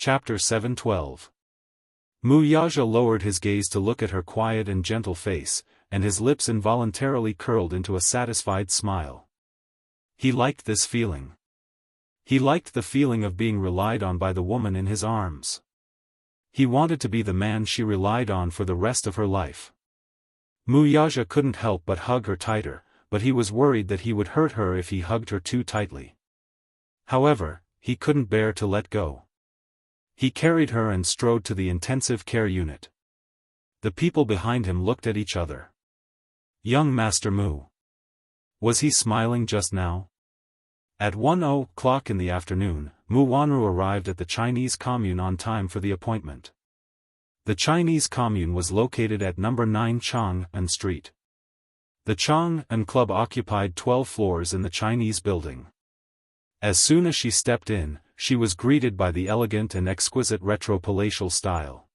Chapter 7:12. Wuxia lowered his gaze to look at her quiet and gentle face, and his lips involuntarily curled into a satisfied smile. He liked this feeling. He liked the feeling of being relied on by the woman in his arms. He wanted to be the man she relied on for the rest of her life. Wuxia couldn't help but hug her tighter, but he was worried that he would hurt her if he hugged her too tightly. However, he couldn't bear to let go. He carried her and strode to the intensive care unit. The people behind him looked at each other. Young Master Mu. Was he smiling just now? At 1:00 in the afternoon, Mu Wanru arrived at the Chinese commune on time for the appointment. The Chinese commune was located at number 9 Chang'an Street. The Chang'an Club occupied 12 floors in the Chinese building. As soon as she stepped in, she was greeted by the elegant and exquisite retro palatial style.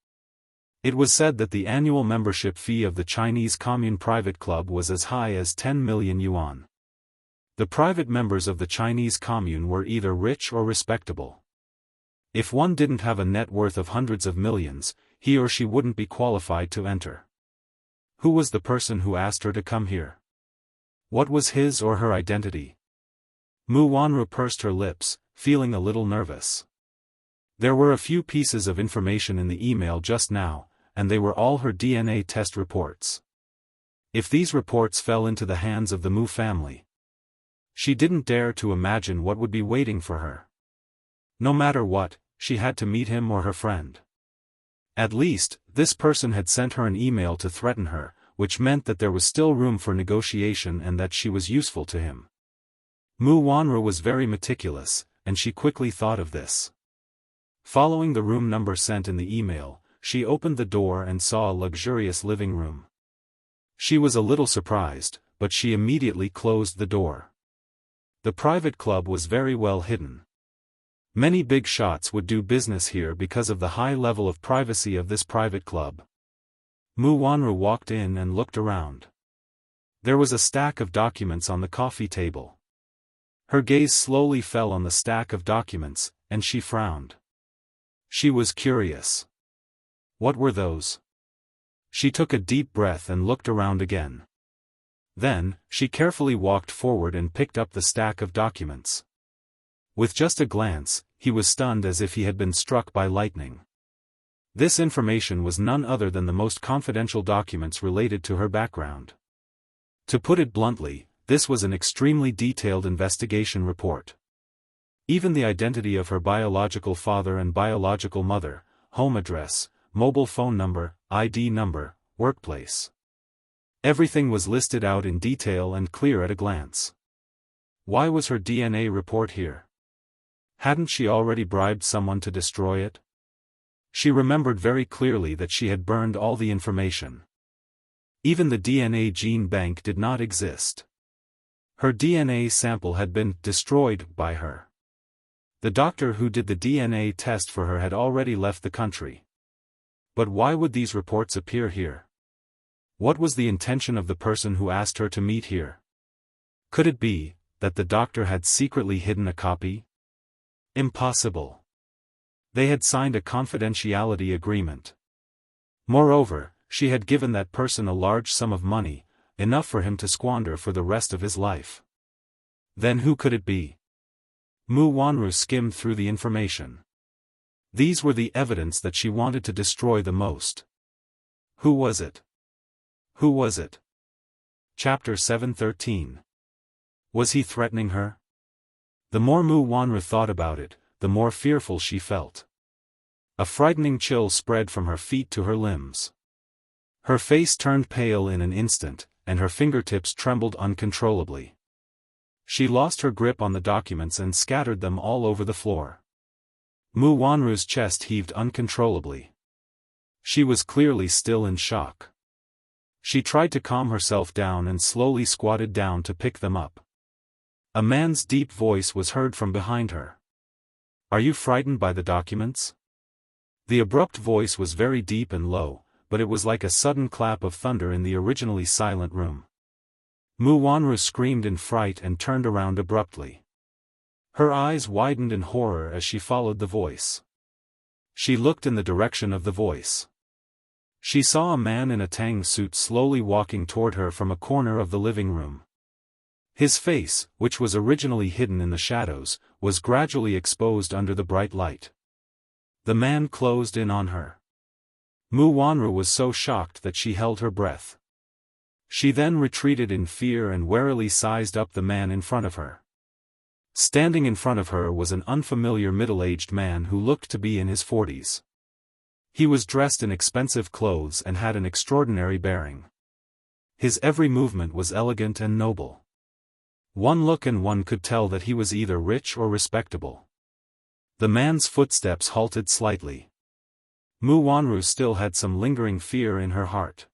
It was said that the annual membership fee of the Chinese Commune Private Club was as high as 10 million yuan. The private members of the Chinese Commune were either rich or respectable. If one didn't have a net worth of hundreds of millions, he or she wouldn't be qualified to enter. Who was the person who asked her to come here? What was his or her identity? Mu Wanru pursed her lips, feeling a little nervous. There were a few pieces of information in the email just now, and they were all her DNA test reports. If these reports fell into the hands of the Mu family, she didn't dare to imagine what would be waiting for her. No matter what, she had to meet him or her friend. At least, this person had sent her an email to threaten her, which meant that there was still room for negotiation and that she was useful to him. Mu Wanru was very meticulous, and she quickly thought of this. Following the room number sent in the email, she opened the door and saw a luxurious living room. She was a little surprised, but she immediately closed the door. The private club was very well hidden. Many big shots would do business here because of the high level of privacy of this private club. Mu Wanru walked in and looked around. There was a stack of documents on the coffee table. Her gaze slowly fell on the stack of documents, and she frowned. She was curious. What were those? She took a deep breath and looked around again. Then, she carefully walked forward and picked up the stack of documents. With just a glance, he was stunned as if he had been struck by lightning. This information was none other than the most confidential documents related to her background. To put it bluntly, this was an extremely detailed investigation report. Even the identity of her biological father and biological mother, home address, mobile phone number, ID number, workplace. Everything was listed out in detail and clear at a glance. Why was her DNA report here? Hadn't she already bribed someone to destroy it? She remembered very clearly that she had burned all the information. Even the DNA gene bank did not exist. Her DNA sample had been destroyed by her. The doctor who did the DNA test for her had already left the country. But why would these reports appear here? What was the intention of the person who asked her to meet here? Could it be that the doctor had secretly hidden a copy? Impossible. They had signed a confidentiality agreement. Moreover, she had given that person a large sum of money, enough for him to squander for the rest of his life. Then who could it be? Mu Wanru skimmed through the information. These were the evidence that she wanted to destroy the most. Who was it? Who was it? Chapter 7:13. Was he threatening her? The more Mu Wanru thought about it, the more fearful she felt. A frightening chill spread from her feet to her limbs. Her face turned pale in an instant, and her fingertips trembled uncontrollably. She lost her grip on the documents and scattered them all over the floor. Mu Wanru's chest heaved uncontrollably. She was clearly still in shock. She tried to calm herself down and slowly squatted down to pick them up. A man's deep voice was heard from behind her. Are you frightened by the documents? The abrupt voice was very deep and low, but it was like a sudden clap of thunder in the originally silent room. Mu Wanru screamed in fright and turned around abruptly. Her eyes widened in horror as she followed the voice. She looked in the direction of the voice. She saw a man in a tang suit slowly walking toward her from a corner of the living room. His face, which was originally hidden in the shadows, was gradually exposed under the bright light. The man closed in on her. Mu Wanru was so shocked that she held her breath. She then retreated in fear and warily sized up the man in front of her. Standing in front of her was an unfamiliar middle-aged man who looked to be in his 40s. He was dressed in expensive clothes and had an extraordinary bearing. His every movement was elegant and noble. One look and one could tell that he was either rich or respectable. The man's footsteps halted slightly. Mu Wanru still had some lingering fear in her heart.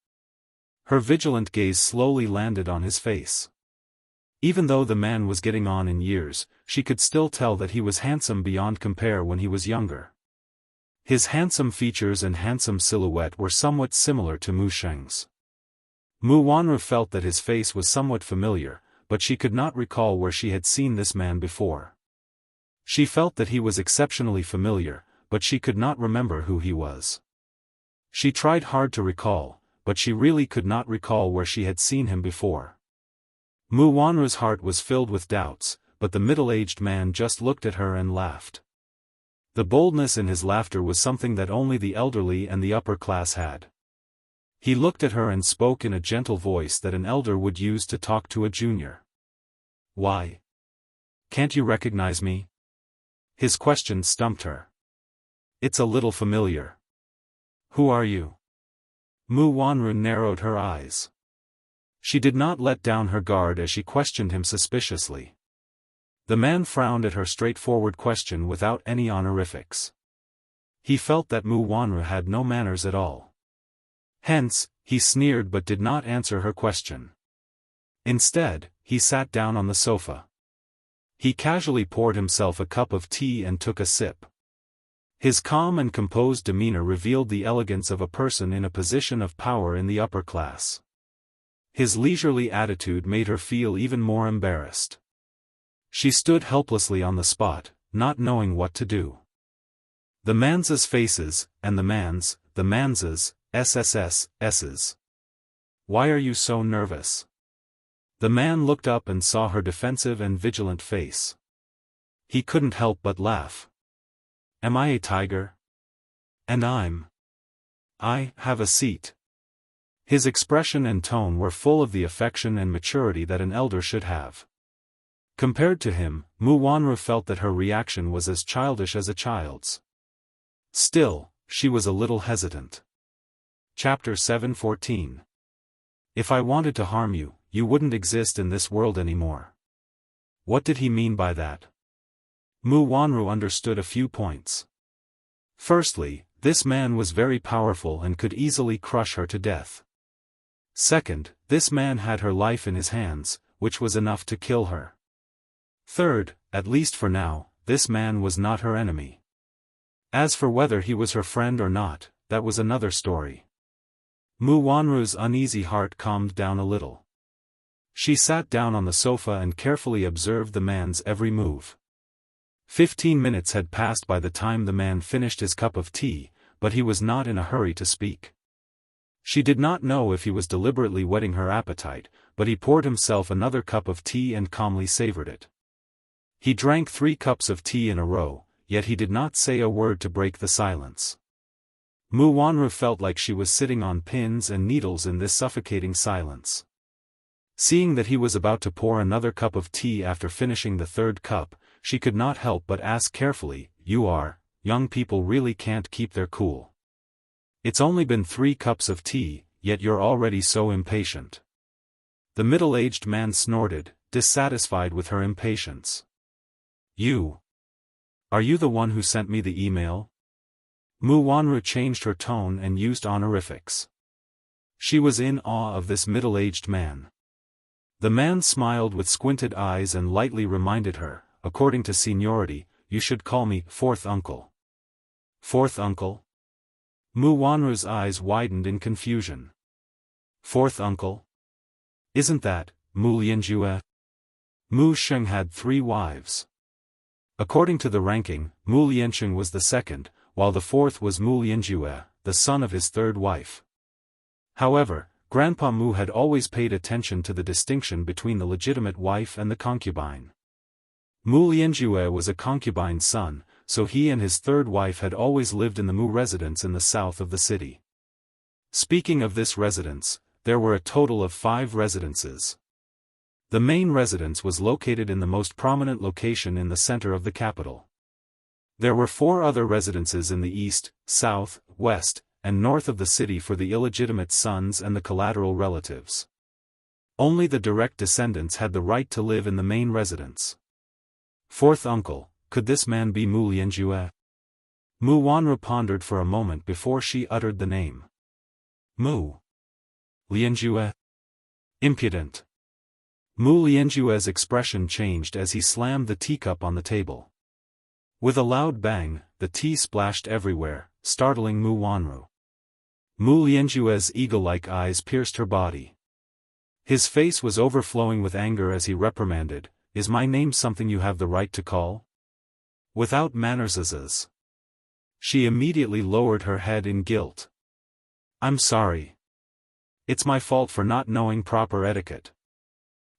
Her vigilant gaze slowly landed on his face. Even though the man was getting on in years, she could still tell that he was handsome beyond compare when he was younger. His handsome features and handsome silhouette were somewhat similar to Mu Sheng's. Mu Wanru felt that his face was somewhat familiar, but she could not recall where she had seen this man before. She felt that he was exceptionally familiar, but she could not remember who he was. She tried hard to recall, but she really could not recall where she had seen him before. Mu Wanru's heart was filled with doubts, but the middle-aged man just looked at her and laughed. The boldness in his laughter was something that only the elderly and the upper class had. He looked at her and spoke in a gentle voice that an elder would use to talk to a junior. "Why? Can't you recognize me?" His question stumped her. "It's a little familiar. Who are you?" Mu Wanru narrowed her eyes. She did not let down her guard as she questioned him suspiciously. The man frowned at her straightforward question without any honorifics. He felt that Mu Wanru had no manners at all. Hence, he sneered but did not answer her question. Instead, he sat down on the sofa. He casually poured himself a cup of tea and took a sip. His calm and composed demeanor revealed the elegance of a person in a position of power in the upper class. His leisurely attitude made her feel even more embarrassed. She stood helplessly on the spot, not knowing what to do. The man's faces, and the man's SSS's. "Why are you so nervous?" The man looked up and saw her defensive and vigilant face. He couldn't help but laugh. "Am I a tiger? And I have a seat." His expression and tone were full of the affection and maturity that an elder should have. Compared to him, Mu Wanru felt that her reaction was as childish as a child's. Still, she was a little hesitant. Chapter 7:14. If I wanted to harm you, you wouldn't exist in this world anymore. What did he mean by that? Mu Wanru understood a few points. Firstly, this man was very powerful and could easily crush her to death. Second, this man had her life in his hands, which was enough to kill her. Third, at least for now, this man was not her enemy. As for whether he was her friend or not, that was another story. Mu Wanru's uneasy heart calmed down a little. She sat down on the sofa and carefully observed the man's every move. 15 minutes had passed by the time the man finished his cup of tea, but he was not in a hurry to speak. She did not know if he was deliberately whetting her appetite, but he poured himself another cup of tea and calmly savored it. He drank 3 cups of tea in a row, yet he did not say a word to break the silence. Mu Wanru felt like she was sitting on pins and needles in this suffocating silence. Seeing that he was about to pour another cup of tea after finishing the 3rd cup, she could not help but ask carefully, young people really can't keep their cool. It's only been 3 cups of tea, yet you're already so impatient." The middle-aged man snorted, dissatisfied with her impatience. Are you the one who sent me the email?" Mu Wanru changed her tone and used honorifics. She was in awe of this middle-aged man. The man smiled with squinted eyes and lightly reminded her, "According to seniority, you should call me 4th uncle." "4th uncle?" Mu Wanru's eyes widened in confusion. "4th uncle? Isn't that Mu Lianjue?" Mu Sheng had 3 wives. According to the ranking, Mu Liansheng was the 2nd, while the fourth was Mu Lianjue, the son of his third wife. However, Grandpa Mu had always paid attention to the distinction between the legitimate wife and the concubine. Mu Lianjue was a concubine's son, so he and his third wife had always lived in the Mu residence in the south of the city. Speaking of this residence, there were a total of 5 residences. The main residence was located in the most prominent location in the center of the capital. There were 4 other residences in the east, south, west, and north of the city for the illegitimate sons and the collateral relatives. Only the direct descendants had the right to live in the main residence. Fourth uncle, could this man be Mu Lianjue? Mu Wanru pondered for a moment before she uttered the name. Mu Lianjue? Impudent. Mu Lianjue's expression changed as he slammed the teacup on the table. With a loud bang, the tea splashed everywhere, startling Mu Wanru. Mu Lianjue's eagle-like eyes pierced her body. His face was overflowing with anger as he reprimanded, "Is my name something you have the right to call? Without manners." She immediately lowered her head in guilt. "I'm sorry. It's my fault for not knowing proper etiquette."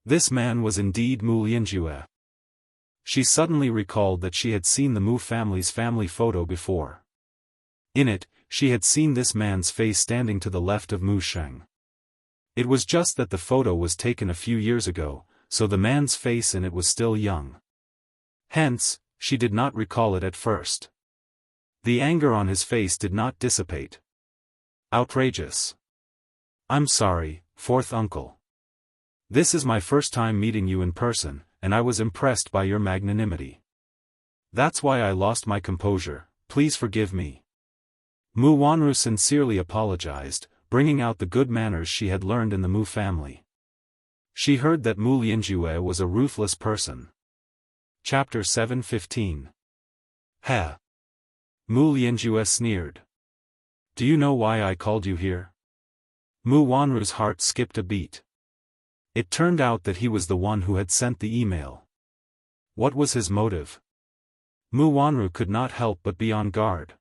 This man was indeed Mu Lianjue. She suddenly recalled that she had seen the Mu family's family photo before. In it, she had seen this man's face standing to the left of Mu Sheng. It was just that the photo was taken a few years ago, so the man's face in it was still young. Hence, she did not recall it at first. The anger on his face did not dissipate. Outrageous. "I'm sorry, fourth uncle. This is my first time meeting you in person, and I was impressed by your magnanimity. That's why I lost my composure, please forgive me." Mu Wanru sincerely apologized, bringing out the good manners she had learned in the Mu family. She heard that Mu Lianjue was a ruthless person. Chapter 7:15. "Ha!" Mu Lianjue sneered. "Do you know why I called you here?" Mu Wanru's heart skipped a beat. It turned out that he was the one who had sent the email. What was his motive? Mu Wanru could not help but be on guard.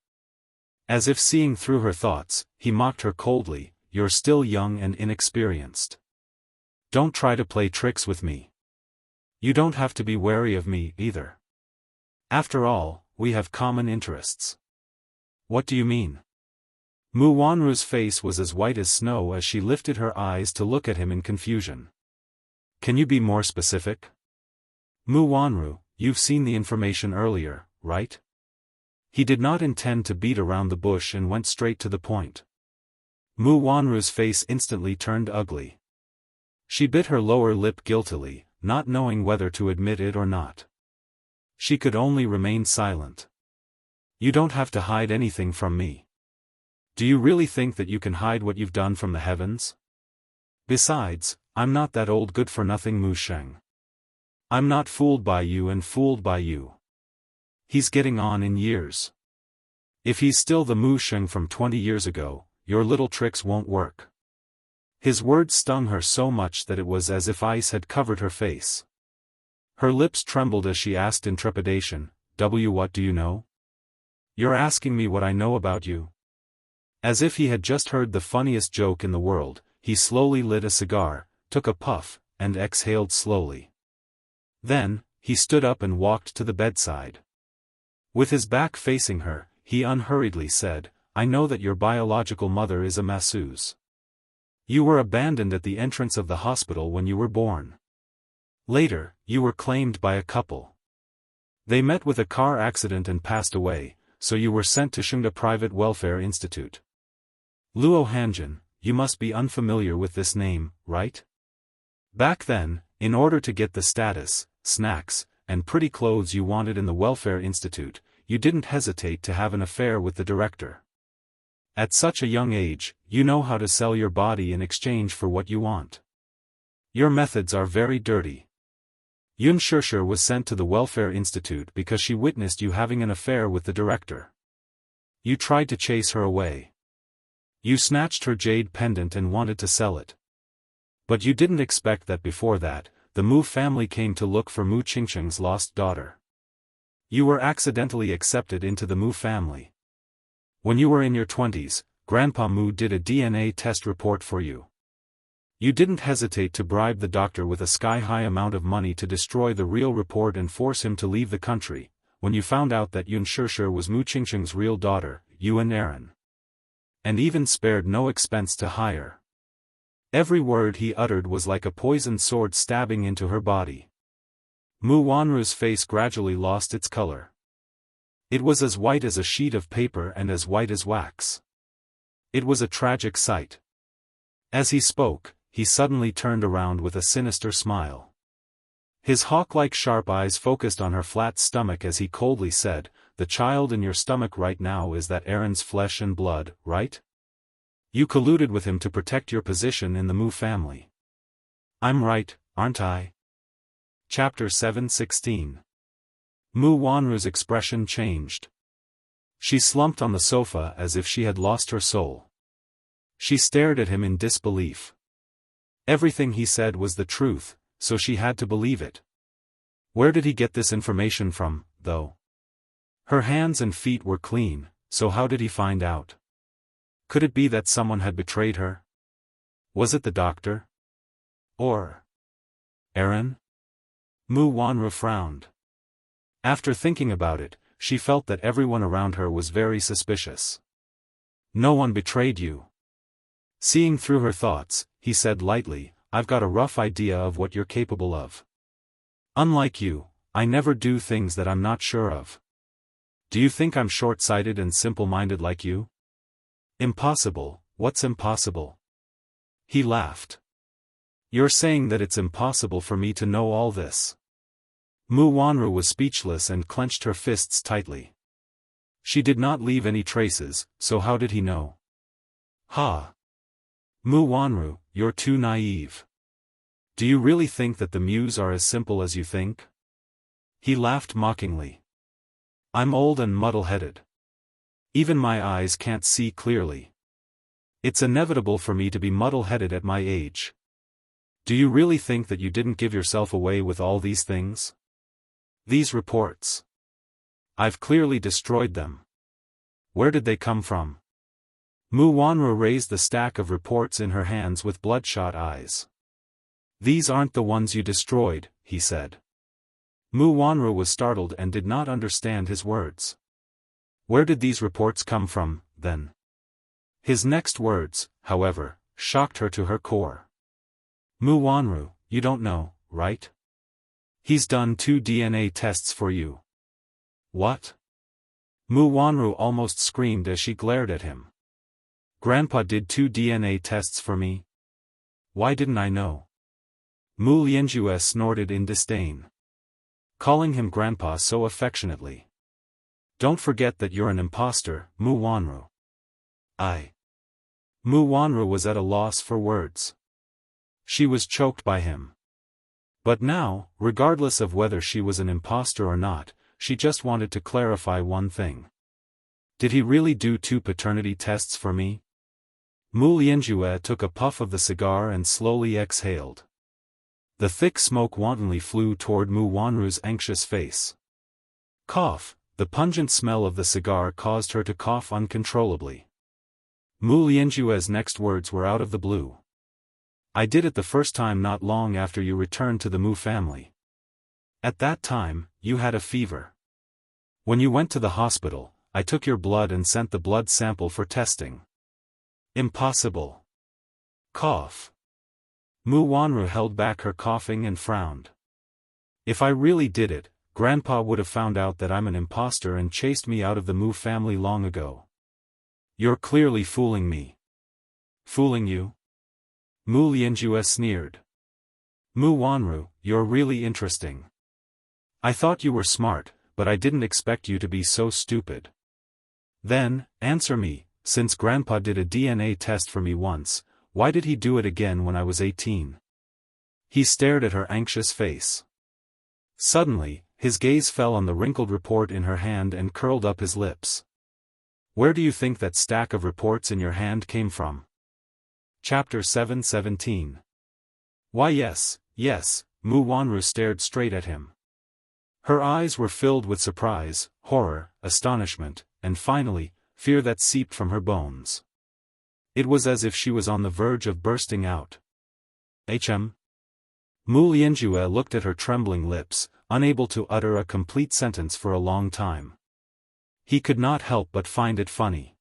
As if seeing through her thoughts, he mocked her coldly, "You're still young and inexperienced. Don't try to play tricks with me. You don't have to be wary of me, either. After all, we have common interests." "What do you mean?" Mu Wanru's face was as white as snow as she lifted her eyes to look at him in confusion. "Can you be more specific?" "Mu Wanru, you've seen the information earlier, right?" He did not intend to beat around the bush and went straight to the point. Mu Wanru's face instantly turned ugly. She bit her lower lip guiltily, not knowing whether to admit it or not. She could only remain silent. "You don't have to hide anything from me. Do you really think that you can hide what you've done from the heavens? Besides, I'm not that old good-for-nothing Mu Sheng. I'm not fooled by you and fooled by you. He's getting on in years. If he's still the Mu Sheng from 20 years ago, your little tricks won't work." His words stung her so much that it was as if ice had covered her face. Her lips trembled as she asked in trepidation, What do you know?" "You're asking me what I know about you?" As if he had just heard the funniest joke in the world, he slowly lit a cigar, took a puff, and exhaled slowly. Then, he stood up and walked to the bedside. With his back facing her, he unhurriedly said, "I know that your biological mother is a masseuse. You were abandoned at the entrance of the hospital when you were born. Later, you were claimed by a couple. They met with a car accident and passed away, so you were sent to Shengda Private Welfare Institute. Luo Hanjin, you must be unfamiliar with this name, right? Back then, in order to get the status, snacks, and pretty clothes you wanted in the Welfare Institute, you didn't hesitate to have an affair with the director. At such a young age, you know how to sell your body in exchange for what you want. Your methods are very dirty. Yun Shishir was sent to the Welfare Institute because she witnessed you having an affair with the director. You tried to chase her away. You snatched her jade pendant and wanted to sell it. But you didn't expect that before that, the Mu family came to look for Mu Qingcheng's lost daughter. You were accidentally accepted into the Mu family. When you were in your 20s, Grandpa Mu did a DNA test report for you. You didn't hesitate to bribe the doctor with a sky-high amount of money to destroy the real report and force him to leave the country, when you found out that Yun Shishir was Mu Qingsheng's real daughter, Yuan Aaron. And even spared no expense to hire. Every word he uttered was like a poisoned sword stabbing into her body. Mu Wanru's face gradually lost its color. It was as white as a sheet of paper and as white as wax. It was a tragic sight. As he spoke, he suddenly turned around with a sinister smile. His hawk-like sharp eyes focused on her flat stomach as he coldly said, "The child in your stomach right now is that Aaron's flesh and blood, right? You colluded with him to protect your position in the Mu family. I'm right, aren't I?" Chapter 7:16. Mu Wanru's expression changed. She slumped on the sofa as if she had lost her soul. She stared at him in disbelief. Everything he said was the truth, so she had to believe it. Where did he get this information from, though? Her hands and feet were clean, so how did he find out? Could it be that someone had betrayed her? Was it the doctor? Or Aaron? Mu Wanru frowned. After thinking about it, she felt that everyone around her was very suspicious. No one betrayed you. Seeing through her thoughts, he said lightly, "I've got a rough idea of what you're capable of. Unlike you, I never do things that I'm not sure of. Do you think I'm short-sighted and simple-minded like you?" "Impossible, what's impossible?" He laughed. "You're saying that it's impossible for me to know all this." Mu Wanru was speechless and clenched her fists tightly. She did not leave any traces, so how did he know? Ha! Mu Wanru, you're too naive. Do you really think that the Muse are as simple as you think? He laughed mockingly. I'm old and muddle-headed. Even my eyes can't see clearly. It's inevitable for me to be muddle-headed at my age. Do you really think that you didn't give yourself away with all these things? These reports. I've clearly destroyed them. Where did they come from? Mu Wanru raised the stack of reports in her hands with bloodshot eyes. These aren't the ones you destroyed, he said. Mu Wanru was startled and did not understand his words. Where did these reports come from, then? His next words, however, shocked her to her core. Mu Wanru, you don't know, right? He's done 2 DNA tests for you. What? Mu Wanru almost screamed as she glared at him. Grandpa did 2 DNA tests for me? Why didn't I know? Mu Lianjue snorted in disdain. Calling him Grandpa so affectionately. Don't forget that you're an imposter, Mu Wanru. Mu Wanru was at a loss for words. She was choked by him. But now, regardless of whether she was an imposter or not, she just wanted to clarify one thing. Did he really do 2 paternity tests for me? Mu Lianjue took a puff of the cigar and slowly exhaled. The thick smoke wantonly flew toward Mu Wanru's anxious face. Cough, the pungent smell of the cigar caused her to cough uncontrollably. Mu Lianjue's next words were out of the blue. I did it the first time not long after you returned to the Mu family. At that time, you had a fever. When you went to the hospital, I took your blood and sent the blood sample for testing. Impossible. Cough. Mu Wanru held back her coughing and frowned. If I really did it, Grandpa would have found out that I'm an imposter and chased me out of the Mu family long ago. You're clearly fooling me. Fooling you? Mu Lianjue sneered. Mu Wanru, you're really interesting. I thought you were smart, but I didn't expect you to be so stupid. Then, answer me, since Grandpa did a DNA test for me once, why did he do it again when I was 18? He stared at her anxious face. Suddenly, his gaze fell on the wrinkled report in her hand and curled up his lips. Where do you think that stack of reports in your hand came from? Chapter 7:17. Why yes, Mu Wanru stared straight at him. Her eyes were filled with surprise, horror, astonishment, and finally, fear that seeped from her bones. It was as if she was on the verge of bursting out. Mu Lianjue looked at her trembling lips, unable to utter a complete sentence for a long time. He could not help but find it funny.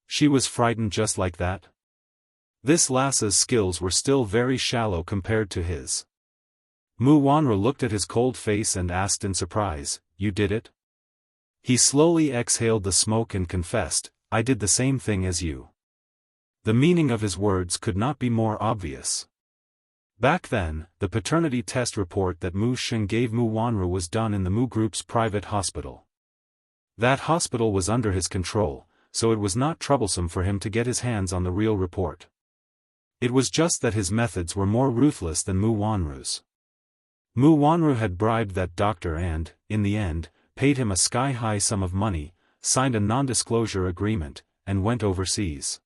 She was frightened just like that? This lasse's skills were still very shallow compared to his. Mu Wanru looked at his cold face and asked in surprise, "You did it?" He slowly exhaled the smoke and confessed, "I did the same thing as you." The meaning of his words could not be more obvious. Back then, the paternity test report that Mu Xing gave Mu Wanru was done in the Mu Group's private hospital. That hospital was under his control, so it was not troublesome for him to get his hands on the real report. It was just that his methods were more ruthless than Mu Wanru's. Mu Wanru had bribed that doctor and, in the end, paid him a sky-high sum of money, signed a non-disclosure agreement, and went overseas.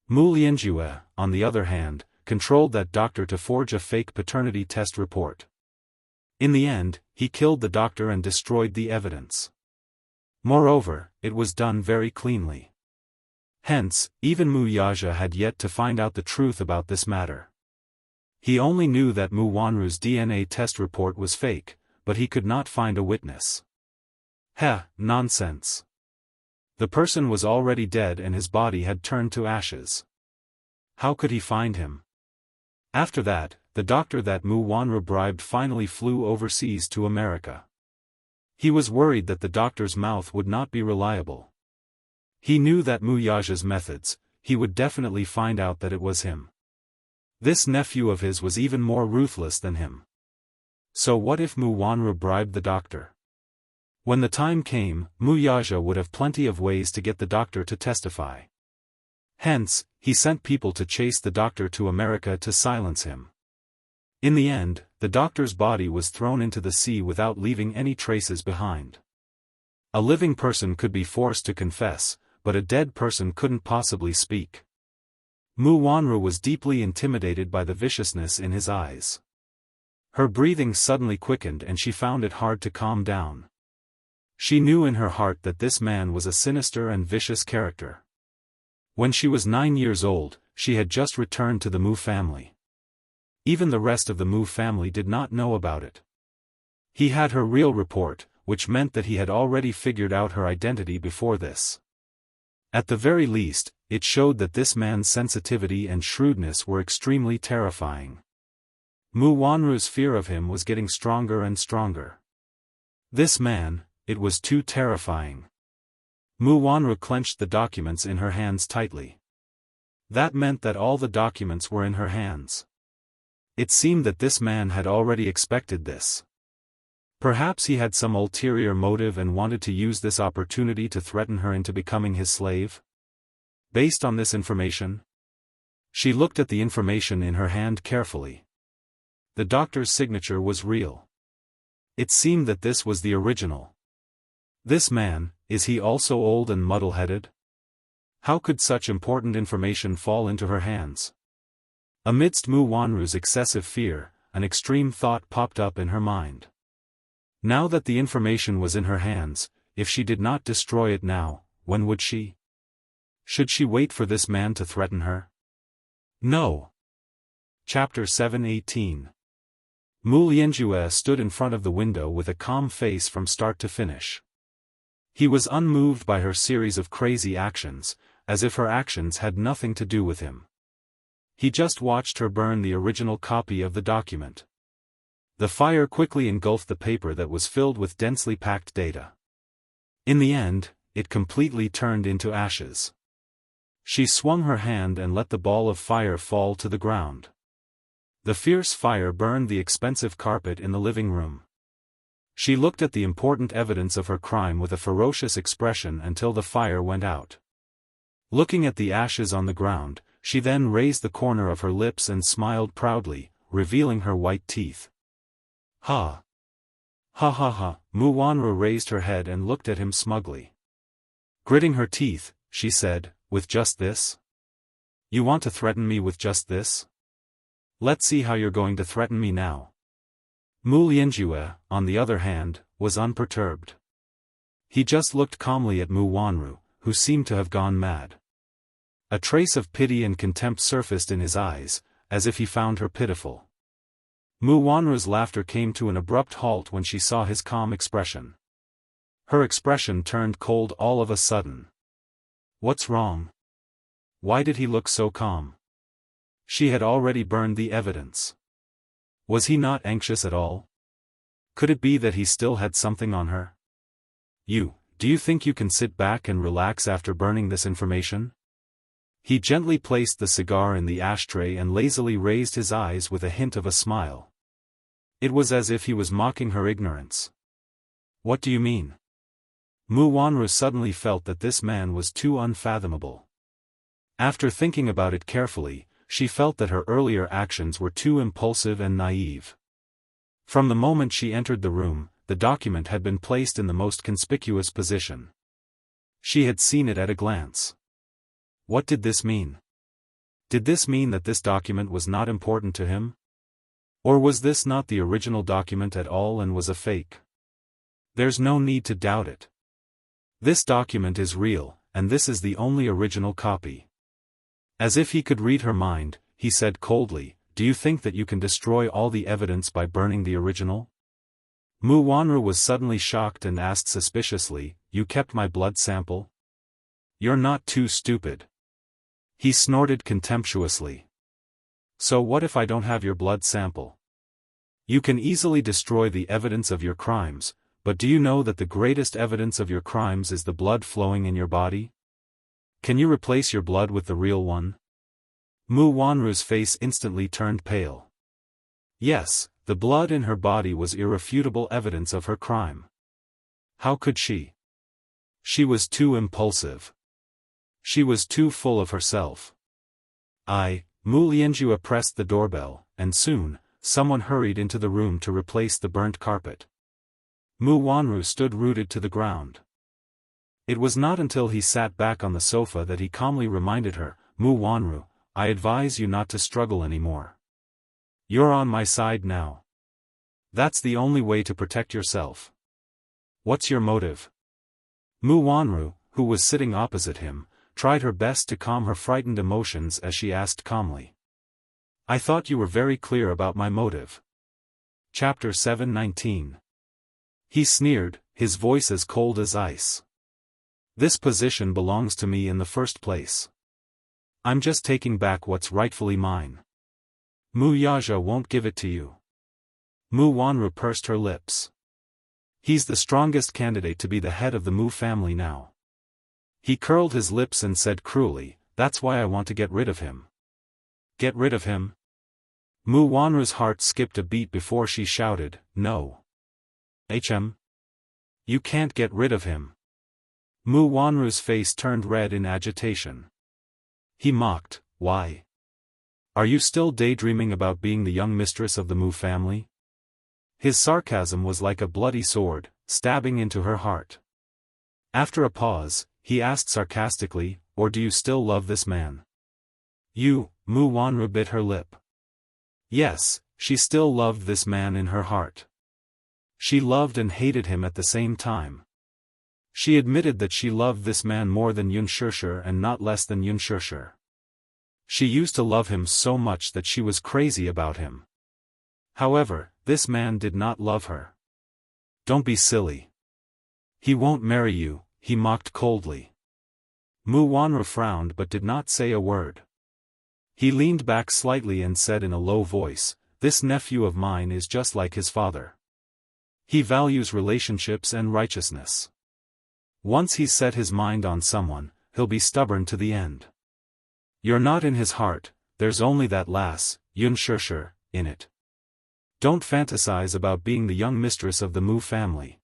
Mu Lianjue, on the other hand, controlled that doctor to forge a fake paternity test report. In the end, he killed the doctor and destroyed the evidence. Moreover, it was done very cleanly. Hence, even Mu Yaja had yet to find out the truth about this matter. He only knew that Mu Wanru's DNA test report was fake, but he could not find a witness. Nonsense. The person was already dead and his body had turned to ashes. How could he find him? After that, the doctor that Mu Wanru bribed finally flew overseas to America. He was worried that the doctor's mouth would not be reliable. He knew that Mu Yaja's methods, he would definitely find out that it was him. This nephew of his was even more ruthless than him. So what if Mu Wanru bribed the doctor? When the time came, Mu Yaja would have plenty of ways to get the doctor to testify. Hence, he sent people to chase the doctor to America to silence him. In the end, the doctor's body was thrown into the sea without leaving any traces behind. A living person could be forced to confess, but a dead person couldn't possibly speak. Mu Wanru was deeply intimidated by the viciousness in his eyes. Her breathing suddenly quickened and she found it hard to calm down. She knew in her heart that this man was a sinister and vicious character. When she was 9 years old, she had just returned to the Mu family. Even the rest of the Mu family did not know about it. He had her real report, which meant that he had already figured out her identity before this. At the very least, it showed that this man's sensitivity and shrewdness were extremely terrifying. Mu Wanru's fear of him was getting stronger and stronger. This man, it was too terrifying. Mu Wanru clenched the documents in her hands tightly. That meant that all the documents were in her hands. It seemed that this man had already expected this. Perhaps he had some ulterior motive and wanted to use this opportunity to threaten her into becoming his slave. Based on this information, she looked at the information in her hand carefully. The doctor's signature was real. It seemed that this was the original. This man, is he also old and muddle-headed? How could such important information fall into her hands? Amidst Mu Wanru's excessive fear, an extreme thought popped up in her mind. Now that the information was in her hands, if she did not destroy it now, when would she? Should she wait for this man to threaten her? No. Chapter 7:18. Mu Lianjue stood in front of the window with a calm face from start to finish. He was unmoved by her series of crazy actions, as if her actions had nothing to do with him. He just watched her burn the original copy of the document. The fire quickly engulfed the paper that was filled with densely packed data. In the end, it completely turned into ashes. She swung her hand and let the ball of fire fall to the ground. The fierce fire burned the expensive carpet in the living room. She looked at the important evidence of her crime with a ferocious expression until the fire went out. Looking at the ashes on the ground, she then raised the corner of her lips and smiled proudly, revealing her white teeth. Ha! Ha ha ha! Mu Wanru raised her head and looked at him smugly. Gritting her teeth, she said, "With just this? You want to threaten me with just this? Let's see how you're going to threaten me now." Mu Lianjue, on the other hand, was unperturbed. He just looked calmly at Mu Wanru, who seemed to have gone mad. A trace of pity and contempt surfaced in his eyes, as if he found her pitiful. Mu Wanru's laughter came to an abrupt halt when she saw his calm expression. Her expression turned cold all of a sudden. What's wrong? Why did he look so calm? She had already burned the evidence. Was he not anxious at all? Could it be that he still had something on her? Do you think you can sit back and relax after burning this information? He gently placed the cigar in the ashtray and lazily raised his eyes with a hint of a smile. It was as if he was mocking her ignorance. What do you mean? Mu Wanru suddenly felt that this man was too unfathomable. After thinking about it carefully, she felt that her earlier actions were too impulsive and naive. From the moment she entered the room, the document had been placed in the most conspicuous position. She had seen it at a glance. What did this mean? Did this mean that this document was not important to him? Or was this not the original document at all and was a fake? There's no need to doubt it. This document is real, and this is the only original copy. As if he could read her mind, he said coldly, "Do you think that you can destroy all the evidence by burning the original?" Mu Wanru was suddenly shocked and asked suspiciously, "You kept my blood sample? You're not too stupid." He snorted contemptuously. "So what if I don't have your blood sample? You can easily destroy the evidence of your crimes, but do you know that the greatest evidence of your crimes is the blood flowing in your body? Can you replace your blood with the real one?" Mu Wanru's face instantly turned pale. Yes, the blood in her body was irrefutable evidence of her crime. How could she? She was too impulsive. She was too full of herself. Mu Lianjua pressed the doorbell, and soon, someone hurried into the room to replace the burnt carpet. Mu Wanru stood rooted to the ground. It was not until he sat back on the sofa that he calmly reminded her, "Mu Wanru, I advise you not to struggle anymore. You're on my side now. That's the only way to protect yourself. What's your motive?" Mu Wanru, who was sitting opposite him, tried her best to calm her frightened emotions as she asked calmly. "I thought you were very clear about my motive." Chapter 719. He sneered, his voice as cold as ice. "This position belongs to me in the first place. I'm just taking back what's rightfully mine. Mu Yaja won't give it to you." Mu Wanru pursed her lips. "He's the strongest candidate to be the head of the Mu family now." He curled his lips and said cruelly, "That's why I want to get rid of him." "Get rid of him?" Mu Wanru's heart skipped a beat before she shouted, "No. You can't get rid of him." Mu Wanru's face turned red in agitation. He mocked, "Why? Are you still daydreaming about being the young mistress of the Mu family?" His sarcasm was like a bloody sword, stabbing into her heart. After a pause, he asked sarcastically, "Or do you still love this man?" Mu Wanru bit her lip. Yes, she still loved this man in her heart. She loved and hated him at the same time. She admitted that she loved this man more than Yunshushi and not less than Yunshushi. She used to love him so much that she was crazy about him. However, this man did not love her. "Don't be silly. He won't marry you," he mocked coldly. Mu Wanru frowned but did not say a word. He leaned back slightly and said in a low voice, "This nephew of mine is just like his father. He values relationships and righteousness. Once he's set his mind on someone, he'll be stubborn to the end. You're not in his heart, there's only that lass, Yunshushi, in it. Don't fantasize about being the young mistress of the Mu family.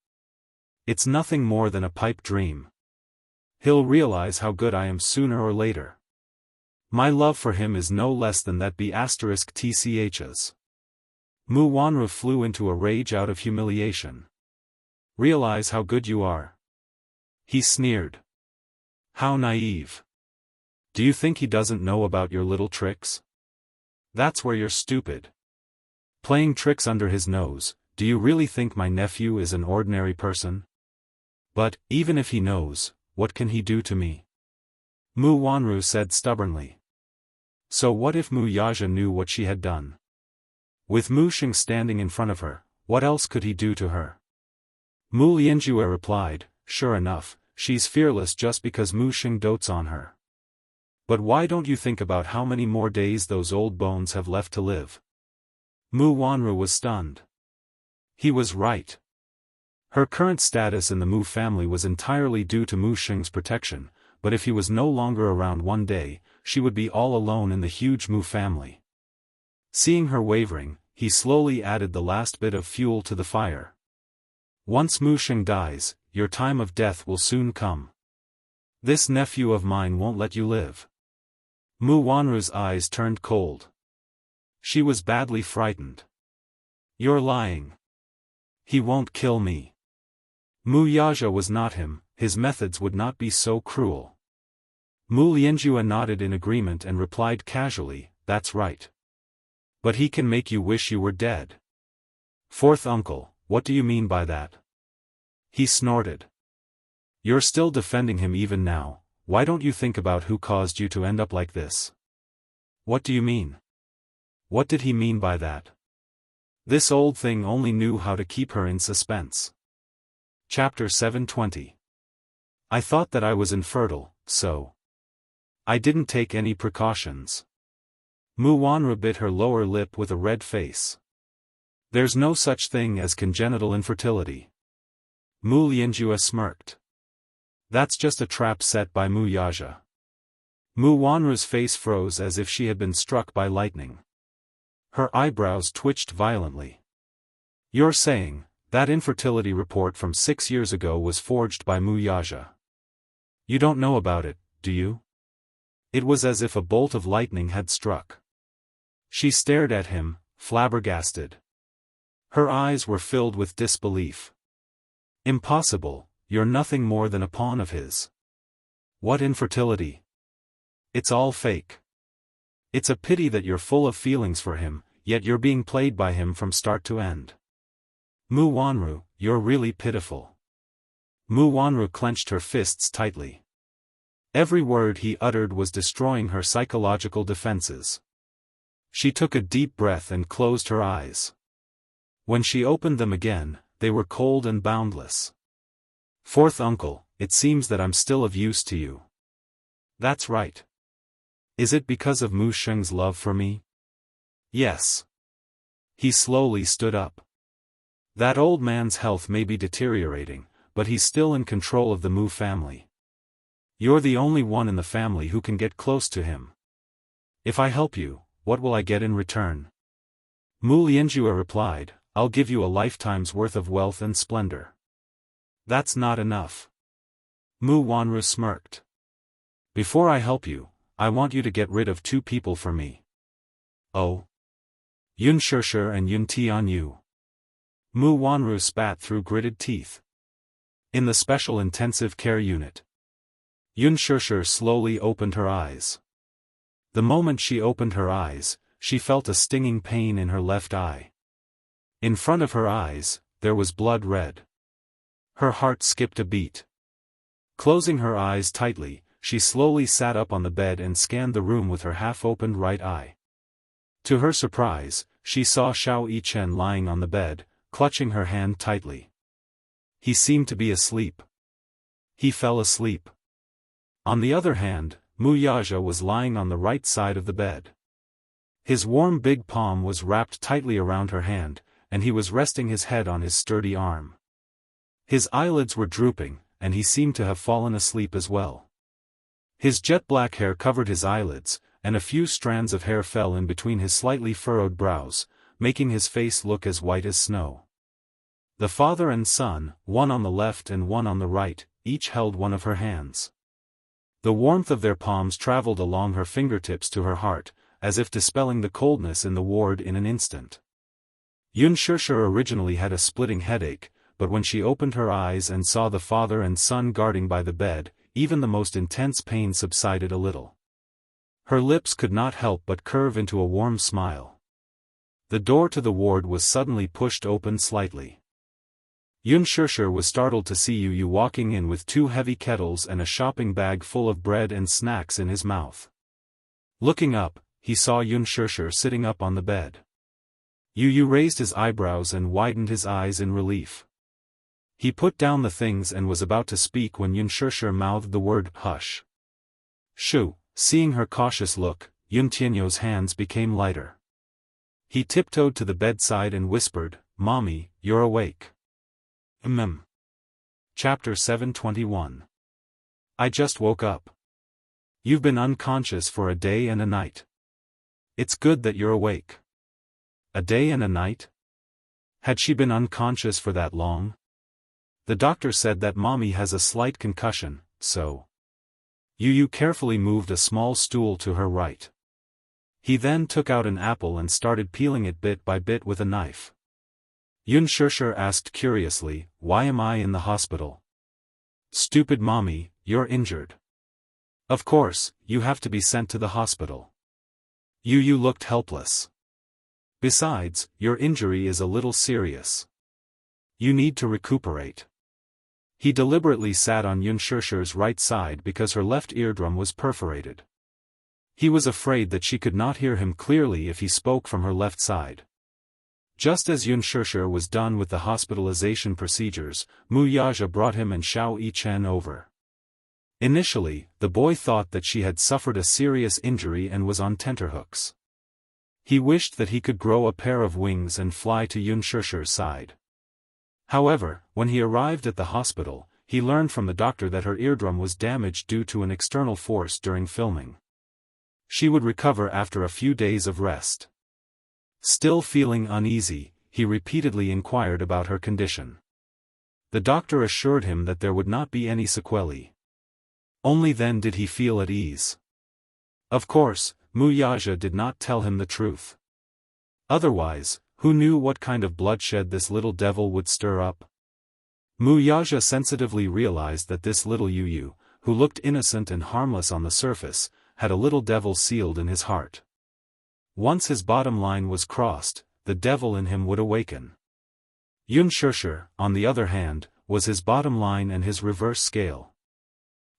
It's nothing more than a pipe dream. He'll realize how good I am sooner or later. My love for him is no less than that *tch's. Mu Wanru flew into a rage out of humiliation. "Realize how good you are?" He sneered. "How naive. Do you think he doesn't know about your little tricks? That's where you're stupid. Playing tricks under his nose, do you really think my nephew is an ordinary person? But, even if he knows, what can he do to me? Mu Wanru said stubbornly. So what if Mu Yaja knew what she had done? With Mu Xing standing in front of her, what else could he do to her? Mu Lianjue replied, sure enough, she's fearless just because Mu Xing dotes on her. But why don't you think about how many more days those old bones have left to live? Mu Wanru was stunned. He was right. Her current status in the Mu family was entirely due to Mu Xing's protection, but if he was no longer around one day, she would be all alone in the huge Mu family. Seeing her wavering, he slowly added the last bit of fuel to the fire. Once Mu Xing dies, your time of death will soon come. This nephew of mine won't let you live. Mu Wanru's eyes turned cold. She was badly frightened. You're lying. He won't kill me. Mu Yaja was not him, his methods would not be so cruel. Mu Lianjue nodded in agreement and replied casually, that's right. But he can make you wish you were dead. Fourth uncle, what do you mean by that? He snorted. You're still defending him even now, why don't you think about who caused you to end up like this? What do you mean? What did he mean by that? This old thing only knew how to keep her in suspense. Chapter 720. I thought that I was infertile, so I didn't take any precautions. Mu Wanru bit her lower lip with a red face. There's no such thing as congenital infertility. Mu Lianjue smirked. That's just a trap set by Mu Yaja. Mu Wanru's face froze as if she had been struck by lightning. Her eyebrows twitched violently. You're saying, that infertility report from 6 years ago was forged by Mu Yaja. You don't know about it, do you? It was as if a bolt of lightning had struck. She stared at him, flabbergasted. Her eyes were filled with disbelief. Impossible, you're nothing more than a pawn of his. What infertility? It's all fake. It's a pity that you're full of feelings for him, yet you're being played by him from start to end. Mu Wanru, you're really pitiful. Mu Wanru clenched her fists tightly. Every word he uttered was destroying her psychological defenses. She took a deep breath and closed her eyes. When she opened them again, they were cold and boundless. Fourth uncle, it seems that I'm still of use to you. That's right. Is it because of Mu Xing's love for me? Yes. He slowly stood up. That old man's health may be deteriorating, but he's still in control of the Mu family. You're the only one in the family who can get close to him. If I help you, what will I get in return? Mu Lianjue replied, I'll give you a lifetime's worth of wealth and splendor. That's not enough. Mu Wanru smirked. Before I help you, I want you to get rid of 2 people for me. Oh? Yun Shishir and Yun Tianyu. Mu Wanru spat through gritted teeth. In the special intensive care unit. Yun Shishir slowly opened her eyes. The moment she opened her eyes, she felt a stinging pain in her left eye. In front of her eyes, there was blood red. Her heart skipped a beat. Closing her eyes tightly, she slowly sat up on the bed and scanned the room with her half-opened right eye. To her surprise, she saw Xiao Yichen lying on the bed, clutching her hand tightly. He seemed to be asleep. He fell asleep. On the other hand, Mu Yaja was lying on the right side of the bed. His warm big palm was wrapped tightly around her hand, and he was resting his head on his sturdy arm. His eyelids were drooping, and he seemed to have fallen asleep as well. His jet-black hair covered his eyelids, and a few strands of hair fell in between his slightly furrowed brows, making his face look as white as snow. The father and son, one on the left and one on the right, each held one of her hands. The warmth of their palms traveled along her fingertips to her heart, as if dispelling the coldness in the ward in an instant. Yun Shishir originally had a splitting headache, but when she opened her eyes and saw the father and son guarding by the bed, even the most intense pain subsided a little. Her lips could not help but curve into a warm smile. The door to the ward was suddenly pushed open slightly. Yun was startled to see Yu walking in with 2 heavy kettles and a shopping bag full of bread and snacks in his mouth. Looking up, he saw Yun sitting up on the bed. Yu raised his eyebrows and widened his eyes in relief. He put down the things and was about to speak when Yun mouthed the word, "Hush." Shu, seeing her cautious look, Yun Tianyo's hands became lighter. He tiptoed to the bedside and whispered, "Mommy, you're awake." Chapter 721. I just woke up. You've been unconscious for a day and a night. It's good that you're awake. A day and a night? Had she been unconscious for that long? The doctor said that Mommy has a slight concussion, so. Yu carefully moved a small stool to her right. He then took out an apple and started peeling it bit by bit with a knife. Yun asked curiously, "Why am I in the hospital?" "Stupid Mommy, you're injured. Of course, you have to be sent to the hospital." Yu looked helpless. "Besides, your injury is a little serious. You need to recuperate." He deliberately sat on Yun right side because her left eardrum was perforated. He was afraid that she could not hear him clearly if he spoke from her left side. Just as Yun was done with the hospitalization procedures, Mu Yaja brought him and Xiao Yichen over. Initially, the boy thought that she had suffered a serious injury and was on tenterhooks. He wished that he could grow a pair of wings and fly to Yun side. However, when he arrived at the hospital, he learned from the doctor that her eardrum was damaged due to an external force during filming. She would recover after a few days of rest. Still feeling uneasy, he repeatedly inquired about her condition. The doctor assured him that there would not be any sequelae. Only then did he feel at ease. Of course, Mu Yaja did not tell him the truth. Otherwise, who knew what kind of bloodshed this little devil would stir up? Mu Yaja sensitively realized that this little Yu, who looked innocent and harmless on the surface, had a little devil sealed in his heart. Once his bottom line was crossed, the devil in him would awaken. Yun on the other hand, was his bottom line and his reverse scale.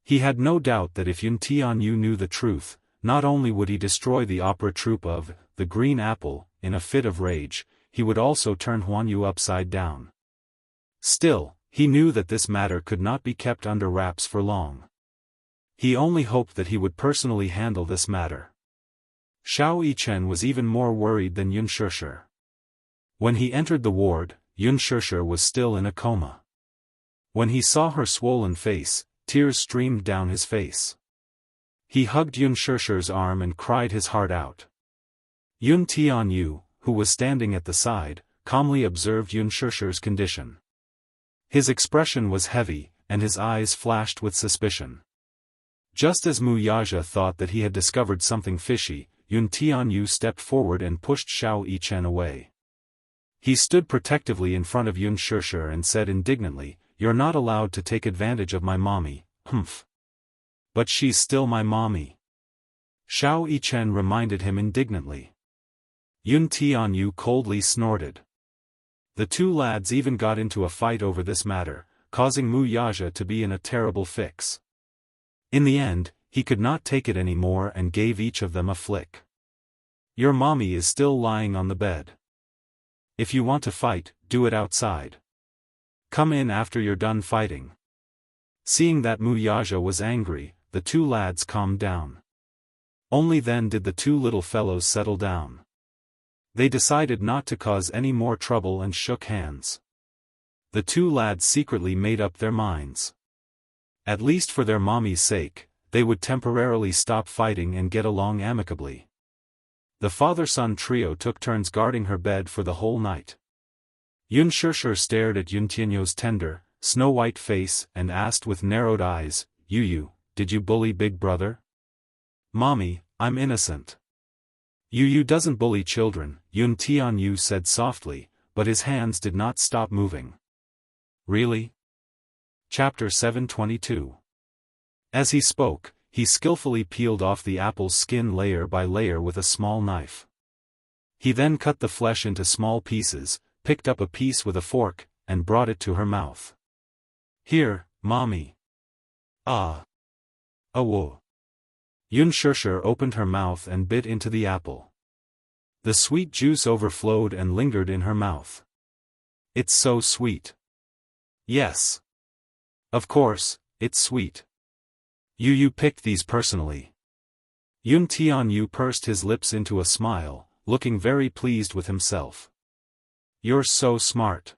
He had no doubt that if Yun Tianyu knew the truth, not only would he destroy the opera troupe of the Green Apple, in a fit of rage, he would also turn Huanyu upside down. Still, he knew that this matter could not be kept under wraps for long. He only hoped that he would personally handle this matter. Xiao Yichen was even more worried than Yun When he entered the ward, Yun was still in a coma. When he saw her swollen face, tears streamed down his face. He hugged Yun arm and cried his heart out. Yun Tianyu, who was standing at the side, calmly observed Yun condition. His expression was heavy, and his eyes flashed with suspicion. Just as Mu Yaja thought that he had discovered something fishy, Yun Tianyu stepped forward and pushed Xiao Yichen away. He stood protectively in front of Yun and said indignantly, "You're not allowed to take advantage of my mommy, humph." "But she's still my mommy." Xiao Yichen reminded him indignantly. Yun Tianyu coldly snorted. The two lads even got into a fight over this matter, causing Mu Yaja to be in a terrible fix. In the end, he could not take it anymore and gave each of them a flick. "Your mommy is still lying on the bed. If you want to fight, do it outside. Come in after you're done fighting." Seeing that Mu Yaja was angry, the two lads calmed down. Only then did the two little fellows settle down. They decided not to cause any more trouble and shook hands. The two lads secretly made up their minds. At least for their mommy's sake, they would temporarily stop fighting and get along amicably. The father-son trio took turns guarding her bed for the whole night. Yun stared at Yun Tianyo's tender, snow-white face and asked with narrowed eyes, "Yu, did you bully Big Brother?" "Mommy, I'm innocent." "Yu doesn't bully children," Yun Tianyu said softly, but his hands did not stop moving. "Really?" Chapter 722. As he spoke, he skillfully peeled off the apple's skin layer by layer with a small knife. He then cut the flesh into small pieces, picked up a piece with a fork, and brought it to her mouth. "Here, mommy." "Ah. Whoa." Xianxia opened her mouth and bit into the apple. The sweet juice overflowed and lingered in her mouth. "It's so sweet." "Yes. Of course, it's sweet. You picked these personally." Tianyu pursed his lips into a smile, looking very pleased with himself. "You're so smart."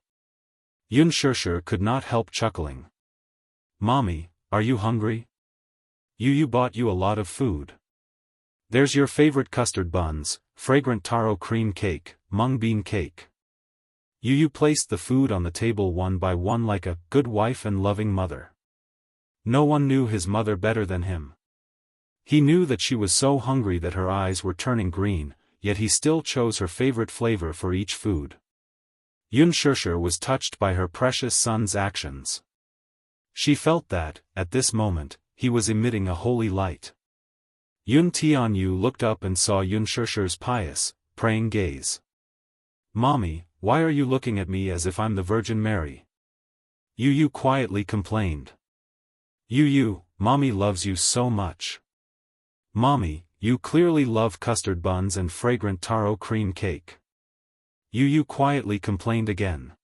Xianxia could not help chuckling. "Mommy, are you hungry? You bought you a lot of food. There's your favorite custard buns, fragrant taro cream cake, mung bean cake." You placed the food on the table one by one like a good wife and loving mother. No one knew his mother better than him. He knew that she was so hungry that her eyes were turning green, yet he still chose her favorite flavor for each food. Xianxia was touched by her precious son's actions. She felt that, at this moment, he was emitting a holy light. Tianyu looked up and saw Xianxia's pious, praying gaze. "Mommy, why are you looking at me as if I'm the Virgin Mary?" Yu quietly complained. Mommy loves you so much. Mommy, you clearly love custard buns and fragrant taro cream cake." Yu quietly complained again.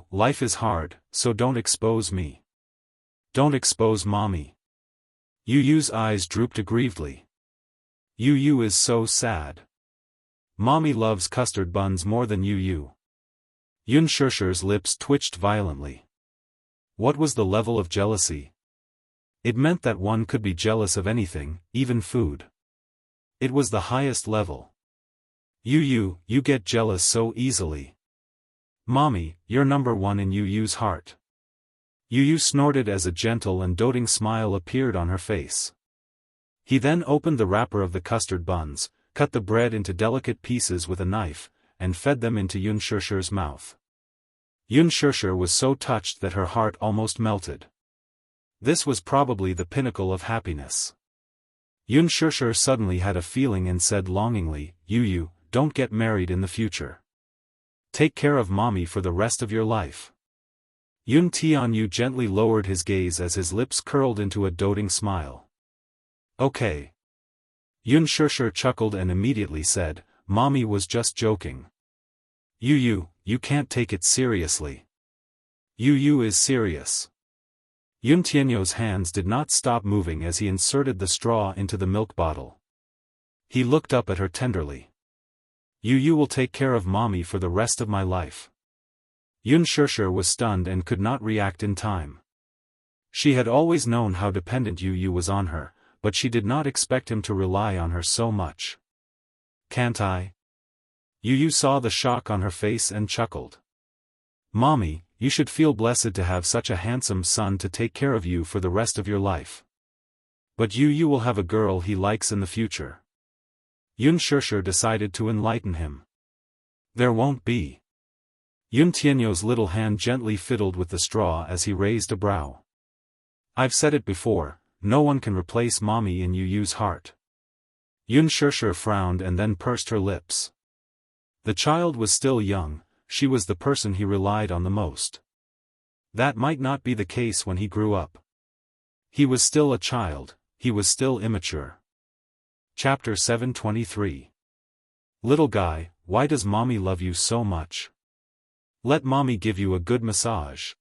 Life is hard, so don't expose me. Don't expose mommy." Yu's eyes drooped aggrievedly. Yu is so sad. Mommy loves custard buns more than Yu. Xianxia's lips twitched violently. What was the level of jealousy? It meant that one could be jealous of anything, even food. It was the highest level. You get jealous so easily. Mommy, you're number one in Yu's heart." Yu snorted as a gentle and doting smile appeared on her face. He then opened the wrapper of the custard buns, cut the bread into delicate pieces with a knife, and fed them into Xianxia's mouth. Xianxia was so touched that her heart almost melted. This was probably the pinnacle of happiness. Xianxia suddenly had a feeling and said longingly, "Yu, don't get married in the future. Take care of mommy for the rest of your life." Tianyu gently lowered his gaze as his lips curled into a doting smile. "Okay." Xianxia chuckled and immediately said, "Mommy was just joking." You can't take it seriously." Yu is serious." Tianyu's hands did not stop moving as he inserted the straw into the milk bottle. He looked up at her tenderly. You will take care of mommy for the rest of my life." Xianxia was stunned and could not react in time. She had always known how dependent Yu was on her, but she did not expect him to rely on her so much. "Can't I?" Yu saw the shock on her face and chuckled. "Mommy, you should feel blessed to have such a handsome son to take care of you for the rest of your life. But Yu will have a girl he likes in the future." Xianxia decided to enlighten him. "There won't be." Tianyu's little hand gently fiddled with the straw as he raised a brow. "I've said it before, no one can replace mommy in Yu's heart." Xianxia frowned and then pursed her lips. The child was still young, she was the person he relied on the most. That might not be the case when he grew up. He was still a child, he was still immature. Chapter 723. Little guy, why does mommy love you so much? Let mommy give you a good massage.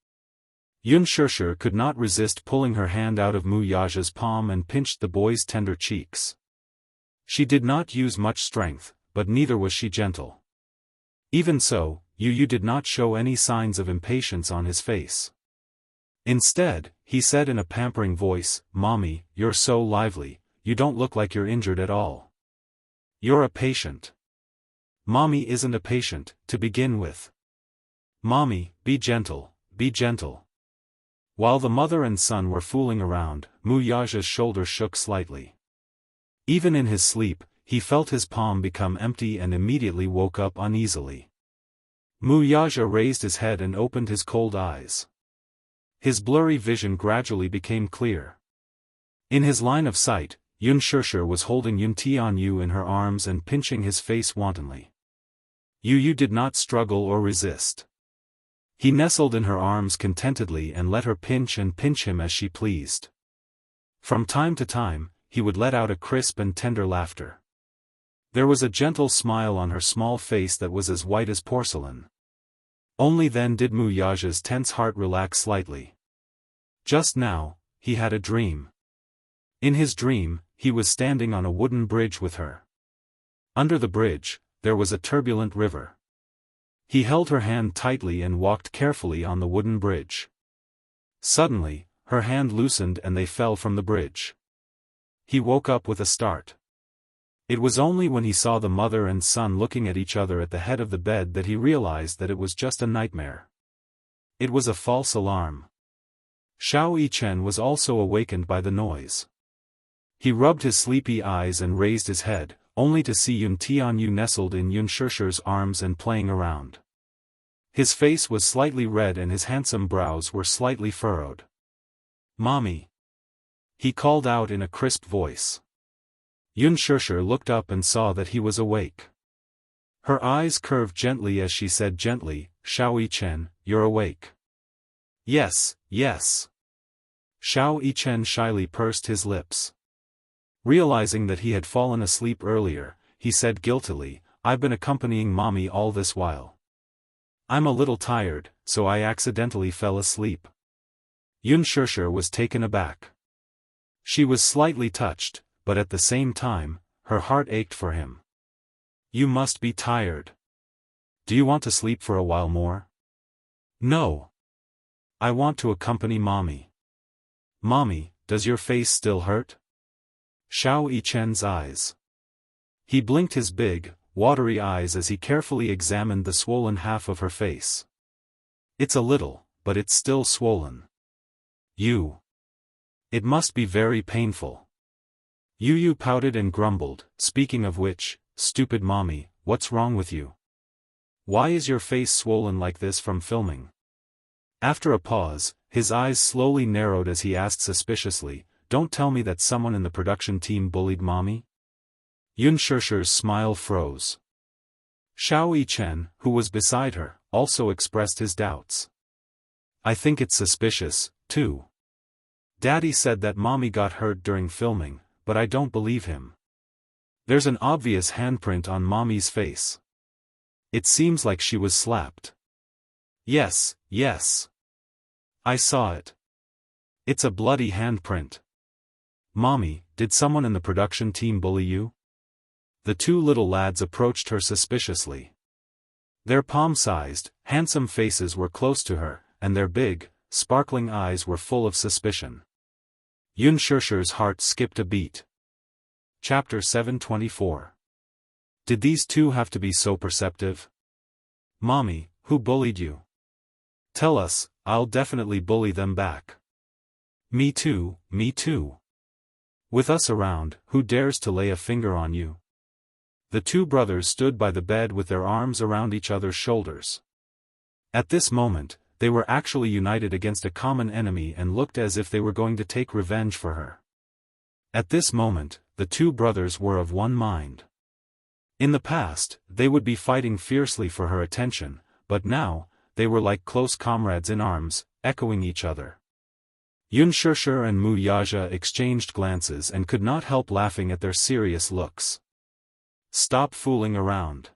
Xianxia could not resist pulling her hand out of Wuxia's palm and pinched the boy's tender cheeks. She did not use much strength, but neither was she gentle. Even so, Yu did not show any signs of impatience on his face. Instead, he said in a pampering voice, "Mommy, you're so lively, you don't look like you're injured at all. You're a patient." "Mommy isn't a patient, to begin with." "Mommy, be gentle, be gentle." While the mother and son were fooling around, Wuxia's shoulder shook slightly. Even in his sleep, he felt his palm become empty and immediately woke up uneasily. Wuxia raised his head and opened his cold eyes. His blurry vision gradually became clear. In his line of sight, Xianxia was holding Tianyu in her arms and pinching his face wantonly. Yu did not struggle or resist. He nestled in her arms contentedly and let her pinch and pinch him as she pleased. From time to time, he would let out a crisp and tender laughter. There was a gentle smile on her small face that was as white as porcelain. Only then did Muyaja's tense heart relax slightly. Just now, he had a dream. In his dream, he was standing on a wooden bridge with her. Under the bridge, there was a turbulent river. He held her hand tightly and walked carefully on the wooden bridge. Suddenly, her hand loosened and they fell from the bridge. He woke up with a start. It was only when he saw the mother and son looking at each other at the head of the bed that he realized that it was just a nightmare. It was a false alarm. Xiao Yichen was also awakened by the noise. He rubbed his sleepy eyes and raised his head, only to see Yun Tianyu nestled in Yun Shishir's arms and playing around. His face was slightly red and his handsome brows were slightly furrowed. "Mommy!" he called out in a crisp voice. Yun Shishir looked up and saw that he was awake. Her eyes curved gently as she said gently, "Xiao Yichen, you're awake." "Yes, yes." Xiao Yichen shyly pursed his lips. Realizing that he had fallen asleep earlier, he said guiltily, "I've been accompanying Mommy all this while. I'm a little tired, so I accidentally fell asleep." Yun Shishir was taken aback. She was slightly touched, but at the same time, her heart ached for him. "You must be tired. Do you want to sleep for a while more?" "No. I want to accompany Mommy." "Mommy, does your face still hurt?" Xiao Yichen's eyes. He blinked his big, watery eyes as he carefully examined the swollen half of her face. "It's a little, but it's still swollen." It must be very painful." Yu pouted and grumbled, "Speaking of which, stupid Mommy, what's wrong with you? Why is your face swollen like this from filming?" After a pause, his eyes slowly narrowed as he asked suspiciously, "Don't tell me that someone in the production team bullied Mommy?" Yun Shishir's smile froze. Xiao Yichen, who was beside her, also expressed his doubts. "I think it's suspicious, too. Daddy said that Mommy got hurt during filming, but I don't believe him. There's an obvious handprint on Mommy's face. It seems like she was slapped." Yes. I saw it. It's a bloody handprint." "Mommy, did someone in the production team bully you?" The two little lads approached her suspiciously. Their palm-sized, handsome faces were close to her, and their big, sparkling eyes were full of suspicion. Yun Shishir's heart skipped a beat. Chapter 724. Did these two have to be so perceptive? "Mommy, who bullied you? Tell us, I'll definitely bully them back." Me too. With us around, who dares to lay a finger on you?" The two brothers stood by the bed with their arms around each other's shoulders. At this moment, they were actually united against a common enemy and looked as if they were going to take revenge for her. At this moment, the two brothers were of one mind. In the past, they would be fighting fiercely for her attention, but now, they were like close comrades in arms, echoing each other. Yun Shishir and Mu Yaja exchanged glances and could not help laughing at their serious looks. "Stop fooling around."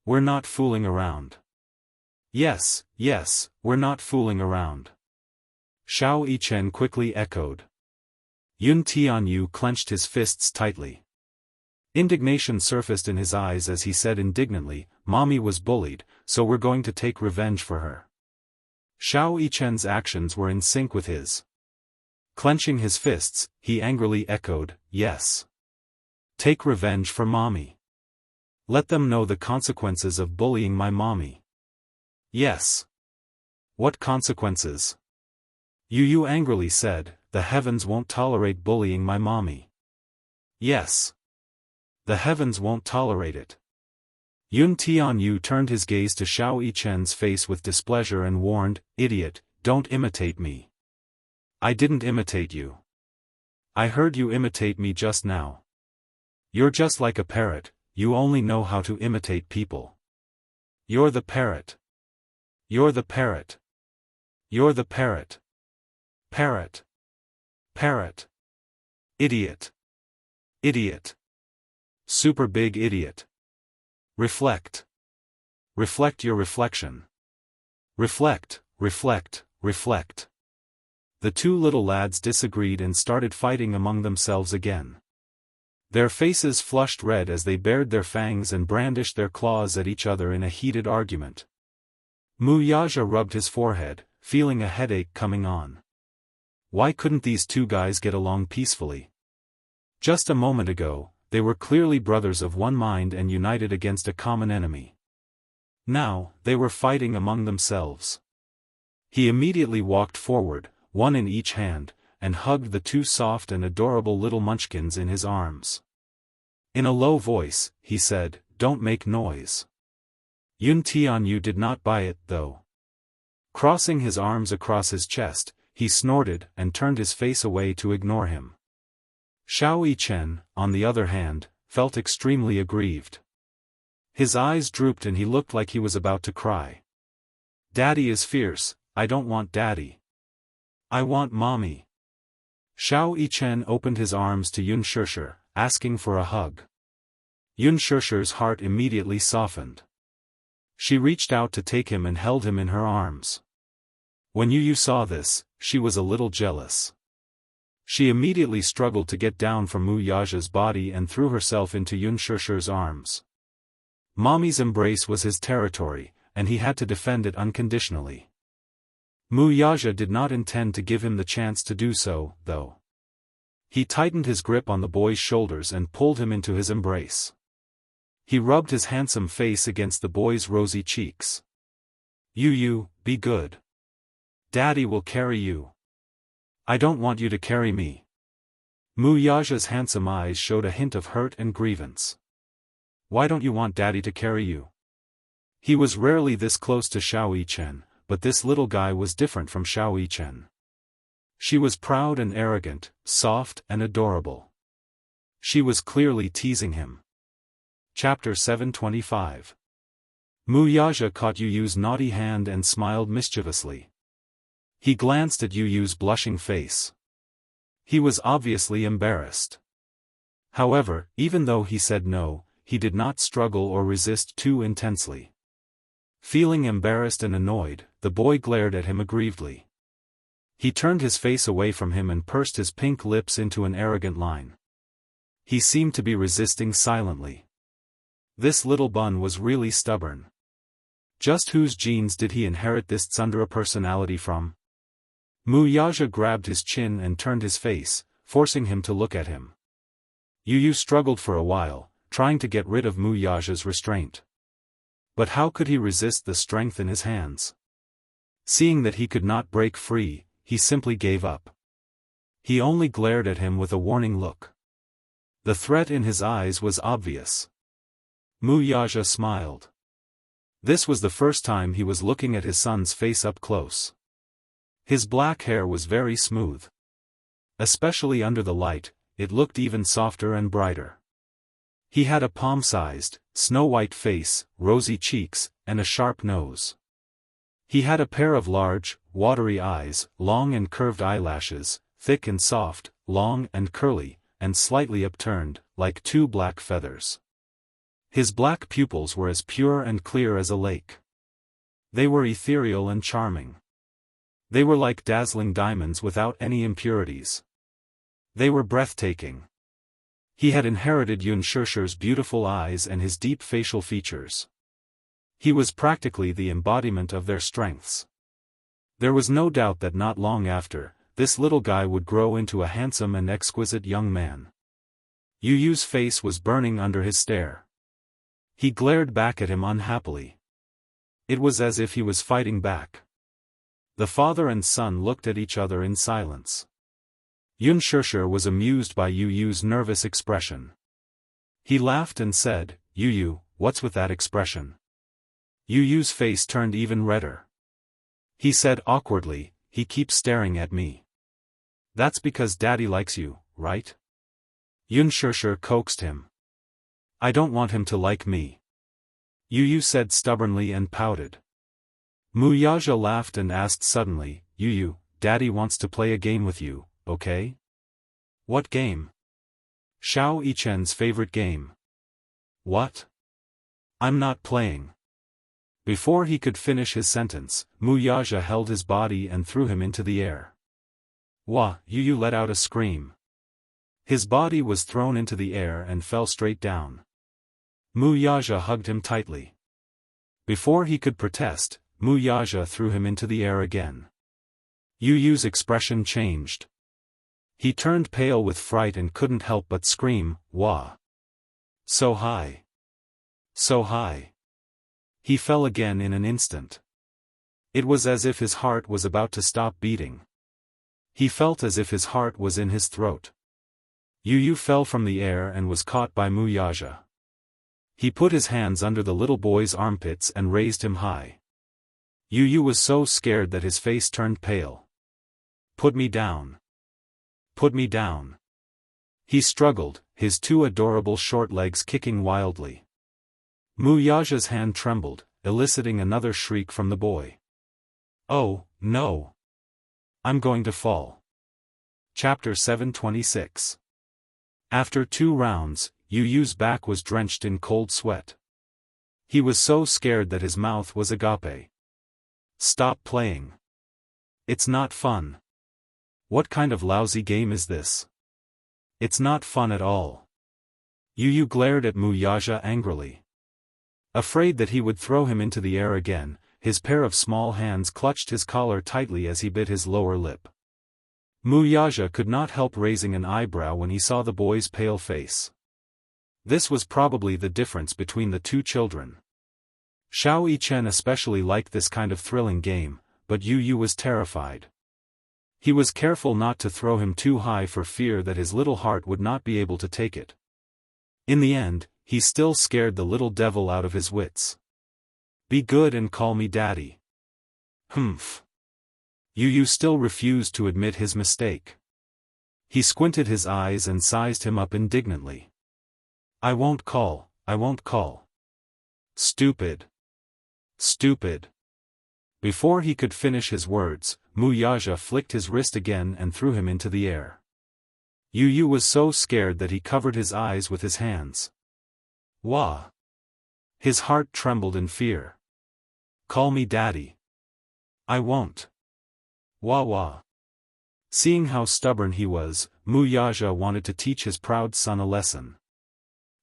"We're not fooling around." Yes, we're not fooling around." Xiao Yichen quickly echoed. Yun Tianyu clenched his fists tightly. Indignation surfaced in his eyes as he said indignantly, "Mommy was bullied, so we're going to take revenge for her." Xiao Yichen's actions were in sync with his. Clenching his fists, he angrily echoed, "Yes. Take revenge for Mommy. Let them know the consequences of bullying my Mommy." "Yes. What consequences?" Yu angrily said, "The heavens won't tolerate bullying my Mommy." "Yes. The heavens won't tolerate it." Yun Tianyu turned his gaze to Xiao Yichen's face with displeasure and warned, "Idiot, don't imitate me." "I didn't imitate you. I heard you imitate me just now. You're just like a parrot, you only know how to imitate people." "You're the parrot." You're the parrot. You're the parrot. Parrot. Parrot. Idiot. Idiot. Super big idiot. Reflect. Reflect your reflection. Reflect, reflect, reflect. The two little lads disagreed and started fighting among themselves again. Their faces flushed red as they bared their fangs and brandished their claws at each other in a heated argument. Wuxia rubbed his forehead, feeling a headache coming on. Why couldn't these two guys get along peacefully? Just a moment ago, they were clearly brothers of one mind and united against a common enemy. Now, they were fighting among themselves. He immediately walked forward, one in each hand, and hugged the two soft and adorable little munchkins in his arms. In a low voice, he said, "Don't make noise." Yun Tianyu did not buy it, though. Crossing his arms across his chest, he snorted and turned his face away to ignore him. Xiao Yichen, on the other hand, felt extremely aggrieved. His eyes drooped and he looked like he was about to cry. "Daddy is fierce, I don't want daddy. I want mommy." Xiao Yichen opened his arms to Yun Shishir, asking for a hug. Yun Shishir's heart immediately softened. She reached out to take him and held him in her arms. When Yu saw this, she was a little jealous. She immediately struggled to get down from Wuxia's body and threw herself into Yun Shishir's arms. Mommy's embrace was his territory, and he had to defend it unconditionally. Wuxia did not intend to give him the chance to do so, though. He tightened his grip on the boy's shoulders and pulled him into his embrace. He rubbed his handsome face against the boy's rosy cheeks. "Yu, be good. Daddy will carry you. I don't want you to carry me." Wuxia's handsome eyes showed a hint of hurt and grievance. "Why don't you want daddy to carry you?" He was rarely this close to Xiao Yichen, but this little guy was different from Xiao Yichen. She was proud and arrogant, soft and adorable. She was clearly teasing him. Chapter 725. Wuxia caught Yu's naughty hand and smiled mischievously. He glanced at Yu's blushing face. He was obviously embarrassed. However, even though he said no, he did not struggle or resist too intensely. Feeling embarrassed and annoyed, the boy glared at him aggrievedly. He turned his face away from him and pursed his pink lips into an arrogant line. He seemed to be resisting silently. This little bun was really stubborn. Just whose genes did he inherit this tsundere personality from? Wuxia grabbed his chin and turned his face, forcing him to look at him. Yu struggled for a while, trying to get rid of Wuxia's restraint. But how could he resist the strength in his hands? Seeing that he could not break free, he simply gave up. He only glared at him with a warning look. The threat in his eyes was obvious. Wuxia smiled. This was the first time he was looking at his son's face up close. His black hair was very smooth. Especially under the light, it looked even softer and brighter. He had a palm-sized, snow-white face, rosy cheeks, and a sharp nose. He had a pair of large, watery eyes, long and curved eyelashes, thick and soft, long and curly, and slightly upturned, like two black feathers. His black pupils were as pure and clear as a lake. They were ethereal and charming. They were like dazzling diamonds without any impurities. They were breathtaking. He had inherited Yun Shishir's beautiful eyes and his deep facial features. He was practically the embodiment of their strengths. There was no doubt that not long after, this little guy would grow into a handsome and exquisite young man. Yu's face was burning under his stare. He glared back at him unhappily. It was as if he was fighting back. The father and son looked at each other in silence. Yun Shishir was amused by Yu's nervous expression. He laughed and said, "Yu, what's with that expression?" Yu's face turned even redder. He said awkwardly, "He keeps staring at me." "That's because daddy likes you, right?" Yun Shishir coaxed him. "I don't want him to like me." Yu said stubbornly and pouted. Muyaja laughed and asked suddenly, Yu, Daddy wants to play a game with you, okay? What game? Xiao Yichen's favorite game. What? I'm not playing. Before he could finish his sentence, Muyaja held his body and threw him into the air. Wah! Yu let out a scream. His body was thrown into the air and fell straight down. Muyaja hugged him tightly. Before he could protest, Muyaja threw him into the air again. Yu's expression changed. He turned pale with fright and couldn't help but scream, Wah! So high! So high! He fell again in an instant. It was as if his heart was about to stop beating. He felt as if his heart was in his throat. Yu fell from the air and was caught by Muyaja. He put his hands under the little boy's armpits and raised him high. Yu was so scared that his face turned pale. Put me down. Put me down. He struggled, his two adorable short legs kicking wildly. Muyaja's hand trembled, eliciting another shriek from the boy. Oh, no! I'm going to fall. Chapter 726. After 2 rounds, Yu's back was drenched in cold sweat. He was so scared that his mouth was agape. Stop playing. It's not fun. What kind of lousy game is this? It's not fun at all. Yu glared at Muyaja angrily. Afraid that he would throw him into the air again, his pair of small hands clutched his collar tightly as he bit his lower lip. Muyaja could not help raising an eyebrow when he saw the boy's pale face. This was probably the difference between the two children. Xiao Yichen especially liked this kind of thrilling game, but Yu was terrified. He was careful not to throw him too high for fear that his little heart would not be able to take it. In the end, he still scared the little devil out of his wits. Be good and call me daddy. Humph. Yu still refused to admit his mistake. He squinted his eyes and sized him up indignantly. I won't call, I won't call. Stupid. Stupid. Before he could finish his words, Muyaja flicked his wrist again and threw him into the air. Yu was so scared that he covered his eyes with his hands. Wah! His heart trembled in fear. Call me daddy. I won't. Wah wah. Seeing how stubborn he was, Muyaja wanted to teach his proud son a lesson.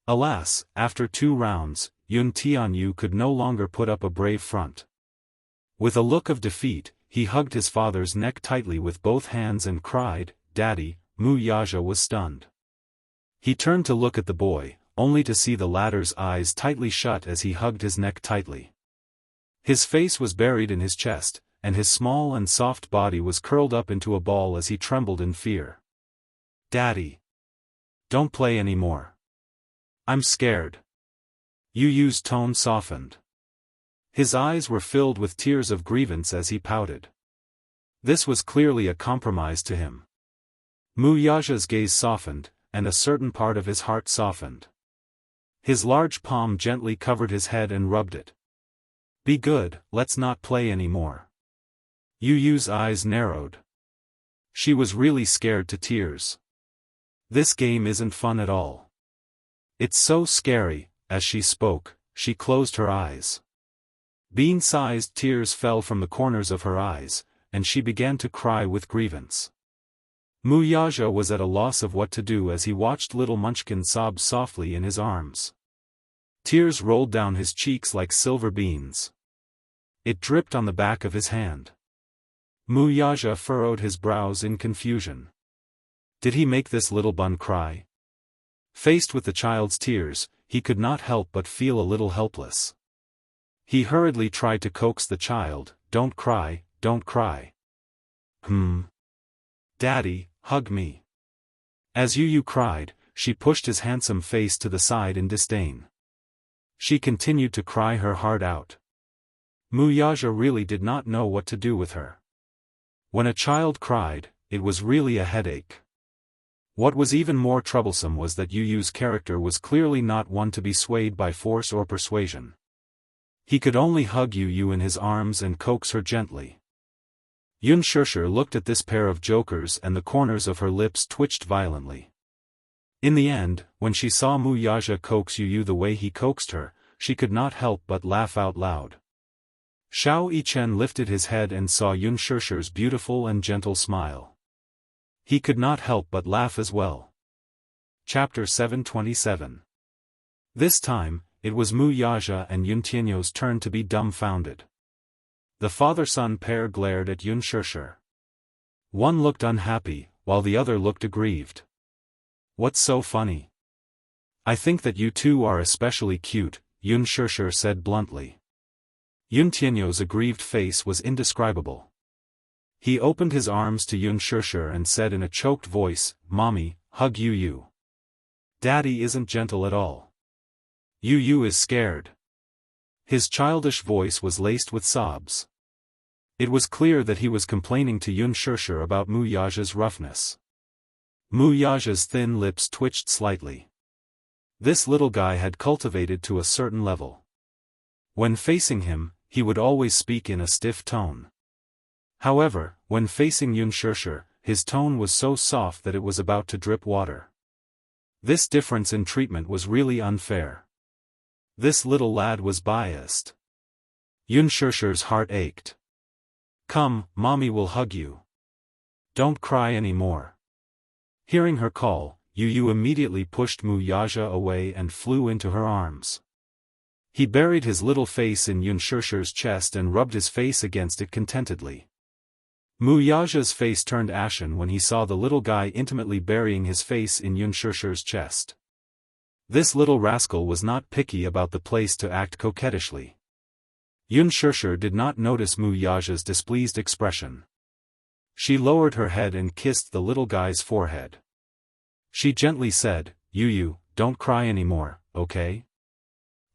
Alas, after 2 rounds, Yun Tianyu could no longer put up a brave front. With a look of defeat, he hugged his father's neck tightly with both hands and cried, Daddy. Muyaja was stunned. He turned to look at the boy, only to see the latter's eyes tightly shut as he hugged his neck tightly. His face was buried in his chest, and his small and soft body was curled up into a ball as he trembled in fear. Daddy. Don't play anymore. I'm scared. Yu's tone softened. His eyes were filled with tears of grievance as he pouted. This was clearly a compromise to him. Muyaja's gaze softened, and a certain part of his heart softened. His large palm gently covered his head and rubbed it. Be good, let's not play anymore. Yu's eyes narrowed. She was really scared to tears. This game isn't fun at all. It's so scary. As she spoke, she closed her eyes. Bean-sized tears fell from the corners of her eyes, and she began to cry with grievance. Muyaja was at a loss of what to do as he watched little Munchkin sob softly in his arms. Tears rolled down his cheeks like silver beans. It dripped on the back of his hand. Muyaja furrowed his brows in confusion. Did he make this little bun cry? Faced with the child's tears, he could not help but feel a little helpless. He hurriedly tried to coax the child, Don't cry, don't cry. Daddy, hug me. As Yu cried, she pushed his handsome face to the side in disdain. She continued to cry her heart out. Muyaja really did not know what to do with her. When a child cried, it was really a headache. What was even more troublesome was that Yu's character was clearly not one to be swayed by force or persuasion. He could only hug Yu in his arms and coax her gently. Xianxia looked at this pair of jokers and the corners of her lips twitched violently. In the end, when she saw Wuxia coax Yu the way he coaxed her, she could not help but laugh out loud. Xiao Yichen lifted his head and saw Xianxia's beautiful and gentle smile. He could not help but laugh as well. Chapter 727. This time, it was Wuxia and Yuntianyo's turn to be dumbfounded. The father-son pair glared at Xianxia. One looked unhappy, while the other looked aggrieved. "What's so funny?" "I think that you two are especially cute," Xianxia said bluntly. Yuntianyo's aggrieved face was indescribable. He opened his arms to Xianxia and said in a choked voice, "Mommy, hug Yu. Daddy isn't gentle at all. Yu is scared." His childish voice was laced with sobs. It was clear that he was complaining to Xianxia about Wuxia's roughness. Wuxia's thin lips twitched slightly. This little guy had cultivated to a certain level. When facing him, he would always speak in a stiff tone. However, when facing Xianxia, his tone was so soft that it was about to drip water. This difference in treatment was really unfair. This little lad was biased. Xianxia's heart ached. "Come, Mommy will hug you. Don't cry anymore." Hearing her call, Yu immediately pushed Wuxia away and flew into her arms. He buried his little face in Xianxia's chest and rubbed his face against it contentedly. Wuxia's face turned ashen when he saw the little guy intimately burying his face in Xianxia's chest. This little rascal was not picky about the place to act coquettishly. Xianxia did not notice Wuxia's displeased expression. She lowered her head and kissed the little guy's forehead. She gently said, "Yu, don't cry anymore, okay?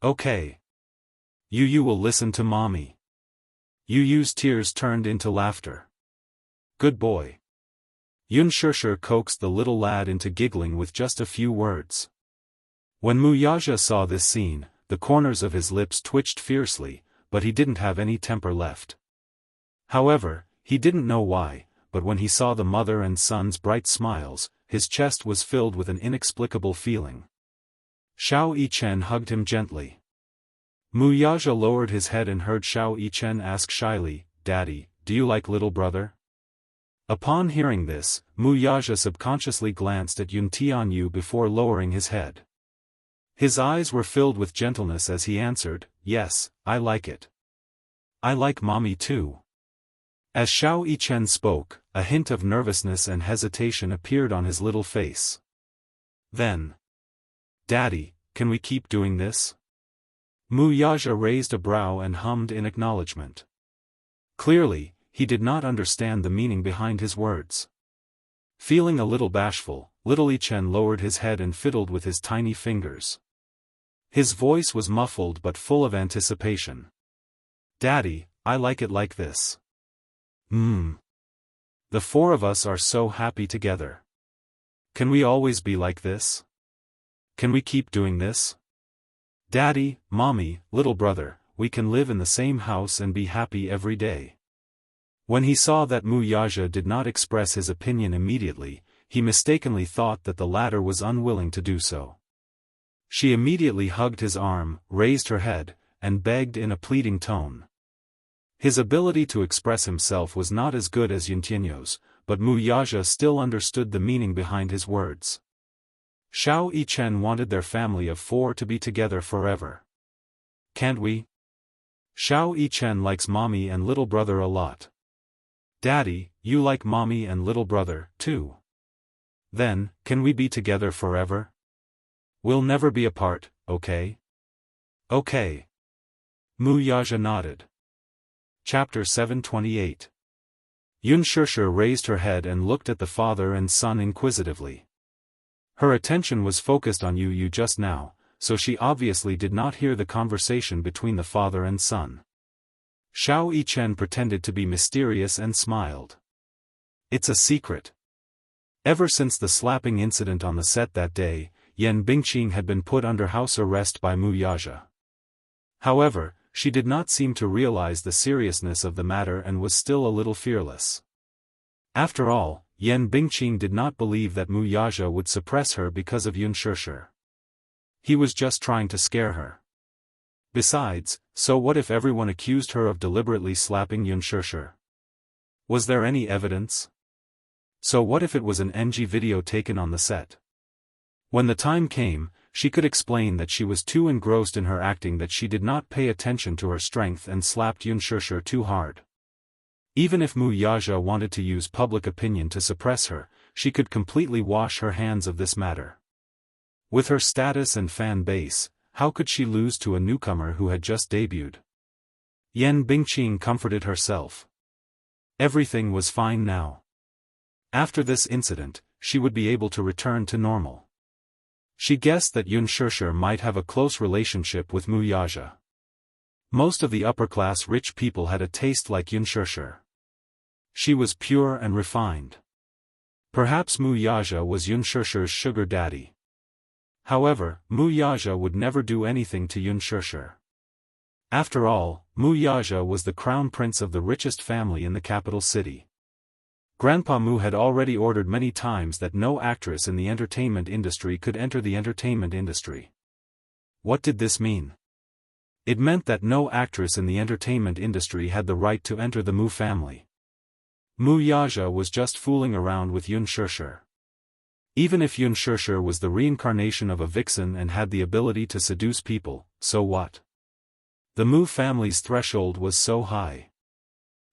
Okay. Yu will listen to Mommy." Yu's tears turned into laughter. "Good boy." Xianxia coaxed the little lad into giggling with just a few words. When Wuxia saw this scene, the corners of his lips twitched fiercely, but he didn't have any temper left. However, he didn't know why, but when he saw the mother and son's bright smiles, his chest was filled with an inexplicable feeling. Xiao Yichen hugged him gently. Wuxia lowered his head and heard Xiao Yichen ask shyly, "Daddy, do you like little brother?" Upon hearing this, Wuxia subconsciously glanced at Yuntianyu before lowering his head. His eyes were filled with gentleness as he answered, "Yes, I like it. I like Mommy too." As Xiao Yichen spoke, a hint of nervousness and hesitation appeared on his little face. Then, "Daddy, can we keep doing this?" Wuxia raised a brow and hummed in acknowledgement. Clearly, he did not understand the meaning behind his words. Feeling a little bashful, little Yichen lowered his head and fiddled with his tiny fingers. His voice was muffled but full of anticipation. "Daddy, I like it like this. The four of us are so happy together. Can we always be like this? Can we keep doing this? Daddy, Mommy, little brother, we can live in the same house and be happy every day." When he saw that Wuxia did not express his opinion immediately, he mistakenly thought that the latter was unwilling to do so. She immediately hugged his arm, raised her head, and begged in a pleading tone. His ability to express himself was not as good as Yuntianyo's, but Wuxia still understood the meaning behind his words. Xiao Yichen wanted their family of four to be together forever. "Can't we? Xiao Yichen likes Mommy and little brother a lot. Daddy, you like Mommy and little brother, too. Then, can we be together forever? We'll never be apart, okay?" "Okay." Wuxia nodded. Chapter 728. Xianxia raised her head and looked at the father and son inquisitively. Her attention was focused on Yu just now, so she obviously did not hear the conversation between the father and son. Xiao Yichen pretended to be mysterious and smiled. "It's a secret." Ever since the slapping incident on the set that day, Yan Bingqing had been put under house arrest by Wuxia. However, she did not seem to realize the seriousness of the matter and was still a little fearless. After all, Yan Bingqing did not believe that Mu Yaja would suppress her because of Yun Shishir. He was just trying to scare her. Besides, so what if everyone accused her of deliberately slapping Yun Shishir? Was there any evidence? So what if it was an NG video taken on the set? When the time came, she could explain that she was too engrossed in her acting that she did not pay attention to her strength and slapped Yun Shishir too hard. Even if Mu Yaja wanted to use public opinion to suppress her, she could completely wash her hands of this matter. With her status and fan base, how could she lose to a newcomer who had just debuted? Yan Bingqing comforted herself. Everything was fine now. After this incident, she would be able to return to normal. She guessed that Yun Shishir might have a close relationship with Mu Yaja. Most of the upper-class rich people had a taste like Yun Shishir. She was pure and refined. Perhaps Mu Yaja was Yun Shishir's sugar daddy. However, Mu Yaja would never do anything to Yun Shishir. After all, Mu Yaja was the crown prince of the richest family in the capital city. Grandpa Mu had already ordered many times that no actress in the entertainment industry could enter the entertainment industry. What did this mean? It meant that no actress in the entertainment industry had the right to enter the Mu family. Mu Yaja was just fooling around with Yun Shishir. Even if Yun Shishir was the reincarnation of a vixen and had the ability to seduce people, so what? The Mu family's threshold was so high.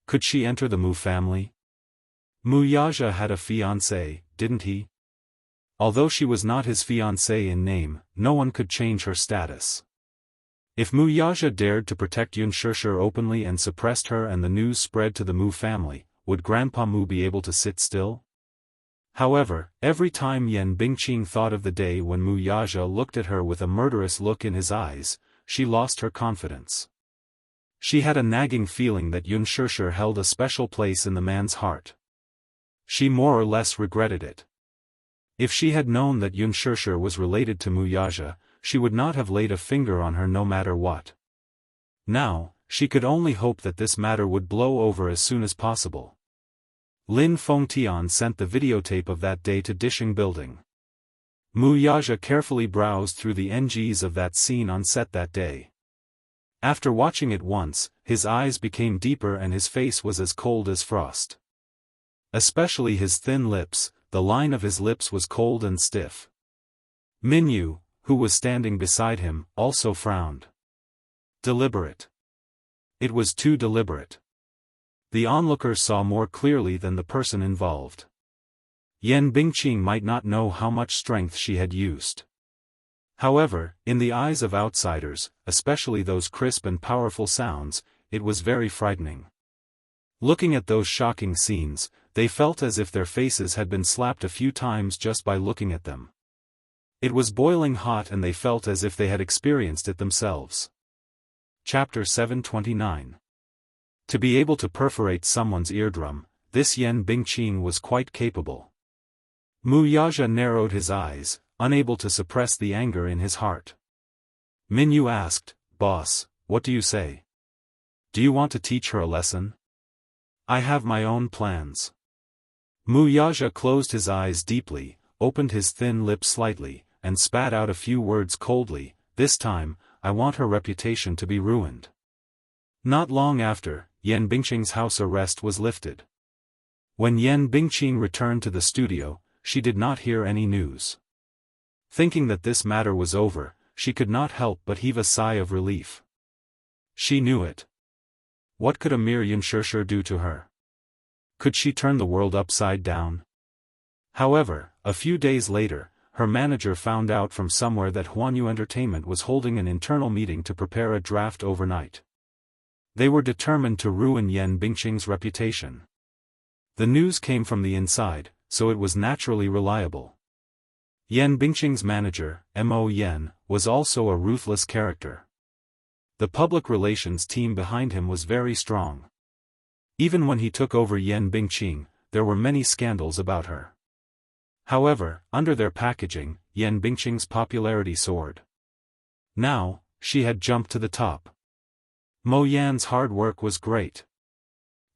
Could she enter the Mu family? Mu Yaja had a fiancé, didn't he? Although she was not his fiancé in name, no one could change her status. If Mu Yaja dared to protect Yun Shishir openly and suppressed her and the news spread to the Mu family, would Grandpa Mu be able to sit still? However, every time Yan Bingqing thought of the day when Mu Yaja looked at her with a murderous look in his eyes, she lost her confidence. She had a nagging feeling that Yun Shishir held a special place in the man's heart. She more or less regretted it. If she had known that Yun Shishir was related to Mu Yaja, she would not have laid a finger on her no matter what. Now, she could only hope that this matter would blow over as soon as possible. Lin Fengtian sent the videotape of that day to Dishing Building. Mu Yaja carefully browsed through the NGs of that scene on set that day. After watching it once, his eyes became deeper and his face was as cold as frost. Especially his thin lips, the line of his lips was cold and stiff. Minyu, who was standing beside him, also frowned. Deliberate. It was too deliberate. The onlooker saw more clearly than the person involved. Yan Bingqing might not know how much strength she had used. However, in the eyes of outsiders, especially those crisp and powerful sounds, it was very frightening. Looking at those shocking scenes, they felt as if their faces had been slapped a few times just by looking at them. It was boiling hot and they felt as if they had experienced it themselves. Chapter 729. To be able to perforate someone's eardrum, this Yan Bingqing was quite capable. Mu Yaja narrowed his eyes, unable to suppress the anger in his heart. Minyu asked, "Boss, what do you say? Do you want to teach her a lesson?" "I have my own plans." Mu Yaja closed his eyes deeply, opened his thin lips slightly, and spat out a few words coldly. "This time, I want her reputation to be ruined." Not long after, Yan Bingqing's house arrest was lifted. When Yan Bingqing returned to the studio, she did not hear any news. Thinking that this matter was over, she could not help but heave a sigh of relief. She knew it. What could a mere Yun Shishir do to her? Could she turn the world upside down? However, a few days later, her manager found out from somewhere that Huanyu Entertainment was holding an internal meeting to prepare a draft overnight. They were determined to ruin Yan Bingqing's reputation. The news came from the inside, so it was naturally reliable. Yan Bingqing's manager, Mo Yan, was also a ruthless character. The public relations team behind him was very strong. Even when he took over Yan Bingqing, there were many scandals about her. However, under their packaging, Yan Bingqing's popularity soared. Now, she had jumped to the top. Mo Yan's hard work was great.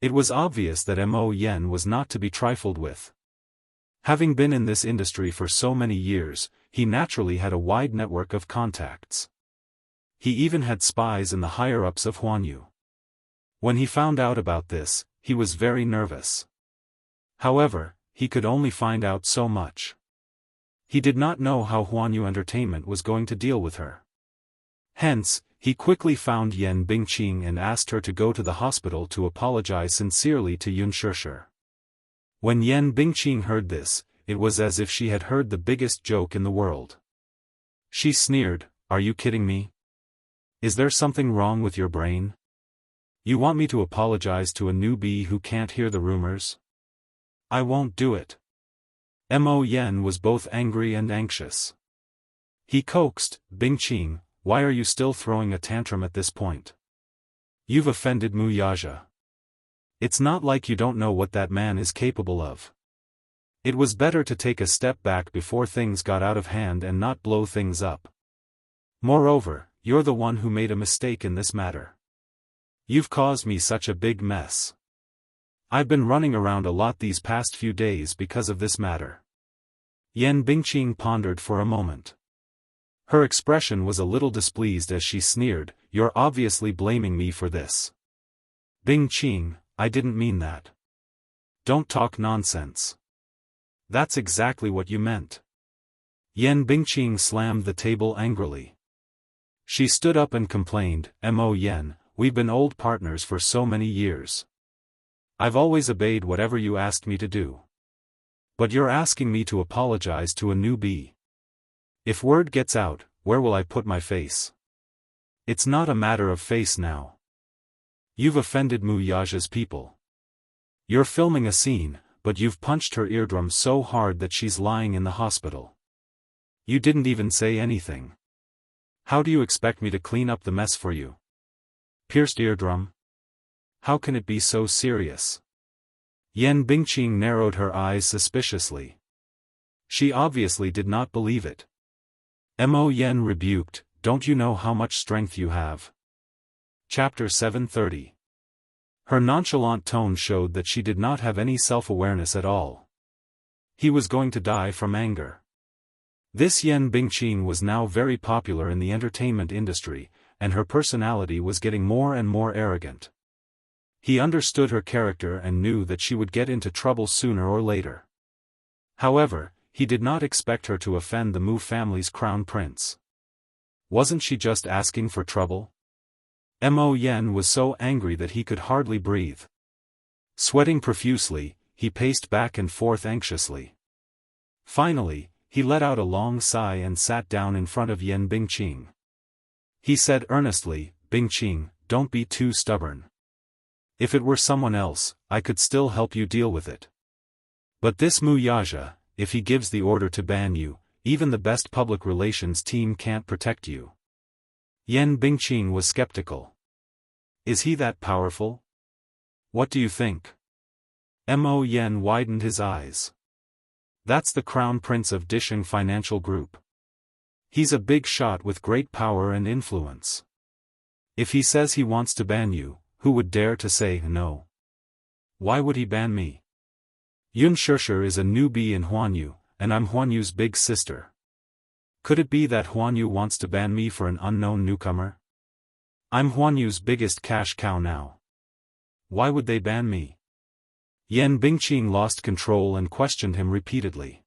It was obvious that Mo Yan was not to be trifled with. Having been in this industry for so many years, he naturally had a wide network of contacts. He even had spies in the higher-ups of Huanyu. When he found out about this, he was very nervous. However, he could only find out so much. He did not know how Huanyu Entertainment was going to deal with her. Hence, he quickly found Yan Bingqing and asked her to go to the hospital to apologize sincerely to Unspoken. When Yan Bingqing heard this, it was as if she had heard the biggest joke in the world. She sneered, "Are you kidding me? Is there something wrong with your brain? You want me to apologize to a newbie who can't hear the rumors? I won't do it." Mo Yan was both angry and anxious. He coaxed, "Bingqing, why are you still throwing a tantrum at this point? You've offended Mu Yaja. It's not like you don't know what that man is capable of. It was better to take a step back before things got out of hand and not blow things up. Moreover, you're the one who made a mistake in this matter. You've caused me such a big mess. I've been running around a lot these past few days because of this matter." Yan Bingqing pondered for a moment. Her expression was a little displeased as she sneered, "You're obviously blaming me for this." "Bingqing, I didn't mean that. Don't talk nonsense. That's exactly what you meant." Yan Bingqing slammed the table angrily. She stood up and complained, "Mo Yan, we've been old partners for so many years. I've always obeyed whatever you asked me to do. But you're asking me to apologize to a newbie. If word gets out, where will I put my face? It's not a matter of face now. You've offended Mu Yaja's people. You're filming a scene, but you've punched her eardrum so hard that she's lying in the hospital. You didn't even say anything. How do you expect me to clean up the mess for you? Pierced eardrum? How can it be so serious?" Yan Bingqing narrowed her eyes suspiciously. She obviously did not believe it. Mo Yan rebuked, "Don't you know how much strength you have?" Chapter 730. Her nonchalant tone showed that she did not have any self-awareness at all. He was going to die from anger. This Yan Bingqing was now very popular in the entertainment industry, and her personality was getting more and more arrogant. He understood her character and knew that she would get into trouble sooner or later. However, he did not expect her to offend the Mu family's crown prince. Wasn't she just asking for trouble? Mo Yan was so angry that he could hardly breathe. Sweating profusely, he paced back and forth anxiously. Finally, he let out a long sigh and sat down in front of Yan Bingqing. He said earnestly, "Bingqing, don't be too stubborn. If it were someone else, I could still help you deal with it. But this Mu Yaja, if he gives the order to ban you, even the best public relations team can't protect you." Yan Bingqing was skeptical. "Is he that powerful? What do you think?" Mo Yan widened his eyes. "That's the crown prince of Disheng Financial Group. He's a big shot with great power and influence. If he says he wants to ban you, who would dare to say no? Why would he ban me? Unspoken is a newbie in Huanyu, and I'm Huanyu's big sister. Could it be that Huanyu wants to ban me for an unknown newcomer? I'm Huanyu's biggest cash cow now. Why would they ban me?" Yan Bingqing lost control and questioned him repeatedly.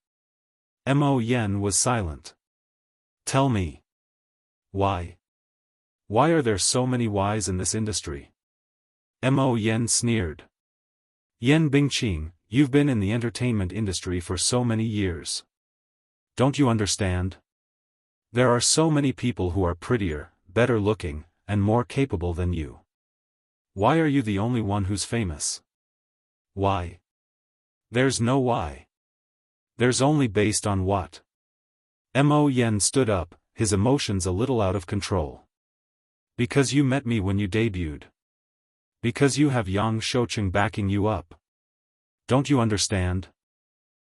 Mo Yan was silent. "Tell me. Why? Why are there so many whys in this industry?" Mo Yan sneered. "Yan Bingqing, you've been in the entertainment industry for so many years. Don't you understand? There are so many people who are prettier, better looking, and more capable than you. Why are you the only one who's famous? Why? There's no why. There's only based on what." Mo Yan stood up, his emotions a little out of control. "Because you met me when you debuted. Because you have Yang Shoucheng backing you up. Don't you understand?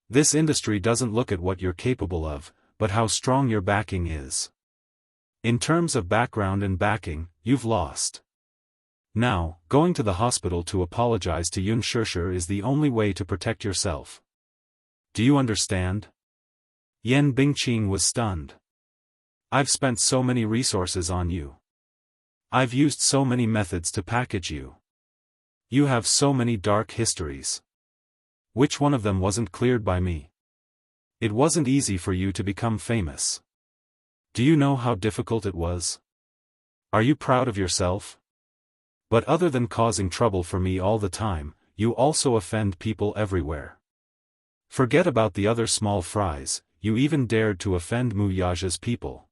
This industry doesn't look at what you're capable of, but how strong your backing is. In terms of background and backing, you've lost. Now, going to the hospital to apologize to Xianxia is the only way to protect yourself. Do you understand? Yan Bingqing was stunned. I've spent so many resources on you. I've used so many methods to package you. You have so many dark histories. Which one of them wasn't cleared by me? It wasn't easy for you to become famous. Do you know how difficult it was? Are you proud of yourself? But other than causing trouble for me all the time, you also offend people everywhere. Forget about the other small fries, you even dared to offend Wuxia's people.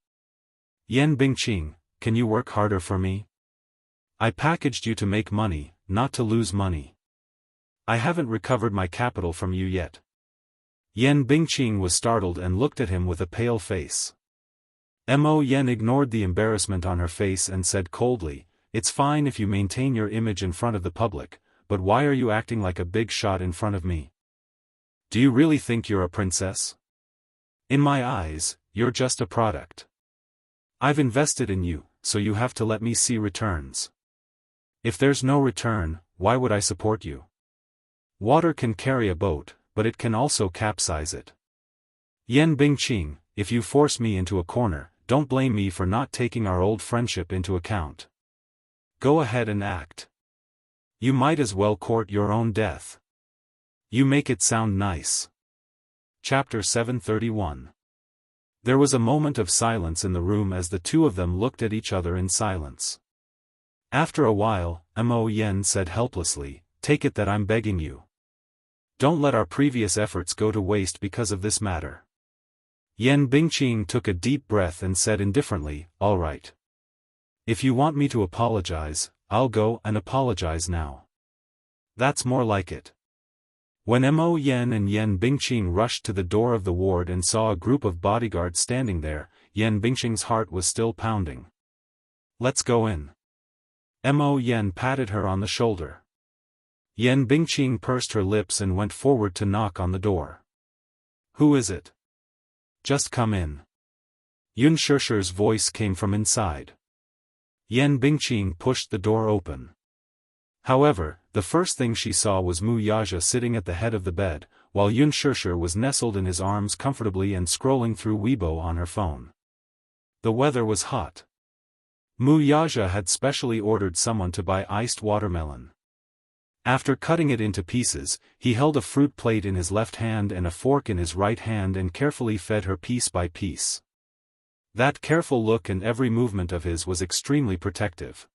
Yan Bingqing, can you work harder for me? I packaged you to make money, not to lose money. I haven't recovered my capital from you yet. Yan Bingqing was startled and looked at him with a pale face. Mo Yan ignored the embarrassment on her face and said coldly, "It's fine if you maintain your image in front of the public, but why are you acting like a big shot in front of me? Do you really think you're a princess? In my eyes, you're just a product. I've invested in you, so you have to let me see returns. If there's no return, why would I support you? Water can carry a boat, but it can also capsize it. Yan Bingqing, if you force me into a corner, don't blame me for not taking our old friendship into account. Go ahead and act. You might as well court your own death. You make it sound nice." Chapter 731. There was a moment of silence in the room as the two of them looked at each other in silence. After a while, Mo Yan said helplessly, "Take it that I'm begging you. Don't let our previous efforts go to waste because of this matter." Yan Bingqing took a deep breath and said indifferently, "All right. If you want me to apologize, I'll go and apologize now. That's more like it." When Mo Yan and Yan Bingqing rushed to the door of the ward and saw a group of bodyguards standing there, Yan Bingqing's heart was still pounding. "Let's go in." Mo Yan patted her on the shoulder. Yan Bingqing pursed her lips and went forward to knock on the door. "Who is it?" "Just come in." Xianxia's voice came from inside. Yan Bingqing pushed the door open. However, the first thing she saw was Wuxia sitting at the head of the bed, while Xianxia was nestled in his arms comfortably and scrolling through Weibo on her phone. The weather was hot. Wuxia had specially ordered someone to buy iced watermelon. After cutting it into pieces, he held a fruit plate in his left hand and a fork in his right hand and carefully fed her piece by piece. That careful look and every movement of his was extremely protective.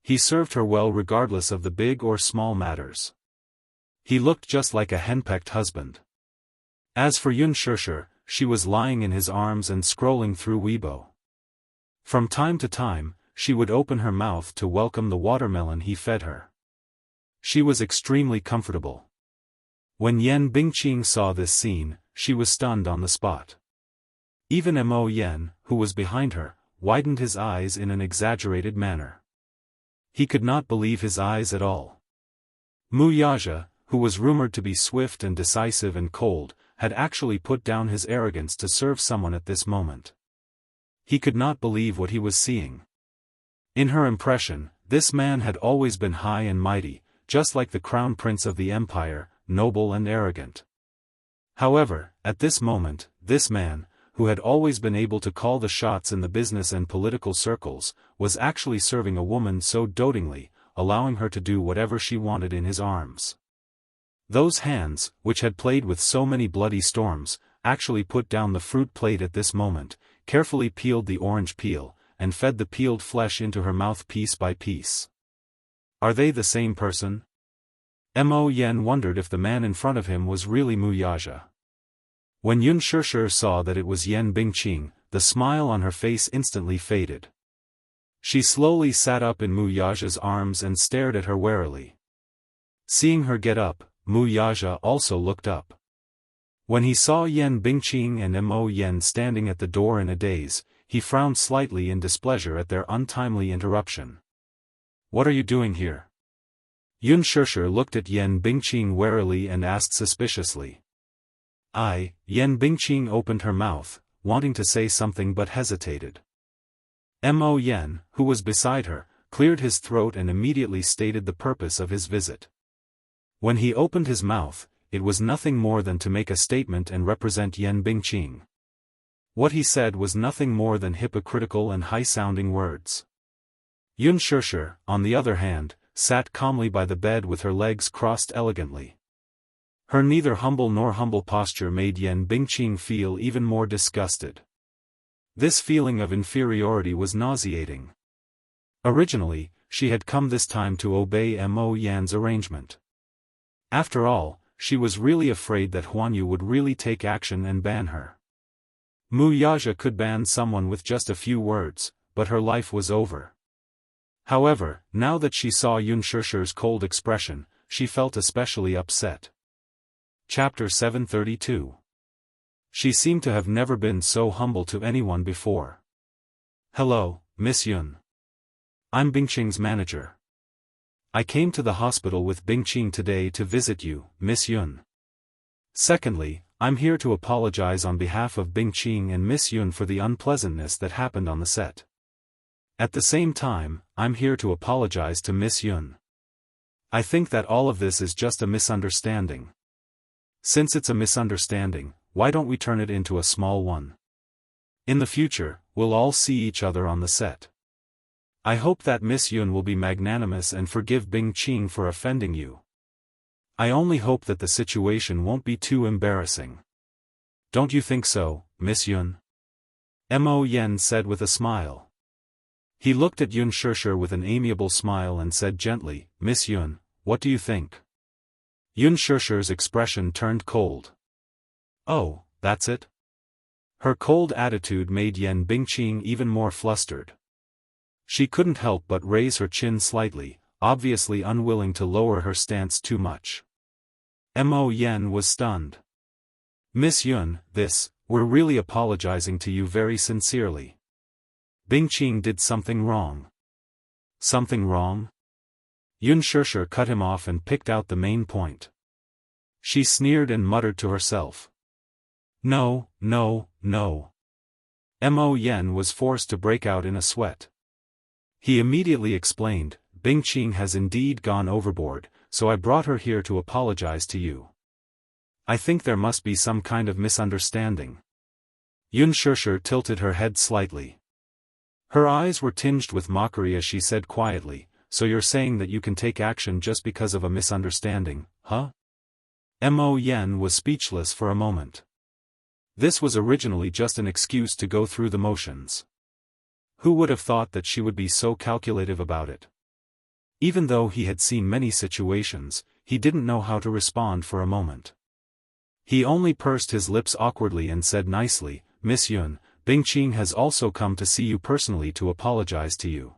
He served her well regardless of the big or small matters. He looked just like a henpecked husband. As for Xianxia, she was lying in his arms and scrolling through Weibo. From time to time, she would open her mouth to welcome the watermelon he fed her. She was extremely comfortable. When Yan Bingqing saw this scene, she was stunned on the spot. Even Mo Yan, who was behind her, widened his eyes in an exaggerated manner. He could not believe his eyes at all. Wuxia, who was rumored to be swift and decisive and cold, had actually put down his arrogance to serve someone at this moment. He could not believe what he was seeing. In her impression, this man had always been high and mighty, just like the crown prince of the empire, noble and arrogant. However, at this moment, this man, who had always been able to call the shots in the business and political circles, was actually serving a woman so dotingly, allowing her to do whatever she wanted in his arms. Those hands, which had played with so many bloody storms, actually put down the fruit plate at this moment, carefully peeled the orange peel, and fed the peeled flesh into her mouth piece by piece. Are they the same person? Mo Yan wondered if the man in front of him was really Wuxia. When Xianxia saw that it was Yan Bingqing, the smile on her face instantly faded. She slowly sat up in Wuxia's arms and stared at her warily. Seeing her get up, Wuxia also looked up. When he saw Yan Bingqing and Mo Yan standing at the door in a daze, he frowned slightly in displeasure at their untimely interruption. "What are you doing here?" Xianxia looked at Yan Bingqing warily and asked suspiciously. Yan Bingqing opened her mouth, wanting to say something but hesitated. Mo Yan, who was beside her, cleared his throat and immediately stated the purpose of his visit. When he opened his mouth, it was nothing more than to make a statement and represent Yan Bingqing. What he said was nothing more than hypocritical and high-sounding words. Yunshushi, on the other hand, sat calmly by the bed with her legs crossed elegantly. Her neither humble nor humble posture made Yan Bingqing feel even more disgusted. This feeling of inferiority was nauseating. Originally, she had come this time to obey Mo Yan's arrangement. After all, she was really afraid that Huanyu would really take action and ban her. Mu Yaja could ban someone with just a few words, but her life was over. However, now that she saw Yunshishi's cold expression, she felt especially upset. Chapter 732. She seemed to have never been so humble to anyone before. Hello, Miss Yun. I'm Bingqing's manager. I came to the hospital with Bingqing today to visit you, Miss Yun. Secondly, I'm here to apologize on behalf of Bingqing and Miss Yun for the unpleasantness that happened on the set. At the same time, I'm here to apologize to Miss Yun. I think that all of this is just a misunderstanding. Since it's a misunderstanding, why don't we turn it into a small one? In the future, we'll all see each other on the set. I hope that Miss Yun will be magnanimous and forgive Bingqing for offending you. I only hope that the situation won't be too embarrassing. Don't you think so, Miss Yun? Mo Yan said with a smile. He looked at Yunshishi with an amiable smile and said gently, Miss Yun, what do you think? Yunshishi's expression turned cold. Oh, that's it? Her cold attitude made Yan Bingqing even more flustered. She couldn't help but raise her chin slightly, obviously unwilling to lower her stance too much. Mo Yan was stunned. Miss Yun, we're really apologizing to you very sincerely. Bingqing did something wrong. Something wrong? Yunshishi cut him off and picked out the main point. She sneered and muttered to herself. No, no, no. Mo Yan was forced to break out in a sweat. He immediately explained, Bingqing has indeed gone overboard, so I brought her here to apologize to you. I think there must be some kind of misunderstanding. Yunshishi tilted her head slightly. Her eyes were tinged with mockery as she said quietly, so you're saying that you can take action just because of a misunderstanding, huh? Mo Yan was speechless for a moment. This was originally just an excuse to go through the motions. Who would have thought that she would be so calculative about it? Even though he had seen many situations, he didn't know how to respond for a moment. He only pursed his lips awkwardly and said nicely, Miss Yun, Bingqing has also come to see you personally to apologize to you.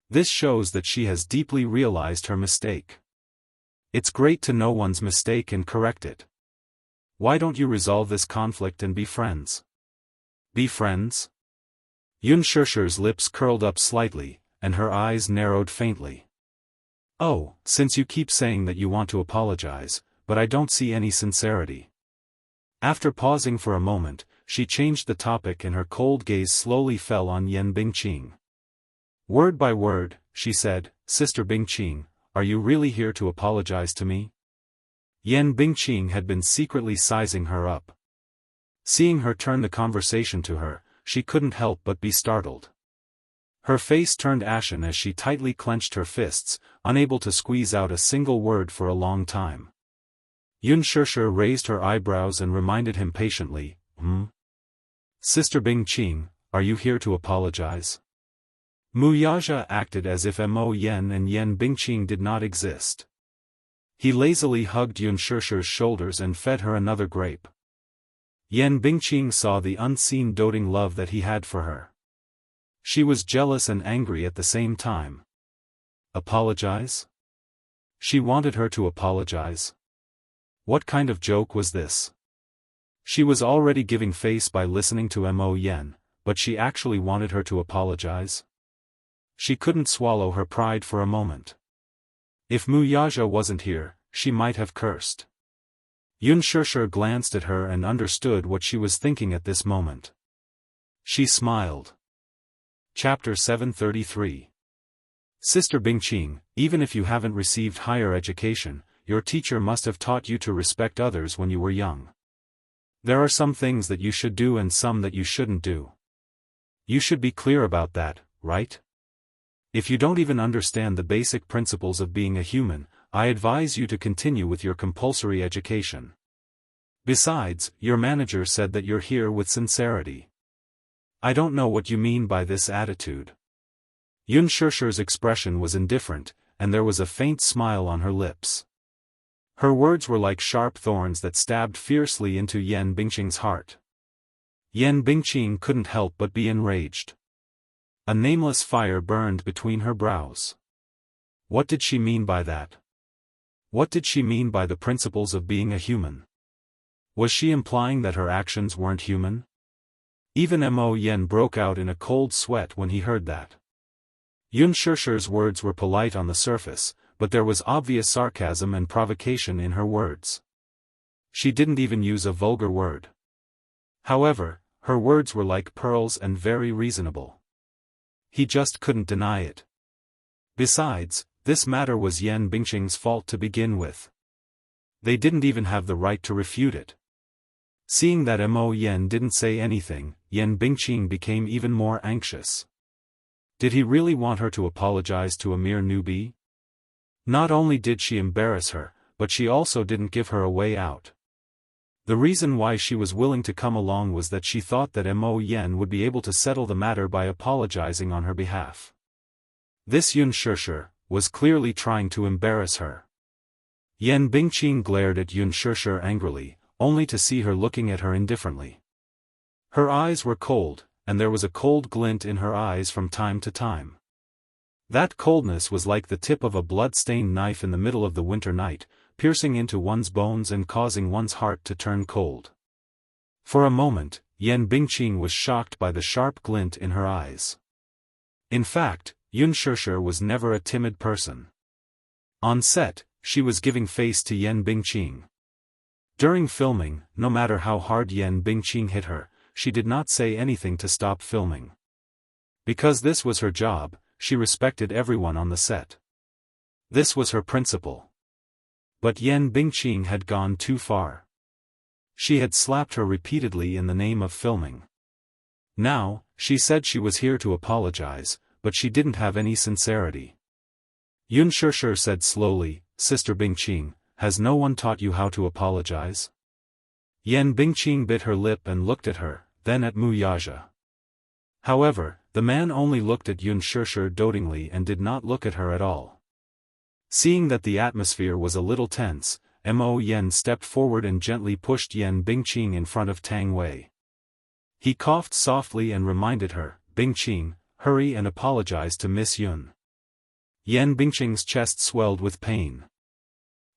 This shows that she has deeply realized her mistake. It's great to know one's mistake and correct it. Why don't you resolve this conflict and be friends? Be friends? Yunshishi's lips curled up slightly, and her eyes narrowed faintly. Oh, since you keep saying that you want to apologize, but I don't see any sincerity. After pausing for a moment, she changed the topic and her cold gaze slowly fell on Yan Bingqing. Word by word, she said, Sister Bingqing, are you really here to apologize to me? Yan Bingqing had been secretly sizing her up. Seeing her turn the conversation to her, she couldn't help but be startled. Her face turned ashen as she tightly clenched her fists, unable to squeeze out a single word for a long time. Yunshishi raised her eyebrows and reminded him patiently, Sister Bingqing, are you here to apologize? Mu Yaja acted as if Mo Yan and Yan Bingqing did not exist. He lazily hugged Yunshishi's shoulders and fed her another grape. Yan Bingqing saw the unseen doting love that he had for her. She was jealous and angry at the same time. Apologize? She wanted her to apologize. What kind of joke was this? She was already giving face by listening to Mo Yan, but she actually wanted her to apologize? She couldn't swallow her pride for a moment. If Mu Yaja wasn't here, she might have cursed. Yunshishi glanced at her and understood what she was thinking at this moment. She smiled. Chapter 733. Sister Bingqing, even if you haven't received higher education, your teacher must have taught you to respect others when you were young. There are some things that you should do and some that you shouldn't do. You should be clear about that, right? If you don't even understand the basic principles of being a human, I advise you to continue with your compulsory education. Besides, your manager said that you're here with sincerity. I don't know what you mean by this attitude. Yunshirshi's expression was indifferent, and there was a faint smile on her lips. Her words were like sharp thorns that stabbed fiercely into Yan Bingqing's heart. Yan Bingqing couldn't help but be enraged. A nameless fire burned between her brows. What did she mean by that? What did she mean by the principles of being a human? Was she implying that her actions weren't human? Even Mo Yen broke out in a cold sweat when he heard that. Yunshirshi's words were polite on the surface, but there was obvious sarcasm and provocation in her words. She didn't even use a vulgar word. However, her words were like pearls and very reasonable. He just couldn't deny it. Besides, this matter was Yan Bingqing's fault to begin with. They didn't even have the right to refute it. Seeing that Mo Yen didn't say anything, Yan Bingqing became even more anxious. Did he really want her to apologize to a mere newbie? Not only did she embarrass her, but she also didn't give her a way out. The reason why she was willing to come along was that she thought that Mo Yen would be able to settle the matter by apologizing on her behalf. This Yunshirshi was clearly trying to embarrass her. Yan Bingqing glared at Yunshirshi angrily, only to see her looking at her indifferently. Her eyes were cold, and there was a cold glint in her eyes from time to time. That coldness was like the tip of a blood-stained knife in the middle of the winter night, piercing into one's bones and causing one's heart to turn cold. For a moment, Yan Bingqing was shocked by the sharp glint in her eyes. In fact, Yunshirshi was never a timid person. On set, she was giving face to Yan Bingqing. During filming, no matter how hard Yan Bingqing hit her, she did not say anything to stop filming. Because this was her job, she respected everyone on the set. This was her principle. But Yan Bingqing had gone too far. She had slapped her repeatedly in the name of filming. Now, she said she was here to apologize, but she didn't have any sincerity. Yunshirshi said slowly, "Sister Bingqing, has no one taught you how to apologize?" Yan Bingqing bit her lip and looked at her, then at Wuxia. However, the man only looked at Yunshirshi dotingly and did not look at her at all. Seeing that the atmosphere was a little tense, Mo Yen stepped forward and gently pushed Yan Bingqing in front of Tang Wei. He coughed softly and reminded her, "Bingqing, hurry and apologize to Miss Yun." Yan Bingqing's chest swelled with pain.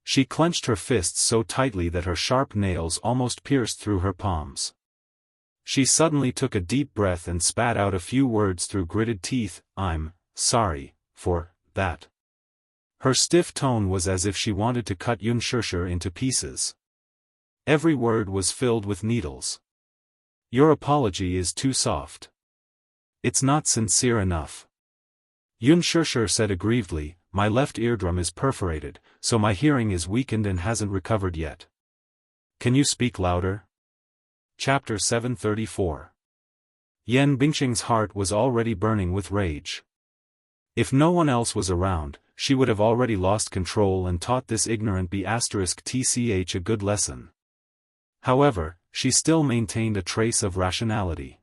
She clenched her fists so tightly that her sharp nails almost pierced through her palms. She suddenly took a deep breath and spat out a few words through gritted teeth, "I'm sorry for that." Her stiff tone was as if she wanted to cut Yunshirshi into pieces. Every word was filled with needles. "Your apology is too soft. It's not sincere enough." Yunshirshi said aggrievedly, "My left eardrum is perforated, so my hearing is weakened and hasn't recovered yet. Can you speak louder?" Chapter 734. Yan Bingqing's heart was already burning with rage. If no one else was around, she would have already lost control and taught this ignorant B*tch a good lesson. However, she still maintained a trace of rationality.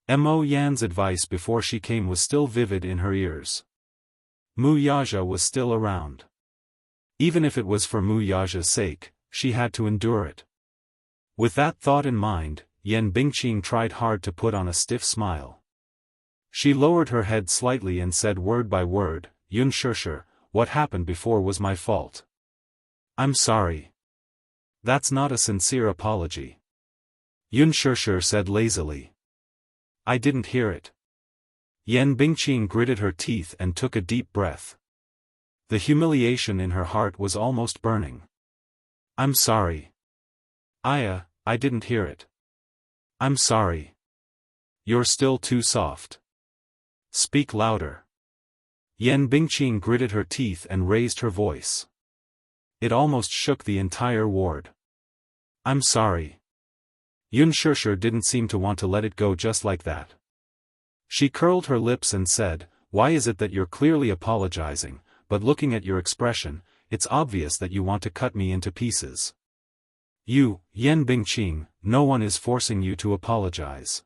Mo Yan's advice before she came was still vivid in her ears. Wuxia was still around. Even if it was for Wuxia's sake, she had to endure it. With that thought in mind, Yan Bingqing tried hard to put on a stiff smile. She lowered her head slightly and said word by word, "Yunshirshi, what happened before was my fault. I'm sorry." "That's not a sincere apology." Yunshirshi said lazily. "I didn't hear it." Yan Bingqing gritted her teeth and took a deep breath. The humiliation in her heart was almost burning. "I'm sorry. I didn't hear it. I'm sorry. You're still too soft. Speak louder." Yan Bingqing gritted her teeth and raised her voice. It almost shook the entire ward. I'm sorry. Yun Shishir didn't seem to want to let it go just like that. She curled her lips and said, why is it that you're clearly apologizing, but looking at your expression, it's obvious that you want to cut me into pieces. You, Yan Bingqing, no one is forcing you to apologize.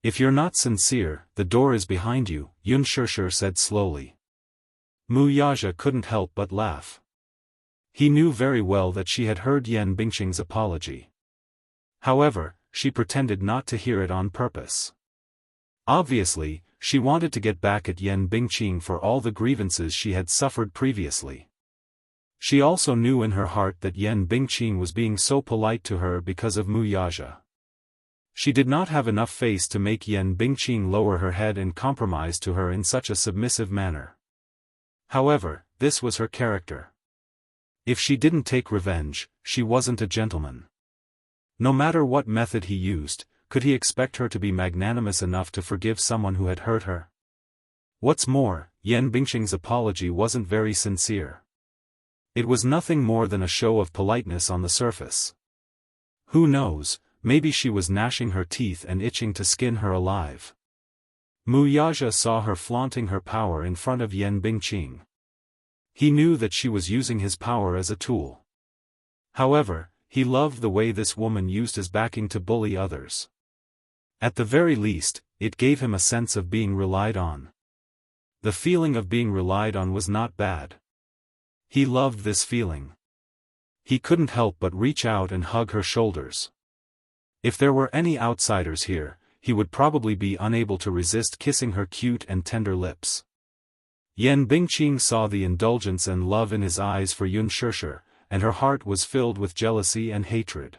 If you're not sincere, the door is behind you, Yun Shishir said slowly. Mu Yaja couldn't help but laugh. He knew very well that she had heard Yan Bingqing's apology. However, she pretended not to hear it on purpose. Obviously, she wanted to get back at Yan Bingqing for all the grievances she had suffered previously. She also knew in her heart that Yan Bingqing was being so polite to her because of Mu Yaja. She did not have enough face to make Yan Bingqing lower her head and compromise to her in such a submissive manner. However, this was her character. If she didn't take revenge, she wasn't a gentleman. No matter what method he used, could he expect her to be magnanimous enough to forgive someone who had hurt her? What's more, Yan Bingqing's apology wasn't very sincere. It was nothing more than a show of politeness on the surface. Who knows, maybe she was gnashing her teeth and itching to skin her alive. Mu Yaja saw her flaunting her power in front of Yan Bingqing. He knew that she was using his power as a tool. However, he loved the way this woman used his backing to bully others. At the very least, it gave him a sense of being relied on. The feeling of being relied on was not bad. He loved this feeling. He couldn't help but reach out and hug her shoulders. If there were any outsiders here, he would probably be unable to resist kissing her cute and tender lips. Yan Bingqing saw the indulgence and love in his eyes for Yun Shishir, and her heart was filled with jealousy and hatred.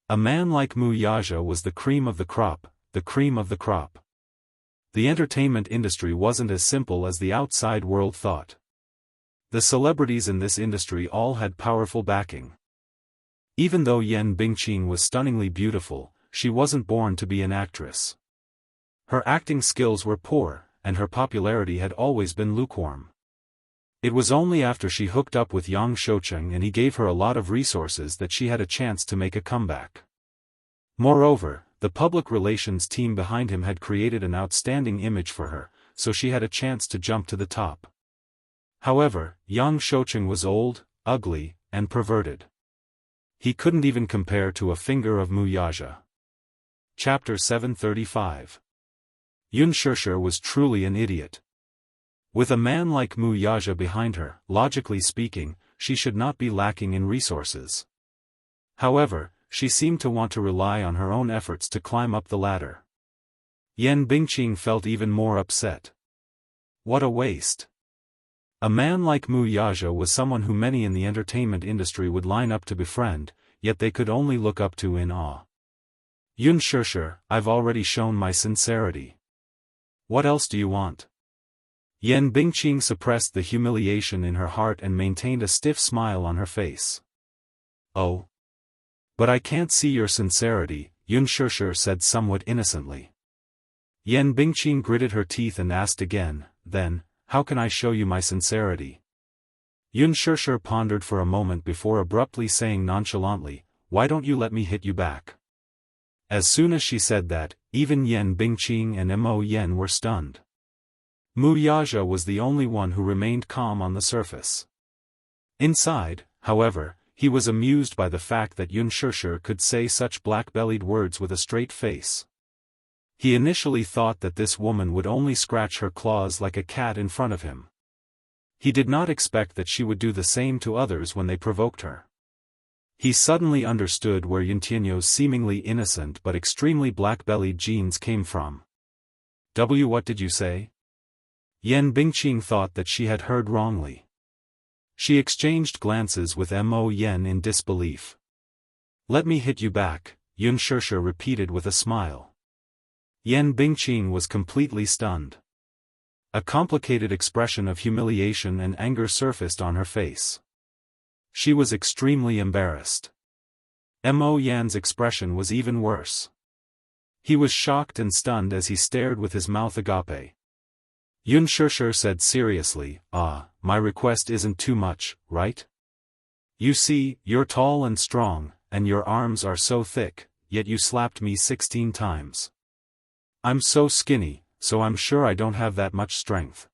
A man like Mu Yaja was the cream of the crop, the cream of the crop. The entertainment industry wasn't as simple as the outside world thought. The celebrities in this industry all had powerful backing. Even though Yan Bingqing was stunningly beautiful, she wasn't born to be an actress. Her acting skills were poor, and her popularity had always been lukewarm. It was only after she hooked up with Yang Shoucheng and he gave her a lot of resources that she had a chance to make a comeback. Moreover, the public relations team behind him had created an outstanding image for her, so she had a chance to jump to the top. However, Yang Shoucheng was old, ugly, and perverted. He couldn't even compare to a finger of Mu Yaja. Chapter 735. Yun Shishir was truly an idiot. With a man like Mu Yaja behind her, logically speaking, she should not be lacking in resources. However, she seemed to want to rely on her own efforts to climb up the ladder. Yan Bingqing felt even more upset. What a waste. A man like Mu Yaja was someone who many in the entertainment industry would line up to befriend, yet they could only look up to in awe. Yun Shishir, I've already shown my sincerity. What else do you want? Yan Bingqing suppressed the humiliation in her heart and maintained a stiff smile on her face. Oh. But I can't see your sincerity, Yun Shishir said somewhat innocently. Yan Bingqing gritted her teeth and asked again, then, how can I show you my sincerity? Yun Shishir pondered for a moment before abruptly saying nonchalantly, why don't you let me hit you back? As soon as she said that, even Yan Bingqing and Mo Yan were stunned. Mu Yaja was the only one who remained calm on the surface. Inside, however, he was amused by the fact that Yun Shishir could say such black-bellied words with a straight face. He initially thought that this woman would only scratch her claws like a cat in front of him. He did not expect that she would do the same to others when they provoked her. He suddenly understood where Yuntianyo's seemingly innocent but extremely black-bellied genes came from. What did you say? Yan Bingqing thought that she had heard wrongly. She exchanged glances with Mo Yan in disbelief. Let me hit you back, Yun Shishir repeated with a smile. Yan Bingqing was completely stunned. A complicated expression of humiliation and anger surfaced on her face. She was extremely embarrassed. Mo Yan's expression was even worse. He was shocked and stunned as he stared with his mouth agape. Xianxia said seriously, my request isn't too much, right? You see, you're tall and strong, and your arms are so thick, yet you slapped me 16 times. I'm so skinny, so I'm sure I don't have that much strength.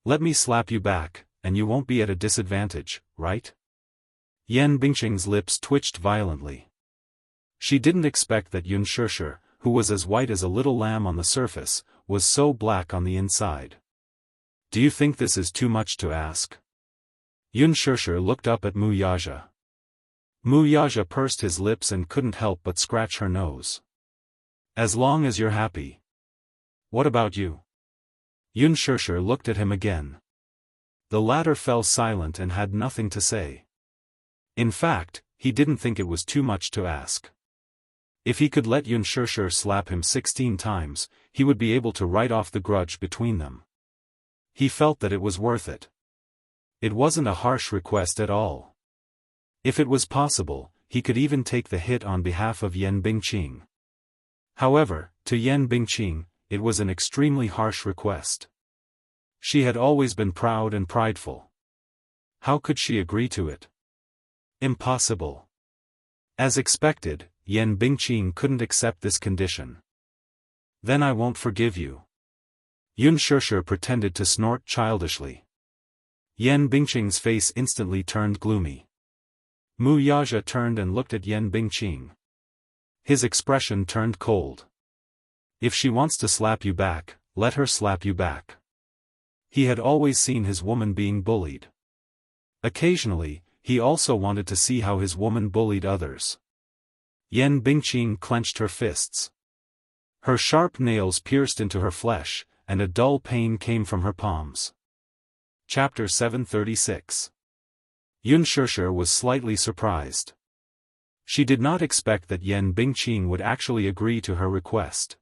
Let me slap you back, and you won't be at a disadvantage, right? Yan Bingqing's lips twitched violently. She didn't expect that Xianxia, who was as white as a little lamb on the surface, was so black on the inside. Do you think this is too much to ask? Xianxia looked up at Wuxia. Wuxia pursed his lips and couldn't help but scratch her nose. As long as you're happy. What about you? Xianxia looked at him again. The latter fell silent and had nothing to say. In fact, he didn't think it was too much to ask. If he could let Xianxia slap him 16 times, he would be able to write off the grudge between them. He felt that it was worth it. It wasn't a harsh request at all. If it was possible, he could even take the hit on behalf of Yan Bingqing. However, to Yan Bingqing, it was an extremely harsh request. She had always been proud and prideful. How could she agree to it? Impossible. As expected, Yan Bingqing couldn't accept this condition. Then I won't forgive you. Xianxia pretended to snort childishly. Yan Bingqing's face instantly turned gloomy. Wuxia turned and looked at Yan Bingqing. His expression turned cold. If she wants to slap you back, let her slap you back. He had always seen his woman being bullied. Occasionally, he also wanted to see how his woman bullied others. Yan Bingqing clenched her fists. Her sharp nails pierced into her flesh, and a dull pain came from her palms. Chapter 736. Xianxia was slightly surprised. She did not expect that Yan Bingqing would actually agree to her request.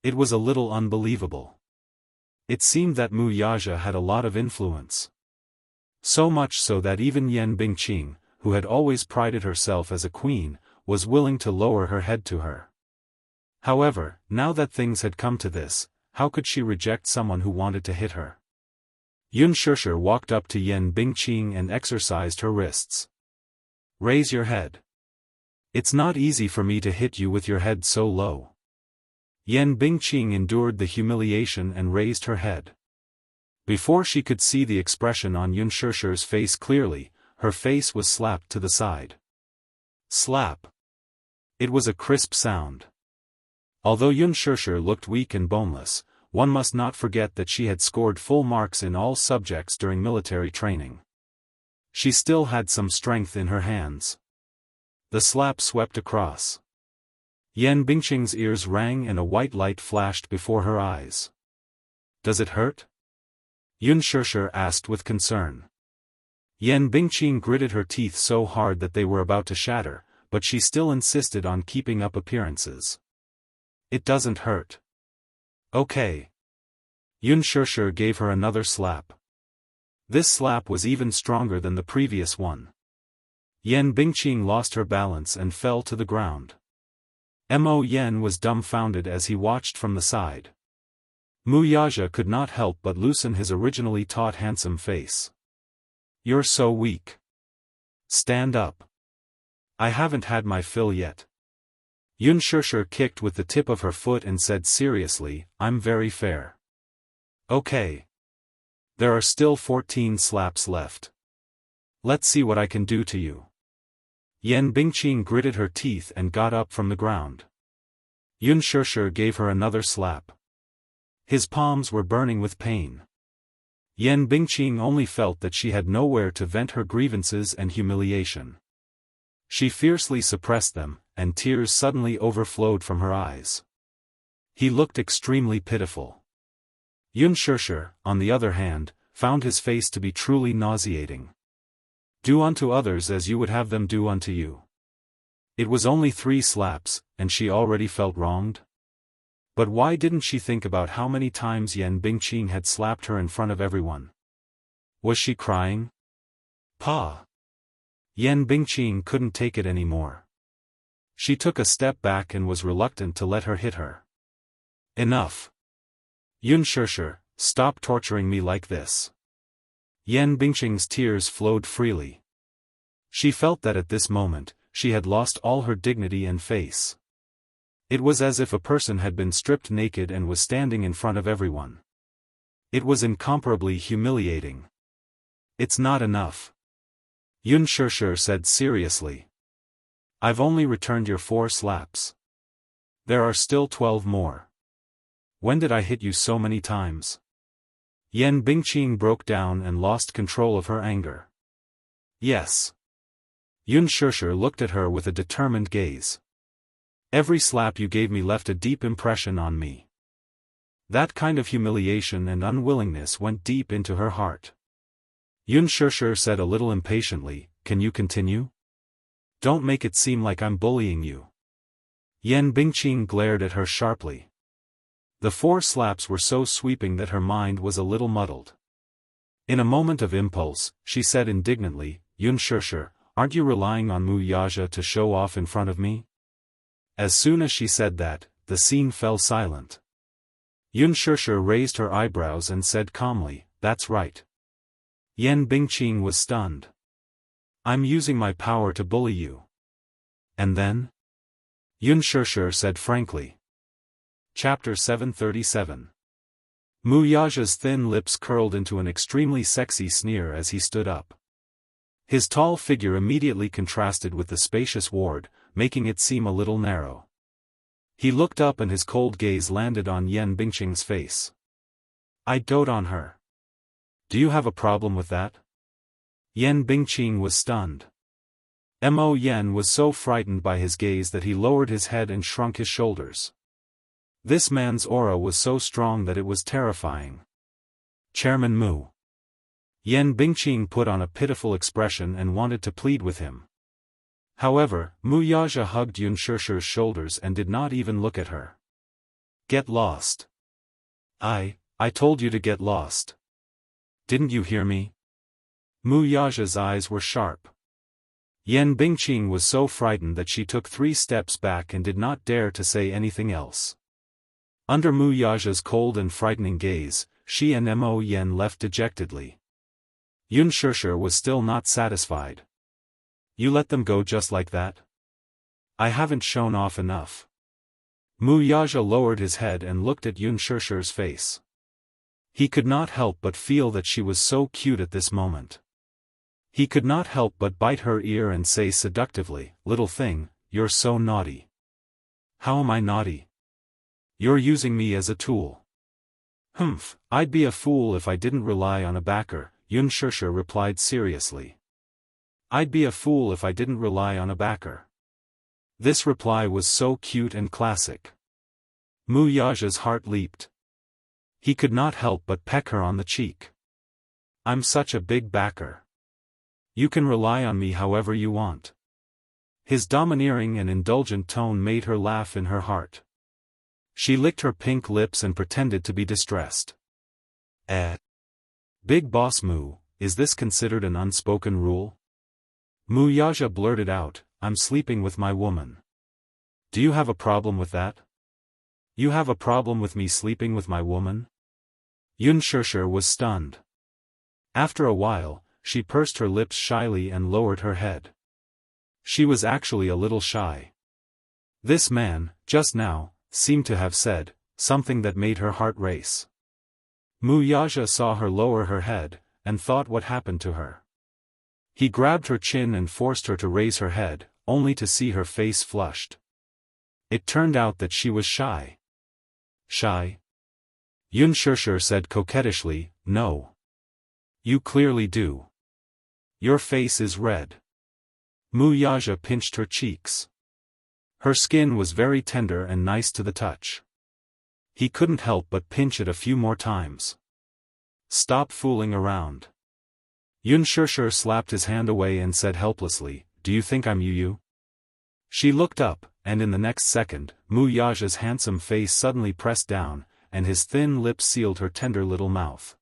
It was a little unbelievable. It seemed that Wuxia had a lot of influence. So much so that even Yan Bingqing, who had always prided herself as a queen, was willing to lower her head to her. However, now that things had come to this, how could she reject someone who wanted to hit her? Xianxia walked up to Yan Bingqing and exercised her wrists. Raise your head. It's not easy for me to hit you with your head so low. Yan Bingqing endured the humiliation and raised her head. Before she could see the expression on Xianxia's face clearly, her face was slapped to the side. Slap. It was a crisp sound. Although Xianxia looked weak and boneless, one must not forget that she had scored full marks in all subjects during military training. She still had some strength in her hands. The slap swept across. Yan Bingqing's ears rang and a white light flashed before her eyes. Does it hurt? Xianxia asked with concern. Yan Bingqing gritted her teeth so hard that they were about to shatter, but she still insisted on keeping up appearances. It doesn't hurt. Okay. Xianxia gave her another slap. This slap was even stronger than the previous one. Yan Bingqing lost her balance and fell to the ground. Mo Yan was dumbfounded as he watched from the side. Wuxia could not help but loosen his originally taut handsome face. You're so weak. Stand up. I haven't had my fill yet. Xianxia kicked with the tip of her foot and said seriously, I'm very fair. Okay. There are still 14 slaps left. Let's see what I can do to you. Yan Bingqing gritted her teeth and got up from the ground. Xianxia gave her another slap. His palms were burning with pain. Yan Bingqing only felt that she had nowhere to vent her grievances and humiliation. She fiercely suppressed them, and tears suddenly overflowed from her eyes. He looked extremely pitiful. Xianxia, on the other hand, found his face to be truly nauseating. Do unto others as you would have them do unto you. It was only 3 slaps, and she already felt wronged? But why didn't she think about how many times Yan Bingqing had slapped her in front of everyone? Was she crying? Pa! Yan Bingqing couldn't take it anymore. She took a step back and was reluctant to let her hit her. Enough. Xianxia, Stop torturing me like this. Yan Bingqing's tears flowed freely. She felt that at this moment, she had lost all her dignity and face. It was as if a person had been stripped naked and was standing in front of everyone. It was incomparably humiliating. It's not enough. Unspoken said seriously. I've only returned your 4 slaps. There are still 12 more. When did I hit you so many times? Yan Bingqing broke down and lost control of her anger. Yes. Unspoken looked at her with a determined gaze. Every slap you gave me left a deep impression on me. That kind of humiliation and unwillingness went deep into her heart. Unspoken said a little impatiently, can you continue? Don't make it seem like I'm bullying you. Yan Bingqing glared at her sharply. The 4 slaps were so sweeping that her mind was a little muddled. In a moment of impulse, she said indignantly, Unspoken, aren't you relying on Wuxia to show off in front of me? As soon as she said that, the scene fell silent. Unspoken raised her eyebrows and said calmly, that's right. Yan Bingqing was stunned. I'm using my power to bully you. And then? Unspoken said frankly. Chapter 737. Wuxia's thin lips curled into an extremely sexy sneer as he stood up. His tall figure immediately contrasted with the spacious ward, making it seem a little narrow. He looked up and his cold gaze landed on Yan Bingqing's face. I dote on her. Do you have a problem with that? Yan Bingqing was stunned. Mo Yan was so frightened by his gaze that he lowered his head and shrunk his shoulders. This man's aura was so strong that it was terrifying. Chairman Mu. Yan Bingqing put on a pitiful expression and wanted to plead with him. However, Wuxia hugged Unspoken's shoulders and did not even look at her. Get lost. I told you to get lost. Didn't you hear me? Wuxia's eyes were sharp. Yan Bingqing was so frightened that she took 3 steps back and did not dare to say anything else. Under Wuxia's cold and frightening gaze, she and Mo Yan left dejectedly. Unspoken was still not satisfied. You let them go just like that? I haven't shown off enough. Wuxia lowered his head and looked at Unspoken's face. He could not help but feel that she was so cute at this moment. He could not help but bite her ear and say seductively, little thing, you're so naughty. How am I naughty? You're using me as a tool. Humph, I'd be a fool if I didn't rely on a backer, Unspoken replied seriously. I'd be a fool if I didn't rely on a backer. This reply was so cute and classic. Wuxia's heart leaped. He could not help but peck her on the cheek. I'm such a big backer. You can rely on me however you want. His domineering and indulgent tone made her laugh in her heart. She licked her pink lips and pretended to be distressed. Big Boss Mu, is this considered an unspoken rule? Wuxia blurted out, I'm sleeping with my woman. Do you have a problem with that? You have a problem with me sleeping with my woman? Unspoken was stunned. After a while, she pursed her lips shyly and lowered her head. She was actually a little shy. This man, just now, seemed to have said something that made her heart race. Wuxia saw her lower her head, and thought what happened to her. He grabbed her chin and forced her to raise her head, only to see her face flushed. It turned out that she was shy. Shy? Unspoken said coquettishly, no. You clearly do. Your face is red. Wuxia pinched her cheeks. Her skin was very tender and nice to the touch. He couldn't help but pinch it a few more times. Stop fooling around. Unspoken slapped his hand away and said helplessly, do you think I'm you? She looked up, and in the next second, Wuxia's handsome face suddenly pressed down, and his thin lips sealed her tender little mouth.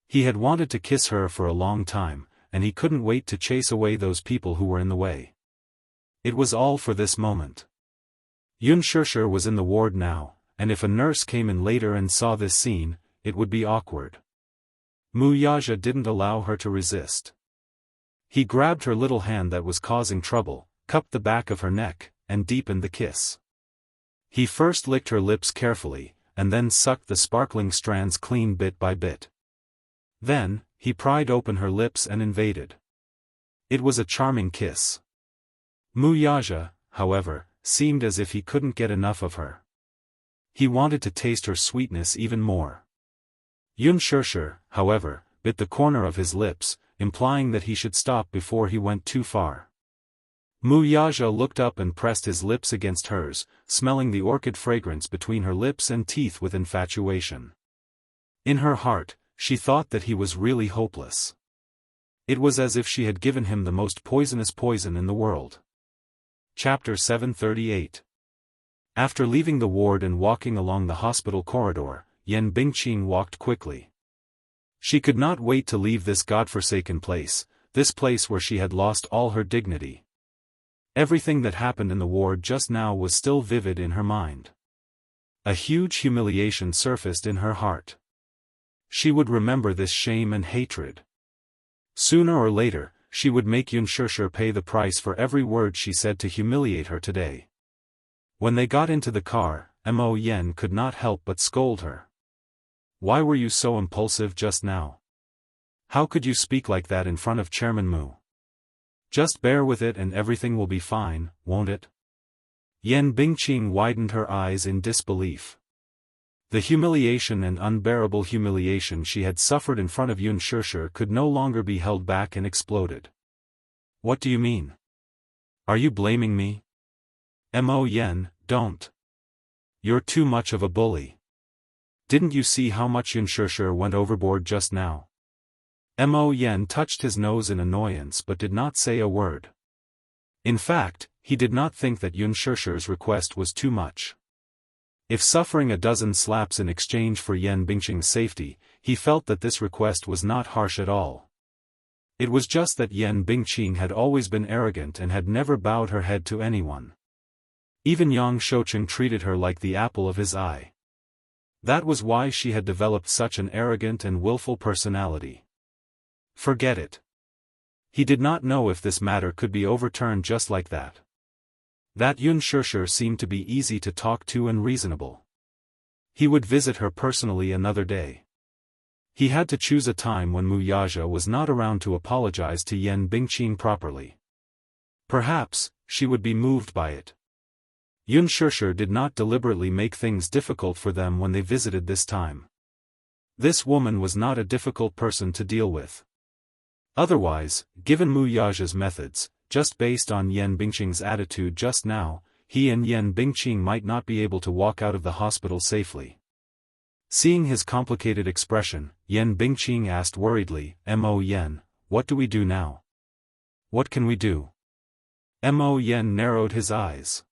He had wanted to kiss her for a long time, and he couldn't wait to chase away those people who were in the way. It was all for this moment. Unspoken was in the ward now, and if a nurse came in later and saw this scene, it would be awkward. Wuxia didn't allow her to resist. He grabbed her little hand that was causing trouble, cupped the back of her neck, and deepened the kiss. He first licked her lips carefully, and then sucked the sparkling strands clean bit by bit. Then, he pried open her lips and invaded. It was a charming kiss. Wuxia, however, seemed as if he couldn't get enough of her. He wanted to taste her sweetness even more. Unspoken, however, bit the corner of his lips, implying that he should stop before he went too far. Wuxia looked up and pressed his lips against hers, smelling the orchid fragrance between her lips and teeth with infatuation. In her heart, she thought that he was really hopeless. It was as if she had given him the most poisonous poison in the world. Chapter 738. After leaving the ward and walking along the hospital corridor, Yan Bingqing walked quickly. She could not wait to leave this godforsaken place, this place where she had lost all her dignity. Everything that happened in the ward just now was still vivid in her mind. A huge humiliation surfaced in her heart. She would remember this shame and hatred. Sooner or later, she would make Unspoken pay the price for every word she said to humiliate her today. When they got into the car, Mo Yen could not help but scold her. Why were you so impulsive just now? How could you speak like that in front of Chairman Mu? Just bear with it and everything will be fine, won't it? Yan Bingqing widened her eyes in disbelief. The humiliation and unbearable humiliation she had suffered in front of Unspoken could no longer be held back and exploded. What do you mean? Are you blaming me? Mo Yen, don't. You're too much of a bully. Didn't you see how much Unspoken went overboard just now? Mo Yen touched his nose in annoyance but did not say a word. In fact, he did not think that Unspoken's request was too much. If suffering a dozen slaps in exchange for Yan Bingqing's safety, he felt that this request was not harsh at all. It was just that Yan Bingqing had always been arrogant and had never bowed her head to anyone. Even Yang Shoucheng treated her like the apple of his eye. That was why she had developed such an arrogant and willful personality. Forget it. He did not know if this matter could be overturned just like that. That Unspoken seemed to be easy to talk to and reasonable. He would visit her personally another day. He had to choose a time when Wuxia was not around to apologize to Yan Bingqing properly. Perhaps, she would be moved by it. Unspoken did not deliberately make things difficult for them when they visited this time. This woman was not a difficult person to deal with. Otherwise, given Wuxia's methods, just based on Yan Bingqing's attitude just now, he and Yan Bingqing might not be able to walk out of the hospital safely. Seeing his complicated expression, Yan Bingqing asked worriedly, Mo Yen, what do we do now? What can we do? Mo Yen narrowed his eyes.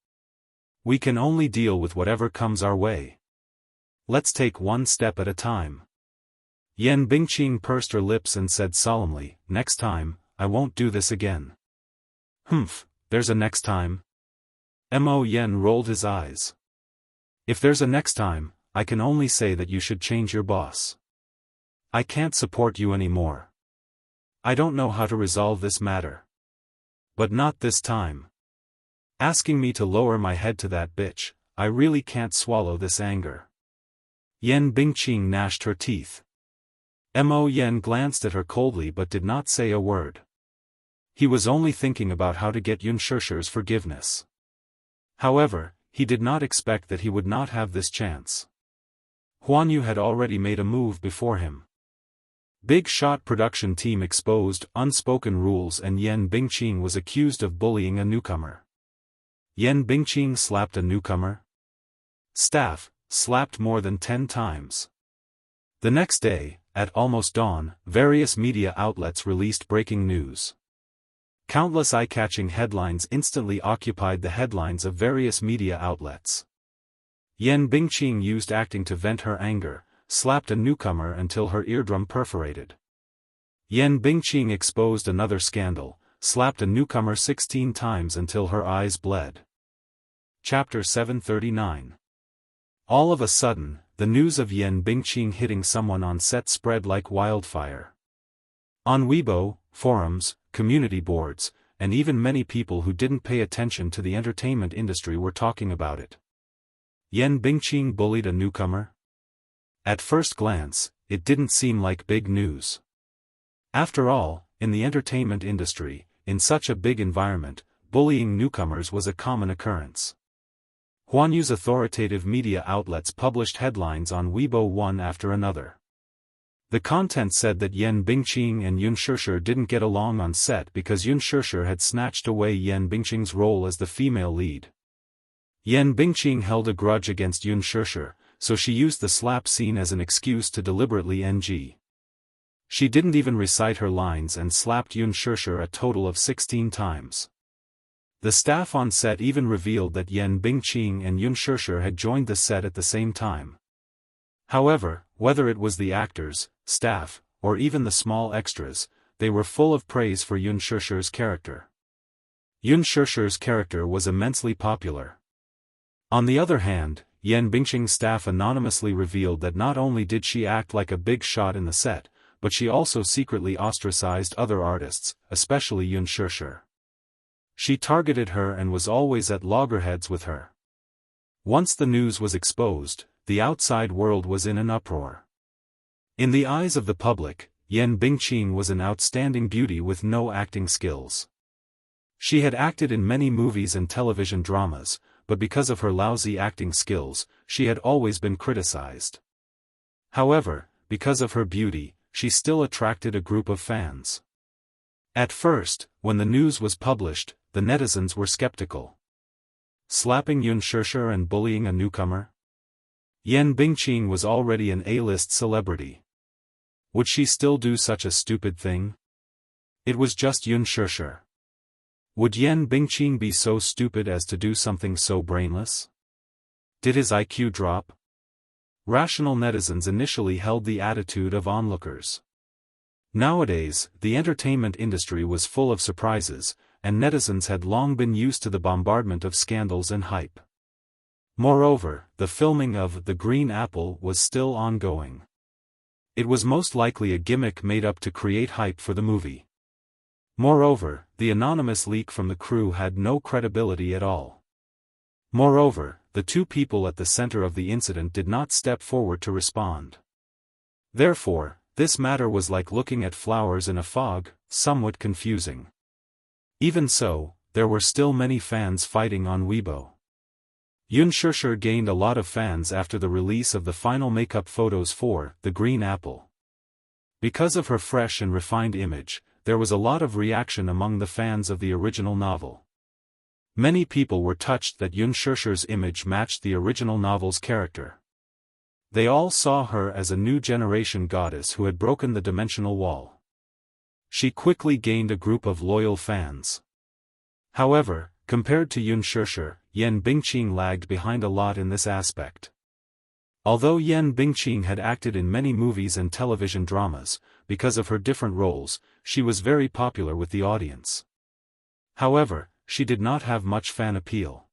We can only deal with whatever comes our way. Let's take one step at a time. Yan Bingqing pursed her lips and said solemnly, next time, I won't do this again. Humph, there's a next time? Mo Yen rolled his eyes. If there's a next time, I can only say that you should change your boss. I can't support you anymore. I don't know how to resolve this matter. But not this time. Asking me to lower my head to that bitch, I really can't swallow this anger. Yan Bingqing gnashed her teeth. Mo Yen glanced at her coldly but did not say a word. He was only thinking about how to get Unspoken's forgiveness. However, he did not expect that he would not have this chance. Huan Yu had already made a move before him. Big Shot production team exposed unspoken rules and Yan Bingqing was accused of bullying a newcomer. Yan Bingqing slapped a newcomer? Staff, slapped more than 10 times. The next day, at almost dawn, various media outlets released breaking news. Countless eye-catching headlines instantly occupied the headlines of various media outlets. Yan Bingqing used acting to vent her anger, slapped a newcomer until her eardrum perforated. Yan Bingqing exposed another scandal, slapped a newcomer 16 times until her eyes bled. Chapter 739. All of a sudden, the news of Yan Bingqing hitting someone on set spread like wildfire. On Weibo, forums, community boards, and even many people who didn't pay attention to the entertainment industry were talking about it. Yan Bingqing bullied a newcomer? At first glance, it didn't seem like big news. After all, in the entertainment industry, in such a big environment, bullying newcomers was a common occurrence. Huanyu's authoritative media outlets published headlines on Weibo one after another. The content said that Yan Bingqing and Yun Shishir didn't get along on set because Yun Shishir had snatched away Yan Bingqing's role as the female lead. Yan Bingqing held a grudge against Yun Shishir, so she used the slap scene as an excuse to deliberately NG. She didn't even recite her lines and slapped Yun Shishir a total of 16 times. The staff on set even revealed that Yan Bingqing and Yun Shishir had joined the set at the same time. However, whether it was the actors, staff, or even the small extras, they were full of praise for Yun Shishir's character. Yun Shishir's character was immensely popular. On the other hand, Yan Bingqing's staff anonymously revealed that not only did she act like a big shot in the set, but she also secretly ostracized other artists, especially Yun Shishir. She targeted her and was always at loggerheads with her. Once the news was exposed, the outside world was in an uproar. In the eyes of the public, Yan Bingqing was an outstanding beauty with no acting skills. She had acted in many movies and television dramas, but because of her lousy acting skills, she had always been criticized. However, because of her beauty, she still attracted a group of fans. At first, when the news was published, the netizens were skeptical. Slapping Yun Shishir and bullying a newcomer? Yan Bingqing was already an A-list celebrity. Would she still do such a stupid thing? It was just Yun Shishir. Would Yan Bingqing be so stupid as to do something so brainless? Did his IQ drop? Rational netizens initially held the attitude of onlookers. Nowadays, the entertainment industry was full of surprises, and netizens had long been used to the bombardment of scandals and hype. Moreover, the filming of The Green Apple was still ongoing. It was most likely a gimmick made up to create hype for the movie. Moreover, the anonymous leak from the crew had no credibility at all. Moreover, the two people at the center of the incident did not step forward to respond. Therefore, this matter was like looking at flowers in a fog, somewhat confusing. Even so, there were still many fans fighting on Weibo. Yun Shishir gained a lot of fans after the release of the final makeup photos for The Green Apple. Because of her fresh and refined image, there was a lot of reaction among the fans of the original novel. Many people were touched that Yun Shishir's image matched the original novel's character. They all saw her as a new generation goddess who had broken the dimensional wall. She quickly gained a group of loyal fans. However, compared to Yun Shishir, Yan Bingqing lagged behind a lot in this aspect. Although Yan Bingqing had acted in many movies and television dramas, because of her different roles, she was very popular with the audience. However, she did not have much fan appeal.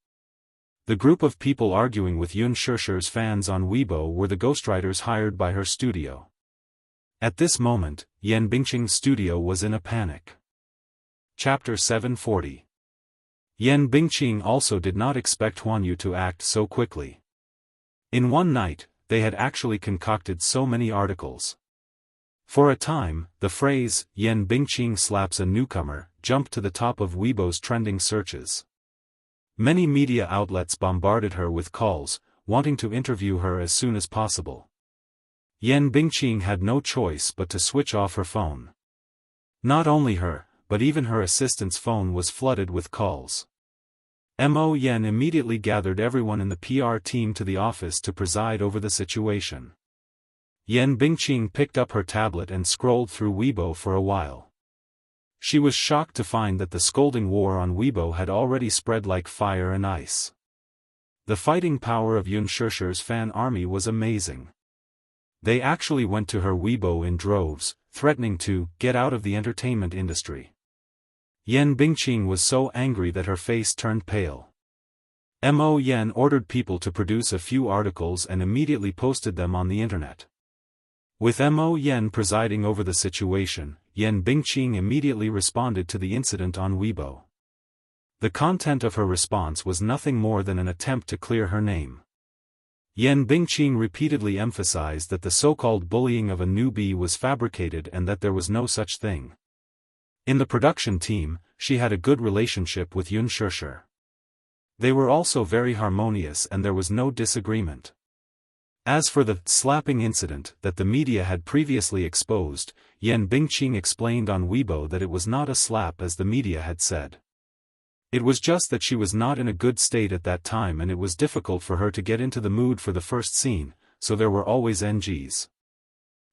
The group of people arguing with Yun Shishir's fans on Weibo were the ghostwriters hired by her studio. At this moment, Yan Bingqing's studio was in a panic. Chapter 740. Yan Bingqing also did not expect Huanyu to act so quickly. In one night, they had actually concocted so many articles. For a time, the phrase, Yan Bingqing slaps a newcomer, jumped to the top of Weibo's trending searches. Many media outlets bombarded her with calls, wanting to interview her as soon as possible. Yan Bingqing had no choice but to switch off her phone. Not only her, but even her assistant's phone was flooded with calls. Mo Yan immediately gathered everyone in the PR team to the office to preside over the situation. Yan Bingqing picked up her tablet and scrolled through Weibo for a while. She was shocked to find that the scolding war on Weibo had already spread like fire and ice. The fighting power of Yun Shishir's fan army was amazing. They actually went to her Weibo in droves, threatening to get out of the entertainment industry. Yan Bingqing was so angry that her face turned pale. Mo Yan ordered people to produce a few articles and immediately posted them on the internet. With Mo Yan presiding over the situation, Yan Bingqing immediately responded to the incident on Weibo. The content of her response was nothing more than an attempt to clear her name. Yan Bingqing repeatedly emphasized that the so-called bullying of a newbie was fabricated and that there was no such thing. In the production team, she had a good relationship with Yun Shishir. They were also very harmonious and there was no disagreement. As for the slapping incident that the media had previously exposed, Yan Bingqing explained on Weibo that it was not a slap as the media had said. It was just that she was not in a good state at that time and it was difficult for her to get into the mood for the first scene, so there were always NGs.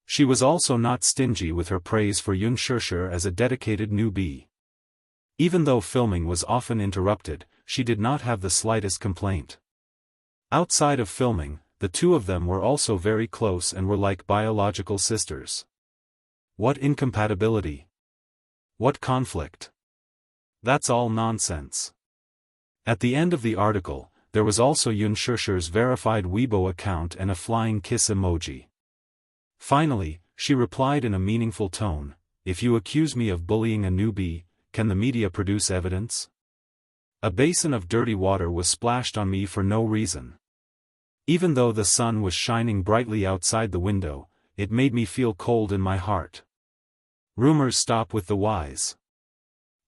She was also not stingy with her praise for Yun Shishir as a dedicated newbie. Even though filming was often interrupted, she did not have the slightest complaint. Outside of filming, the two of them were also very close and were like biological sisters. What incompatibility! What conflict! That's all nonsense. At the end of the article, there was also Yun Shishir's verified Weibo account and a flying kiss emoji. Finally, she replied in a meaningful tone, "If you accuse me of bullying a newbie, can the media produce evidence? A basin of dirty water was splashed on me for no reason. Even though the sun was shining brightly outside the window, it made me feel cold in my heart. Rumors stop with the wise.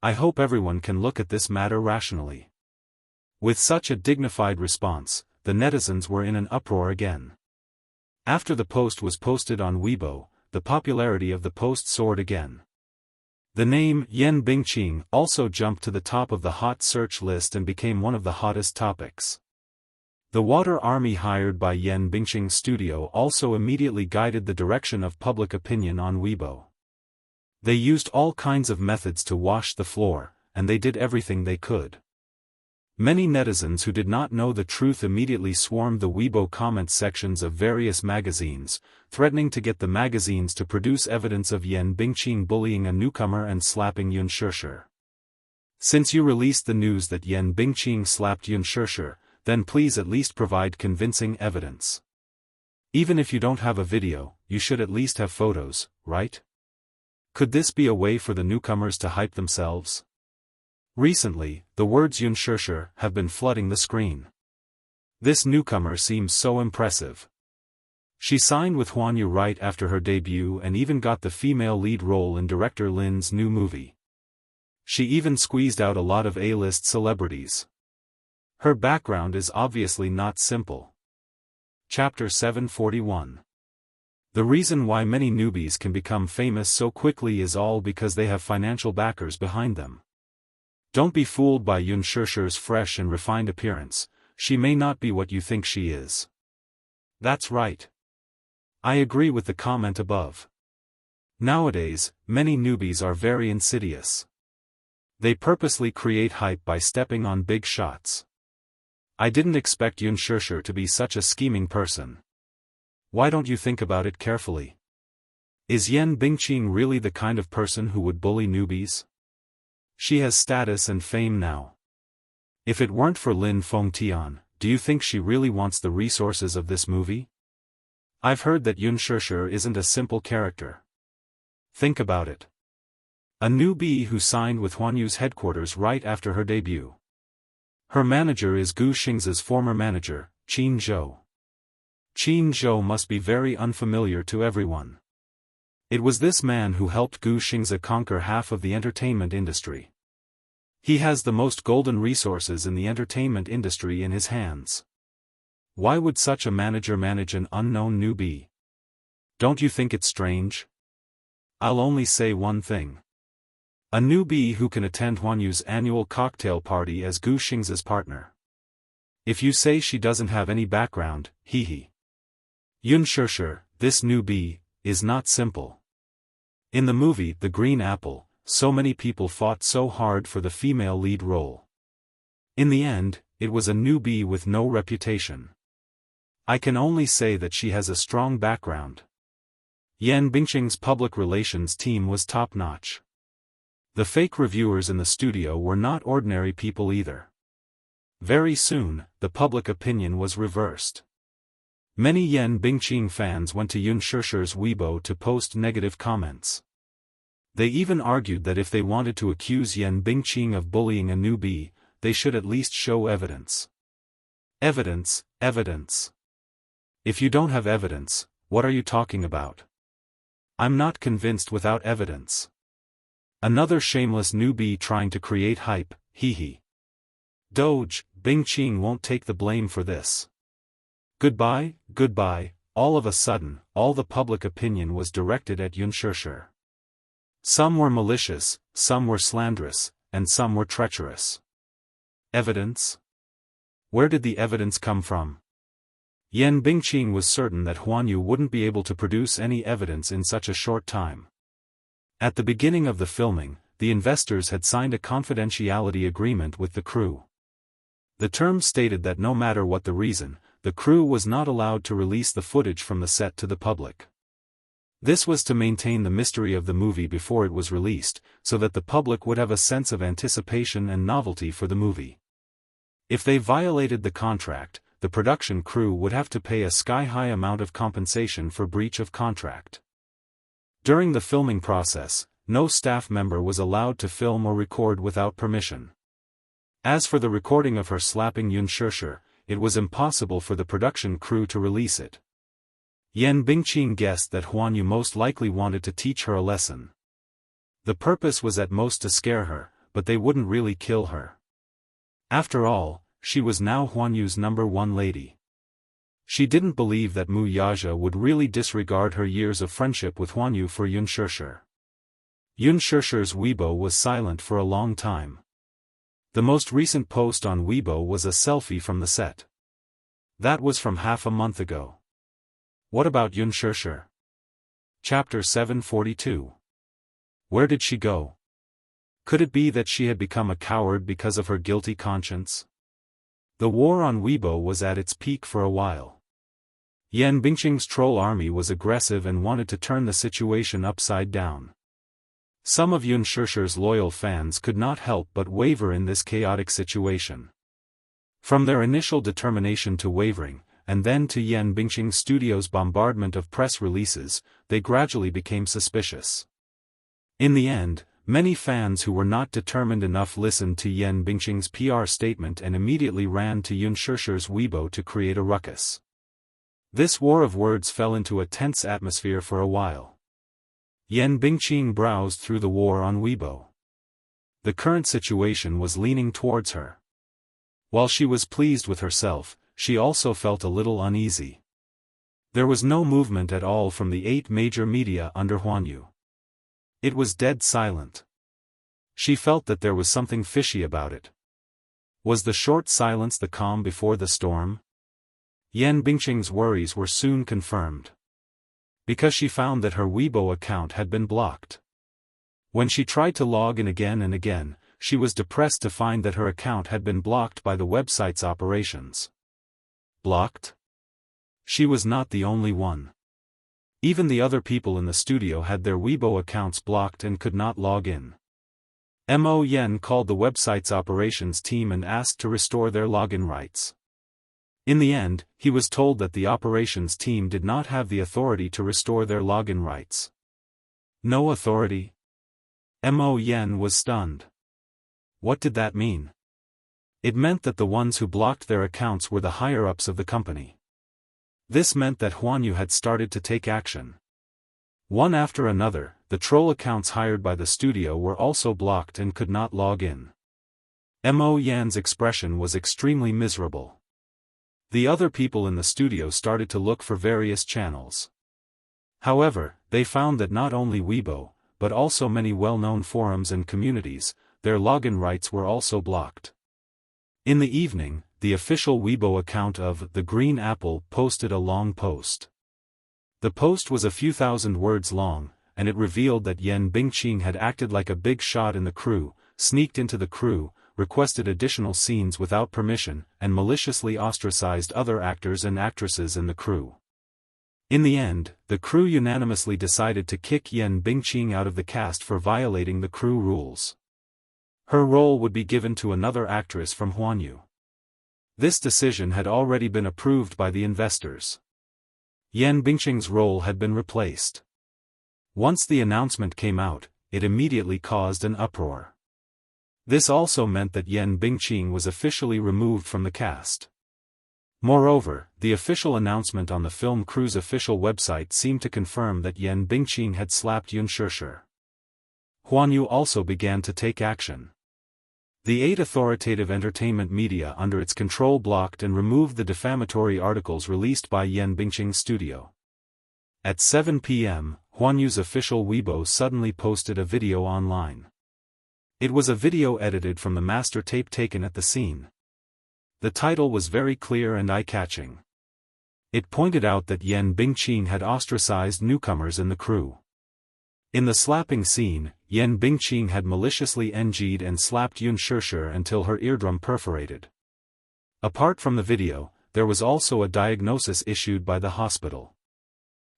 I hope everyone can look at this matter rationally." With such a dignified response, the netizens were in an uproar again. After the post was posted on Weibo, the popularity of the post soared again. The name Yan Bingqing also jumped to the top of the hot search list and became one of the hottest topics. The water army hired by Yan Bingqing's studio also immediately guided the direction of public opinion on Weibo. They used all kinds of methods to wash the floor, and they did everything they could. Many netizens who did not know the truth immediately swarmed the Weibo comment sections of various magazines, threatening to get the magazines to produce evidence of Yan Bingqing bullying a newcomer and slapping Yun Shishir. Since you released the news that Yan Bingqing slapped Yun Shishir, then please at least provide convincing evidence. Even if you don't have a video, you should at least have photos, right? Could this be a way for the newcomers to hype themselves? Recently, the words Yun Shishir have been flooding the screen. This newcomer seems so impressive. She signed with Huanyu right after her debut and even got the female lead role in director Lin's new movie. She even squeezed out a lot of A-list celebrities. Her background is obviously not simple. Chapter 741. The reason why many newbies can become famous so quickly is all because they have financial backers behind them. Don't be fooled by Yun Shishir's fresh and refined appearance. She may not be what you think she is. That's right. I agree with the comment above. Nowadays, many newbies are very insidious. They purposely create hype by stepping on big shots. I didn't expect Yun Shishir to be such a scheming person. Why don't you think about it carefully? Is Yan Bingqing really the kind of person who would bully newbies? She has status and fame now. If it weren't for Lin Fengtian, do you think she really wants the resources of this movie? I've heard that Yun Shishir isn't a simple character. Think about it. A newbie who signed with Huanyu's headquarters right after her debut. Her manager is Gu Xing's former manager, Qin Zhou. Qin Zhou must be very unfamiliar to everyone. It was this man who helped Gu Xing's conquer half of the entertainment industry. He has the most golden resources in the entertainment industry in his hands. Why would such a manager manage an unknown newbie? Don't you think it's strange? I'll only say one thing. A newbie who can attend Huanyu's annual cocktail party as Gu Xing's partner. If you say she doesn't have any background, hee. Yun Shishir, this newbie, is not simple. In the movie The Green Apple, so many people fought so hard for the female lead role. In the end, it was a newbie with no reputation. I can only say that she has a strong background. Yan Bingqing's public relations team was top-notch. The fake reviewers in the studio were not ordinary people either. Very soon, the public opinion was reversed. Many Yan Bingqing fans went to Yun Shishir's Weibo to post negative comments. They even argued that if they wanted to accuse Yan Bingqing of bullying a newbie, they should at least show evidence. Evidence, evidence. If you don't have evidence, what are you talking about? I'm not convinced without evidence. Another shameless newbie trying to create hype, hee. Doge, Bingqing won't take the blame for this. Goodbye, goodbye. All of a sudden, all the public opinion was directed at Yun Shishir. Some were malicious, some were slanderous, and some were treacherous. Evidence? Where did the evidence come from? Yan Bingqing was certain that Huanyu wouldn't be able to produce any evidence in such a short time. At the beginning of the filming, the investors had signed a confidentiality agreement with the crew. The terms stated that no matter what the reason, the crew was not allowed to release the footage from the set to the public. This was to maintain the mystery of the movie before it was released, so that the public would have a sense of anticipation and novelty for the movie. If they violated the contract, the production crew would have to pay a sky-high amount of compensation for breach of contract. During the filming process, no staff member was allowed to film or record without permission. As for the recording of her slapping Yun Shishir, it was impossible for the production crew to release it. Yan Bingqing guessed that Huanyu most likely wanted to teach her a lesson. The purpose was at most to scare her, but they wouldn't really kill her. After all, she was now Huanyu's #1 lady. She didn't believe that Mu Yaja would really disregard her years of friendship with Huanyu for Yun Shishir. Yun Shishir's Weibo was silent for a long time. The most recent post on Weibo was a selfie from the set. That was from half a month ago. What about Yun Shishir? Chapter 742. Where did she go? Could it be that she had become a coward because of her guilty conscience? The war on Weibo was at its peak for a while. Yan Bingqing's troll army was aggressive and wanted to turn the situation upside down. Some of Yun Shishir's loyal fans could not help but waver in this chaotic situation. From their initial determination to wavering, and then to Yan Bingqing Studios' bombardment of press releases, they gradually became suspicious. In the end, many fans who were not determined enough listened to Yan Bingqing's PR statement and immediately ran to Yun Shishir's Weibo to create a ruckus. This war of words fell into a tense atmosphere for a while. Yan Bingqing browsed through the war on Weibo. The current situation was leaning towards her. While she was pleased with herself, she also felt a little uneasy. There was no movement at all from the 8 major media under Huanyu. It was dead silent. She felt that there was something fishy about it. Was the short silence the calm before the storm? Yan Bingqing's worries were soon confirmed. Because she found that her Weibo account had been blocked. When she tried to log in again and again, she was depressed to find that her account had been blocked by the website's operations. Blocked? She was not the only one. Even the other people in the studio had their Weibo accounts blocked and could not log in. Mo Yen called the website's operations team and asked to restore their login rights. In the end, he was told that the operations team did not have the authority to restore their login rights. No authority? Mo Yen was stunned. What did that mean? It meant that the ones who blocked their accounts were the higher-ups of the company. This meant that Huanyu had started to take action. One after another, the troll accounts hired by the studio were also blocked and could not log in. Mo Yan's expression was extremely miserable. The other people in the studio started to look for various channels. However, they found that not only Weibo, but also many well-known forums and communities, their login rights were also blocked. In the evening, the official Weibo account of The Green Apple posted a long post. The post was a few thousand words long, and it revealed that Yan Bingqing had acted like a big shot in the crew, sneaked into the crew, requested additional scenes without permission, and maliciously ostracized other actors and actresses in the crew. In the end, the crew unanimously decided to kick Yan Bingqing out of the cast for violating the crew rules. Her role would be given to another actress from Huanyu. This decision had already been approved by the investors. Yan Bingqing's role had been replaced. Once the announcement came out, it immediately caused an uproar. This also meant that Yan Bingqing was officially removed from the cast. Moreover, the official announcement on the film crew's official website seemed to confirm that Yan Bingqing had slapped Yun Shishir. Huanyu also began to take action. The 8 authoritative entertainment media under its control blocked and removed the defamatory articles released by Yan Bingqing's studio. At 7 p.m., Huanyu's official Weibo suddenly posted a video online. It was a video edited from the master tape taken at the scene. The title was very clear and eye-catching. It pointed out that Yan Bingqing had ostracized newcomers in the crew. In the slapping scene, Yan Bingqing had maliciously NG'd and slapped Yun Shishir until her eardrum perforated. Apart from the video, there was also a diagnosis issued by the hospital.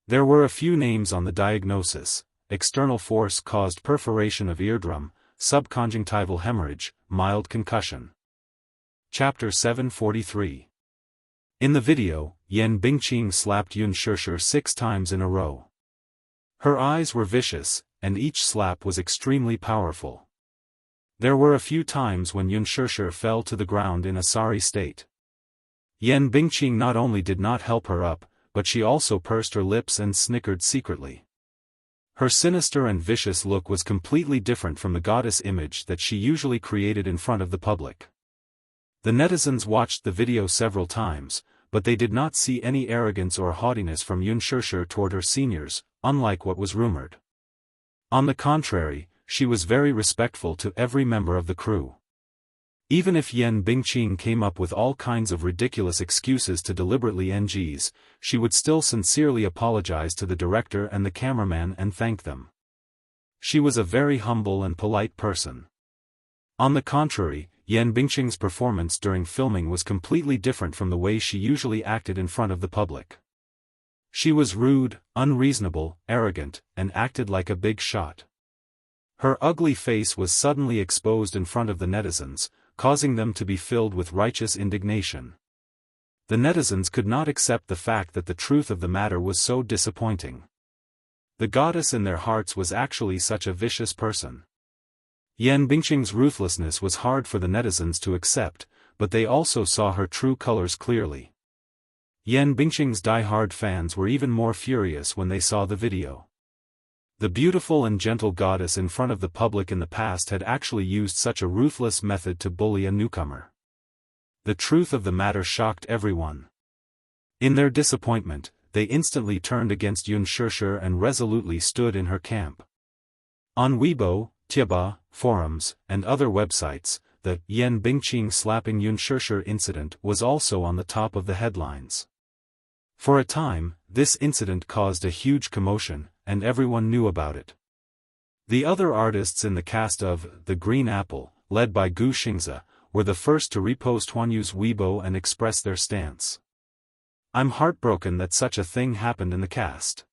There were a few names on the diagnosis: external force caused perforation of eardrum, subconjunctival hemorrhage, mild concussion. Chapter 743. In the video, Yan Bingqing slapped Yun Shishir 6 times in a row. Her eyes were vicious, and each slap was extremely powerful. There were a few times when Yun Shishir fell to the ground in a sorry state. Yan Bingqing not only did not help her up, but she also pursed her lips and snickered secretly. Her sinister and vicious look was completely different from the goddess image that she usually created in front of the public. The netizens watched the video several times, but they did not see any arrogance or haughtiness from Yun Shishir toward her seniors, unlike what was rumored. On the contrary, she was very respectful to every member of the crew. Even if Yan Bingqing came up with all kinds of ridiculous excuses to deliberately NGs, she would still sincerely apologize to the director and the cameraman and thank them. She was a very humble and polite person. On the contrary, Yan Bingqing's performance during filming was completely different from the way she usually acted in front of the public. She was rude, unreasonable, arrogant, and acted like a big shot. Her ugly face was suddenly exposed in front of the netizens, causing them to be filled with righteous indignation. The netizens could not accept the fact that the truth of the matter was so disappointing. The goddess in their hearts was actually such a vicious person. Yan Bingqing's ruthlessness was hard for the netizens to accept, but they also saw her true colors clearly. Yan Bingqing's die-hard fans were even more furious when they saw the video. The beautiful and gentle goddess in front of the public in the past had actually used such a ruthless method to bully a newcomer. The truth of the matter shocked everyone. In their disappointment, they instantly turned against Yun Shishir and resolutely stood in her camp. On Weibo, Tieba, forums, and other websites, the Yan Bingqing slapping Yun Shishir incident was also on the top of the headlines. For a time, this incident caused a huge commotion, and everyone knew about it. The other artists in the cast of The Green Apple, led by Gu Xingzi, were the first to repost Huanyu's Weibo and express their stance. "I'm heartbroken that such a thing happened in the cast.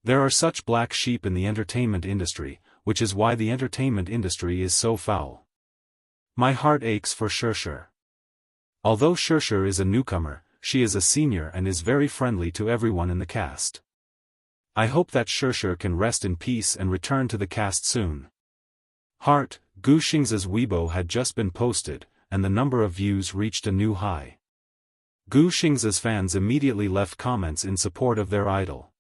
There are such black sheep in the entertainment industry, which is why the entertainment industry is so foul. My heart aches for Shishir. Although Shishir is a newcomer, she is a senior and is very friendly to everyone in the cast. I hope that Shishir can rest in peace and return to the cast soon." Heart. Gu Xingzi's Weibo had just been posted, and the number of views reached a new high. Gu Xingzi's fans immediately left comments in support of their idol.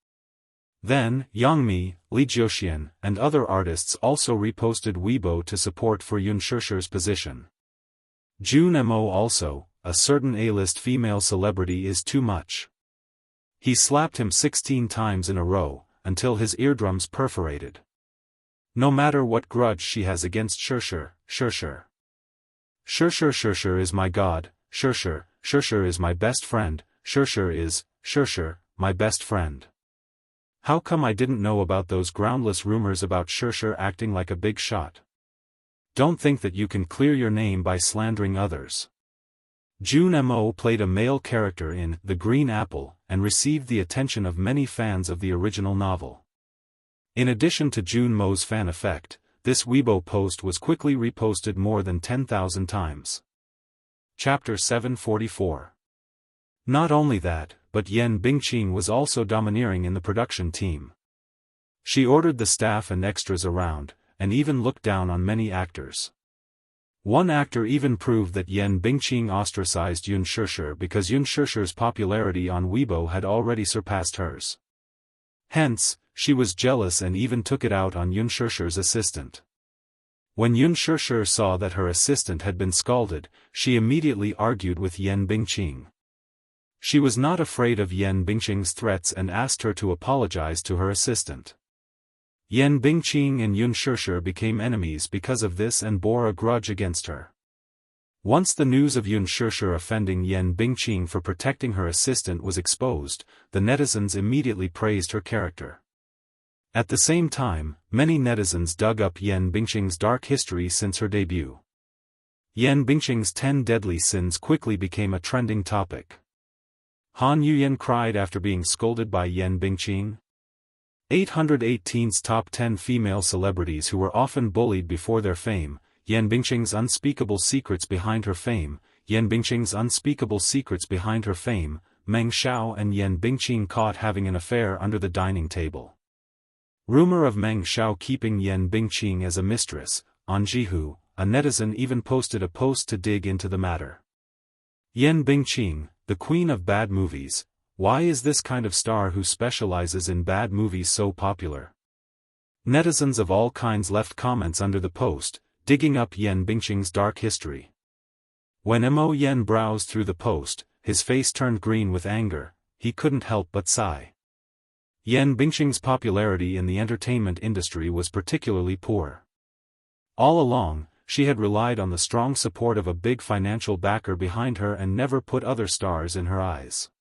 Then, Yangmi, Li Jiuxian, and other artists also reposted Weibo to support for Yun Shishir's position. Jun Mo also, a certain A-list female celebrity, is too much. He slapped him 16 times in a row, until his eardrums perforated. No matter what grudge she has against Shishir, Shishir. Shishir is my god, Shishir is my best friend, Shishir, my best friend. How come I didn't know about those groundless rumors about Shishir acting like a big shot? Don't think that you can clear your name by slandering others. Jun Mo played a male character in The Green Apple, and received the attention of many fans of the original novel. In addition to Jun Mo's fan effect, this Weibo post was quickly reposted more than 10,000 times. Chapter 744. Not only that, but Yan Bingqing was also domineering in the production team. She ordered the staff and extras around, and even looked down on many actors. One actor even proved that Yan Bingqing ostracized Yun Shishir because Yun Shishir's popularity on Weibo had already surpassed hers. Hence, she was jealous and even took it out on Yun Shishir's assistant. When Yun Shishir saw that her assistant had been scalded, she immediately argued with Yan Bingqing. She was not afraid of Yan Bingqing's threats and asked her to apologize to her assistant. Yan Bingqing and Yun Shishir became enemies because of this and bore a grudge against her. Once the news of Yun Shishir offending Yan Bingqing for protecting her assistant was exposed, the netizens immediately praised her character. At the same time, many netizens dug up Yan Bingqing's dark history since her debut. Yan Bingqing's 10 deadly sins quickly became a trending topic. Han Yuyan cried after being scolded by Yan Bingqing. 818's top 10 female celebrities who were often bullied before their fame, Yan Bingqing's unspeakable secrets behind her fame, Yan Bingqing's unspeakable secrets behind her fame, Meng Xiao and Yan Bingqing caught having an affair under the dining table. Rumor of Meng Xiao keeping Yan Bingqing as a mistress. On Jianghu, a netizen even posted a post to dig into the matter. Yan Bingqing, the queen of bad movies. Why is this kind of star who specializes in bad movies so popular? Netizens of all kinds left comments under the post, digging up Yan Bingqing's dark history. When Mo Yan browsed through the post, his face turned green with anger. He couldn't help but sigh. Yan Bingqing's popularity in the entertainment industry was particularly poor. All along, she had relied on the strong support of a big financial backer behind her and never put other stars in her eyes.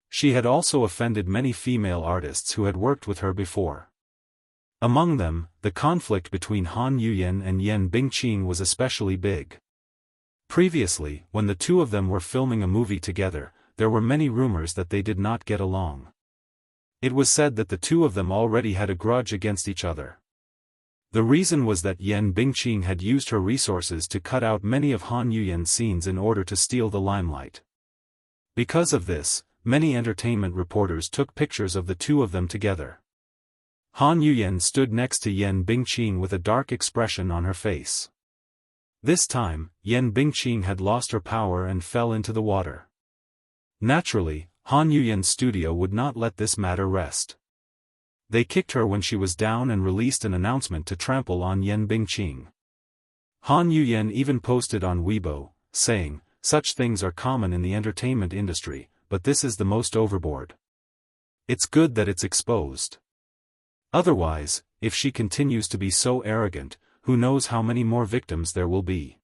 She had also offended many female artists who had worked with her before. Among them, the conflict between Han Yuyan and Yan Bingqing was especially big. Previously, when the two of them were filming a movie together, there were many rumors that they did not get along. It was said that the two of them already had a grudge against each other. The reason was that Yan Bingqing had used her resources to cut out many of Han Yuyan's scenes in order to steal the limelight. Because of this, many entertainment reporters took pictures of the two of them together. Han Yuyan stood next to Yan Bingqing with a dark expression on her face. This time, Yan Bingqing had lost her power and fell into the water. Naturally, Han Yuyan's studio would not let this matter rest. They kicked her when she was down and released an announcement to trample on Yan Bingqing. Han Yuyan even posted on Weibo, saying, "Such things are common in the entertainment industry, but this is the most overboard. It's good that it's exposed. Otherwise, if she continues to be so arrogant, who knows how many more victims there will be."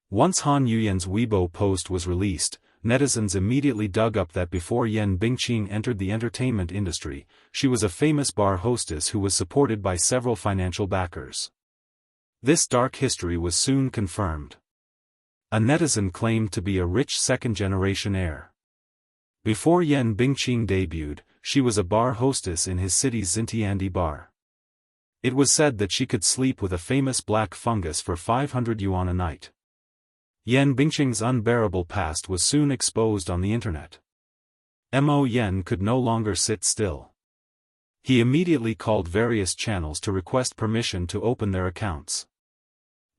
Once Han Yuyan's Weibo post was released, netizens immediately dug up that before Yan Bingqing entered the entertainment industry, she was a famous bar hostess who was supported by several financial backers. This dark history was soon confirmed. A netizen claimed to be a rich second-generation heir. Before Yan Bingqing debuted, she was a bar hostess in his city's Xintiandi bar. It was said that she could sleep with a famous black fungus for 500 yuan a night. Yan Bingqing's unbearable past was soon exposed on the internet. Mo Yan could no longer sit still. He immediately called various channels to request permission to open their accounts.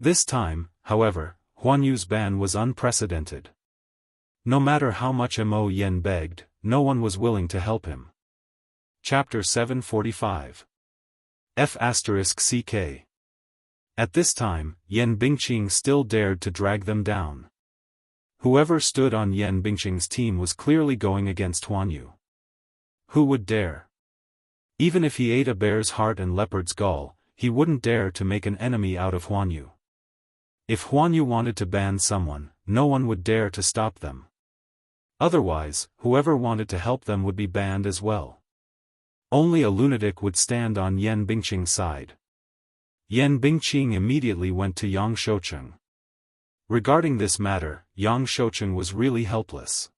This time, however, Huanyu's ban was unprecedented. No matter how much Mo Yan begged, no one was willing to help him. Chapter 745. F***ck. At this time, Yan Bingqing still dared to drag them down. Whoever stood on Yan Bingqing's team was clearly going against Huanyu. Who would dare? Even if he ate a bear's heart and leopard's gall, he wouldn't dare to make an enemy out of Huanyu. If Huanyu wanted to ban someone, no one would dare to stop them. Otherwise, whoever wanted to help them would be banned as well. Only a lunatic would stand on Yan Bingqing's side. Yan Bingqing immediately went to Yang Shoucheng. Regarding this matter, Yang Shoucheng was really helpless.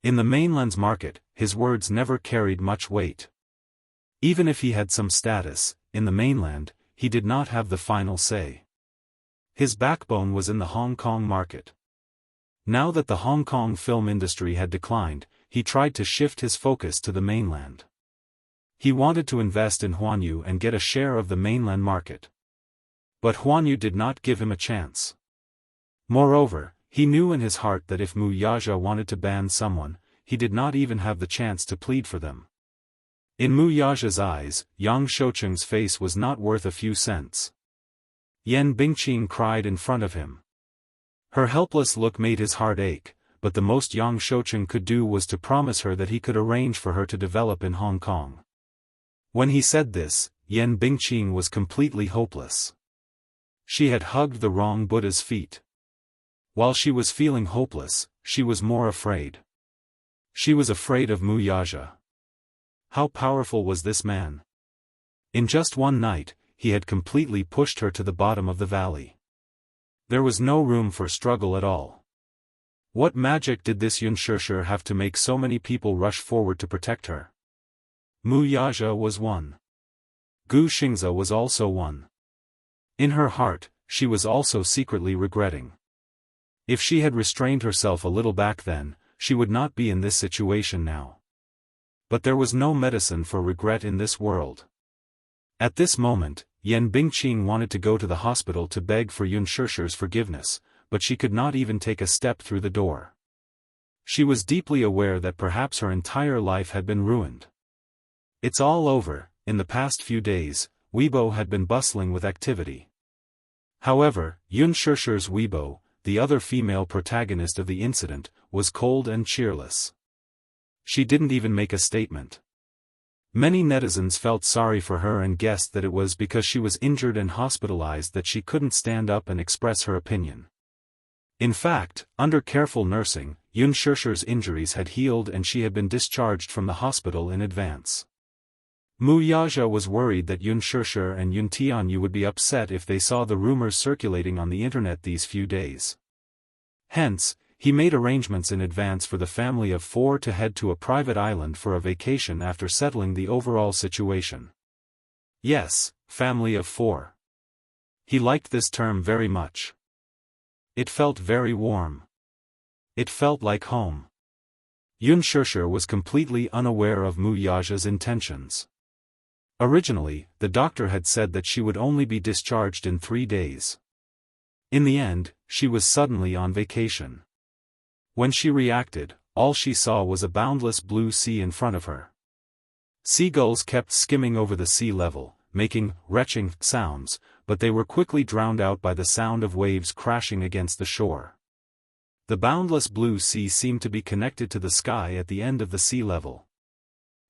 In the mainland's market, his words never carried much weight. Even if he had some status, in the mainland, he did not have the final say. His backbone was in the Hong Kong market. Now that the Hong Kong film industry had declined, he tried to shift his focus to the mainland. He wanted to invest in Huanyu and get a share of the mainland market. But Huanyu did not give him a chance. Moreover, he knew in his heart that if Mu Yaja wanted to ban someone, he did not even have the chance to plead for them. In Mu Yaja's eyes, Yang Shoucheng's face was not worth a few cents. Yan Bingqing cried in front of him. Her helpless look made his heart ache, but the most Yang Shoucheng could do was to promise her that he could arrange for her to develop in Hong Kong. When he said this, Yan Bingqing was completely hopeless. She had hugged the wrong Buddha's feet. While she was feeling hopeless, she was more afraid. She was afraid of Mu Yaja. How powerful was this man? In just one night, he had completely pushed her to the bottom of the valley. There was no room for struggle at all. What magic did this Yun Shishir have to make so many people rush forward to protect her? Mu Yaja was one. Gu Xingzi was also one. In her heart, she was also secretly regretting. If she had restrained herself a little back then, she would not be in this situation now. But there was no medicine for regret in this world. At this moment, Yan Bingqing wanted to go to the hospital to beg for Yun Shishir's forgiveness, but she could not even take a step through the door. She was deeply aware that perhaps her entire life had been ruined. It's all over. In the past few days, Weibo had been bustling with activity. However, Yun Shishir's Weibo, the other female protagonist of the incident, was cold and cheerless. She didn't even make a statement. Many netizens felt sorry for her and guessed that it was because she was injured and hospitalized that she couldn't stand up and express her opinion. In fact, under careful nursing, Yun Shishir's injuries had healed and she had been discharged from the hospital in advance. Mu Yaja was worried that Yun Shishir and Yun Tianyu would be upset if they saw the rumors circulating on the internet these few days. Hence, he made arrangements in advance for the family of 4 to head to a private island for a vacation after settling the overall situation. Yes, family of 4. He liked this term very much. It felt very warm. It felt like home. Yun Shishir was completely unaware of Mu Yaja's intentions. Originally, the doctor had said that she would only be discharged in 3 days. In the end, she was suddenly on vacation. When she reacted, all she saw was a boundless blue sea in front of her. Seagulls kept skimming over the sea level, making retching sounds, but they were quickly drowned out by the sound of waves crashing against the shore. The boundless blue sea seemed to be connected to the sky at the end of the sea level.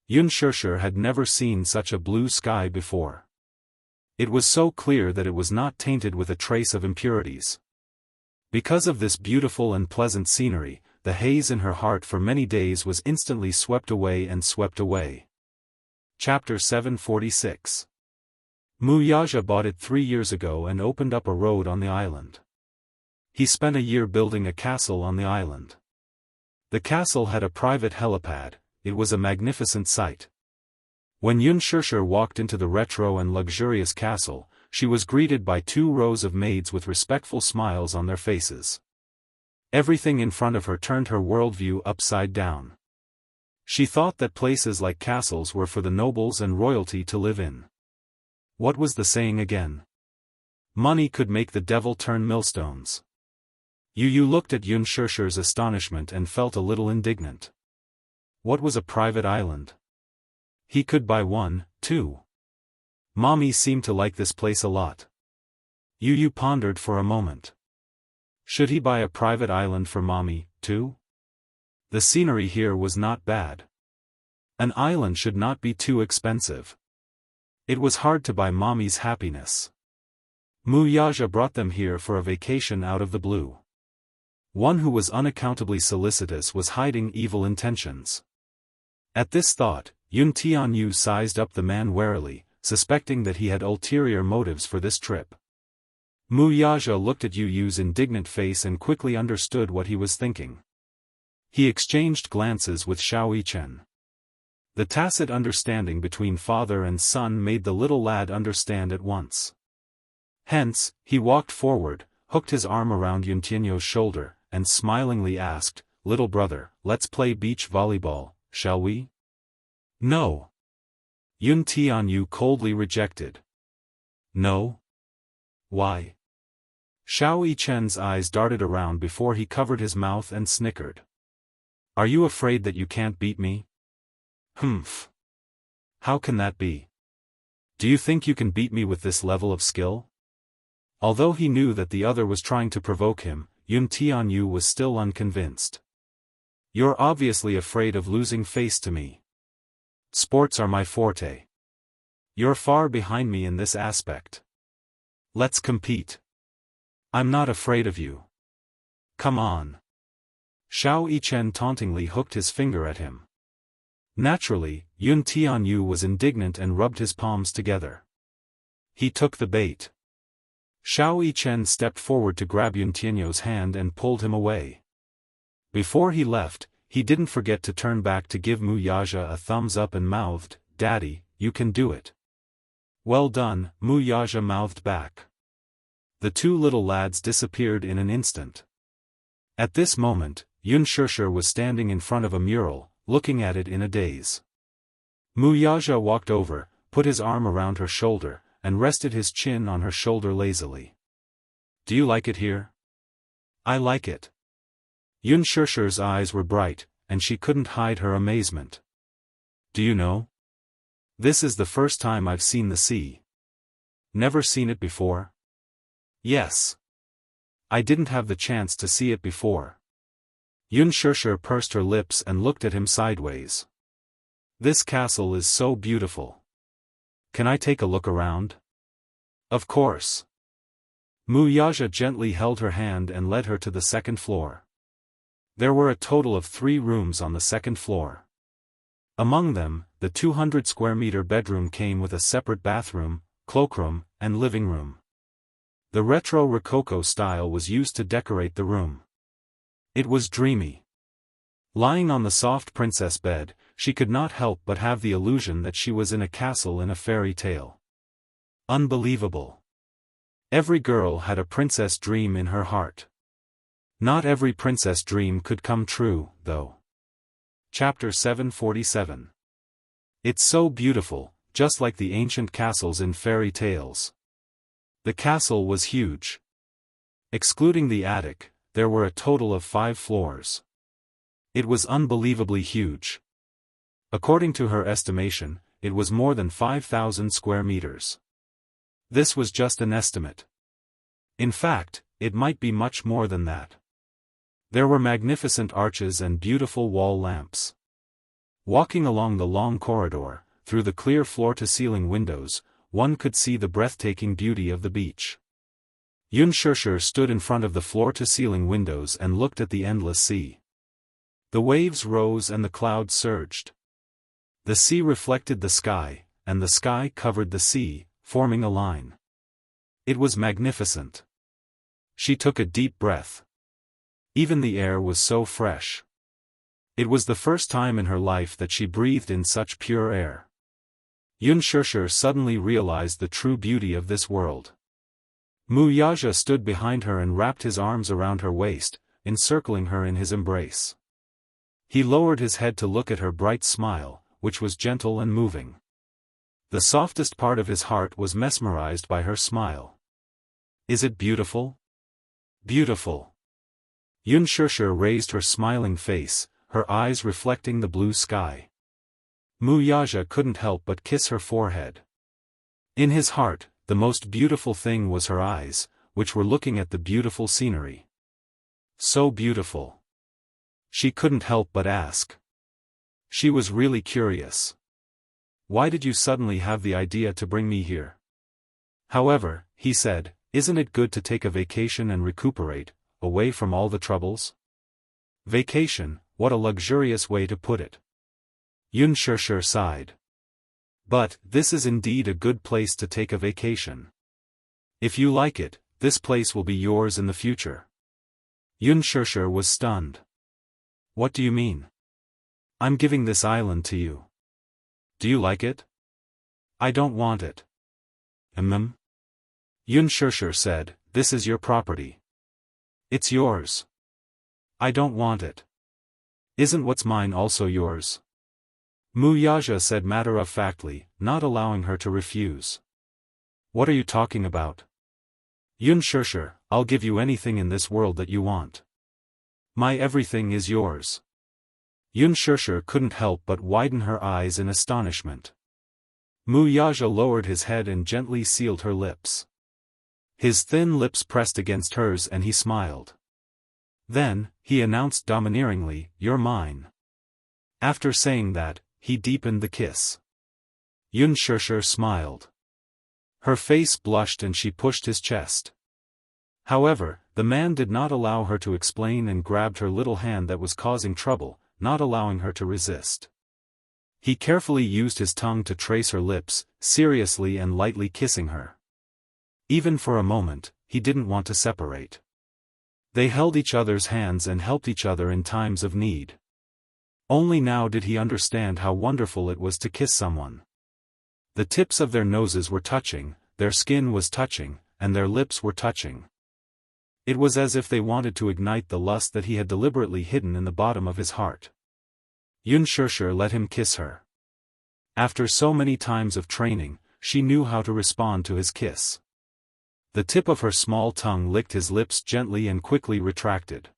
Yun Shishir had never seen such a blue sky before. It was so clear that it was not tainted with a trace of impurities. Because of this beautiful and pleasant scenery, the haze in her heart for many days was instantly swept away and swept away. Chapter 746. Mu Yaja bought it 3 years ago and opened up a road on the island. He spent a year building a castle on the island. The castle had a private helipad. It was a magnificent sight. When Yun Shishir walked into the retro and luxurious castle, she was greeted by 2 rows of maids with respectful smiles on their faces. Everything in front of her turned her worldview upside down. She thought that places like castles were for the nobles and royalty to live in. What was the saying again? Money could make the devil turn millstones. Yu looked at Yun Shishir's astonishment and felt a little indignant. What was a private island? He could buy one, too. Mommy seemed to like this place a lot. Yu pondered for a moment. Should he buy a private island for Mommy, too? The scenery here was not bad. An island should not be too expensive. It was hard to buy Mommy's happiness. Mu Yaja brought them here for a vacation out of the blue. One who was unaccountably solicitous was hiding evil intentions. At this thought, Yun Tianyu sized up the man warily, suspecting that he had ulterior motives for this trip. Mu Yaja looked at Yu's indignant face and quickly understood what he was thinking. He exchanged glances with Xiao Yichen. The tacit understanding between father and son made the little lad understand at once. Hence, he walked forward, hooked his arm around Yun Tianyu's shoulder, and smilingly asked, "Little brother, let's play beach volleyball, shall we?" "No." Yun Tianyu coldly rejected. "No? Why?" Xiao Yichen's eyes darted around before he covered his mouth and snickered. "Are you afraid that you can't beat me?" "Humph. How can that be? Do you think you can beat me with this level of skill?" Although he knew that the other was trying to provoke him, Yun Tianyu was still unconvinced. "You're obviously afraid of losing face to me. Sports are my forte. You're far behind me in this aspect. Let's compete. I'm not afraid of you. Come on." Xiao Yichen tauntingly hooked his finger at him. Naturally, Yun Tianyu was indignant and rubbed his palms together. He took the bait. Xiao Yichen stepped forward to grab Yun Tianyu's hand and pulled him away. Before he left, he didn't forget to turn back to give Mu Yaja a thumbs up and mouthed, "Daddy, you can do it." "Well done," Mu Yaja mouthed back. The two little lads disappeared in an instant. At this moment, Yun Shishir was standing in front of a mural, looking at it in a daze. Mu Yaja walked over, put his arm around her shoulder, and rested his chin on her shoulder lazily. "Do you like it here?" "I like it." Yun Shishir's eyes were bright, and she couldn't hide her amazement. "Do you know? This is the first time I've seen the sea." "Never seen it before?" "Yes. I didn't have the chance to see it before." Yun Shishir pursed her lips and looked at him sideways. "This castle is so beautiful. Can I take a look around?" "Of course." Mu Yaja gently held her hand and led her to the second floor. There were a total of 3 rooms on the second floor. Among them, the 200 square meter bedroom came with a separate bathroom, cloakroom, and living room. The retro Rococo style was used to decorate the room. It was dreamy. Lying on the soft princess bed, she could not help but have the illusion that she was in a castle in a fairy tale. Unbelievable. Every girl had a princess dream in her heart. Not every princess dream could come true, though. Chapter 747. It's so beautiful, just like the ancient castles in fairy tales. The castle was huge. Excluding the attic, there were a total of 5 floors. It was unbelievably huge. According to her estimation, it was more than 5,000 square meters. This was just an estimate. In fact, it might be much more than that. There were magnificent arches and beautiful wall lamps. Walking along the long corridor, through the clear floor-to-ceiling windows, one could see the breathtaking beauty of the beach. Yun Shishir stood in front of the floor-to-ceiling windows and looked at the endless sea. The waves rose and the clouds surged. The sea reflected the sky, and the sky covered the sea, forming a line. It was magnificent. She took a deep breath. Even the air was so fresh. It was the first time in her life that she breathed in such pure air. Yun Shishir suddenly realized the true beauty of this world. Mu Yaja stood behind her and wrapped his arms around her waist, encircling her in his embrace. He lowered his head to look at her bright smile, which was gentle and moving. The softest part of his heart was mesmerized by her smile. "Is it beautiful?" "Beautiful." Yun Shishir raised her smiling face, her eyes reflecting the blue sky. Mu Yaja couldn't help but kiss her forehead. In his heart, the most beautiful thing was her eyes, which were looking at the beautiful scenery. So beautiful. She couldn't help but ask. She was really curious. "Why did you suddenly have the idea to bring me here?" "However," he said, "isn't it good to take a vacation and recuperate, away from all the troubles?" Vacation, what a luxurious way to put it. Yun Shishir sighed. "But, this is indeed a good place to take a vacation. If you like it, this place will be yours in the future." Yun Shishir was stunned. "What do you mean?" "I'm giving this island to you. Do you like it?" "I don't want it." Yun Shishir said, "This is your property. It's yours. I don't want it. Isn't what's mine also yours? Wuxia said matter-of-factly, not allowing her to refuse. What are you talking about? Yunshishi, I'll give you anything in this world that you want. My everything is yours. Yunshishi couldn't help but widen her eyes in astonishment. Wuxia lowered his head and gently sealed her lips. His thin lips pressed against hers and he smiled. Then, he announced domineeringly, "You're mine." After saying that, he deepened the kiss. Yunshishi smiled. Her face blushed and she pushed his chest. However, the man did not allow her to explain and grabbed her little hand that was causing trouble, not allowing her to resist. He carefully used his tongue to trace her lips, seriously and lightly kissing her. Even for a moment, he didn't want to separate. They held each other's hands and helped each other in times of need. Only now did he understand how wonderful it was to kiss someone. The tips of their noses were touching, their skin was touching, and their lips were touching. It was as if they wanted to ignite the lust that he had deliberately hidden in the bottom of his heart. Yunshishi let him kiss her. After so many times of training, she knew how to respond to his kiss. The tip of her small tongue licked his lips gently and quickly retracted.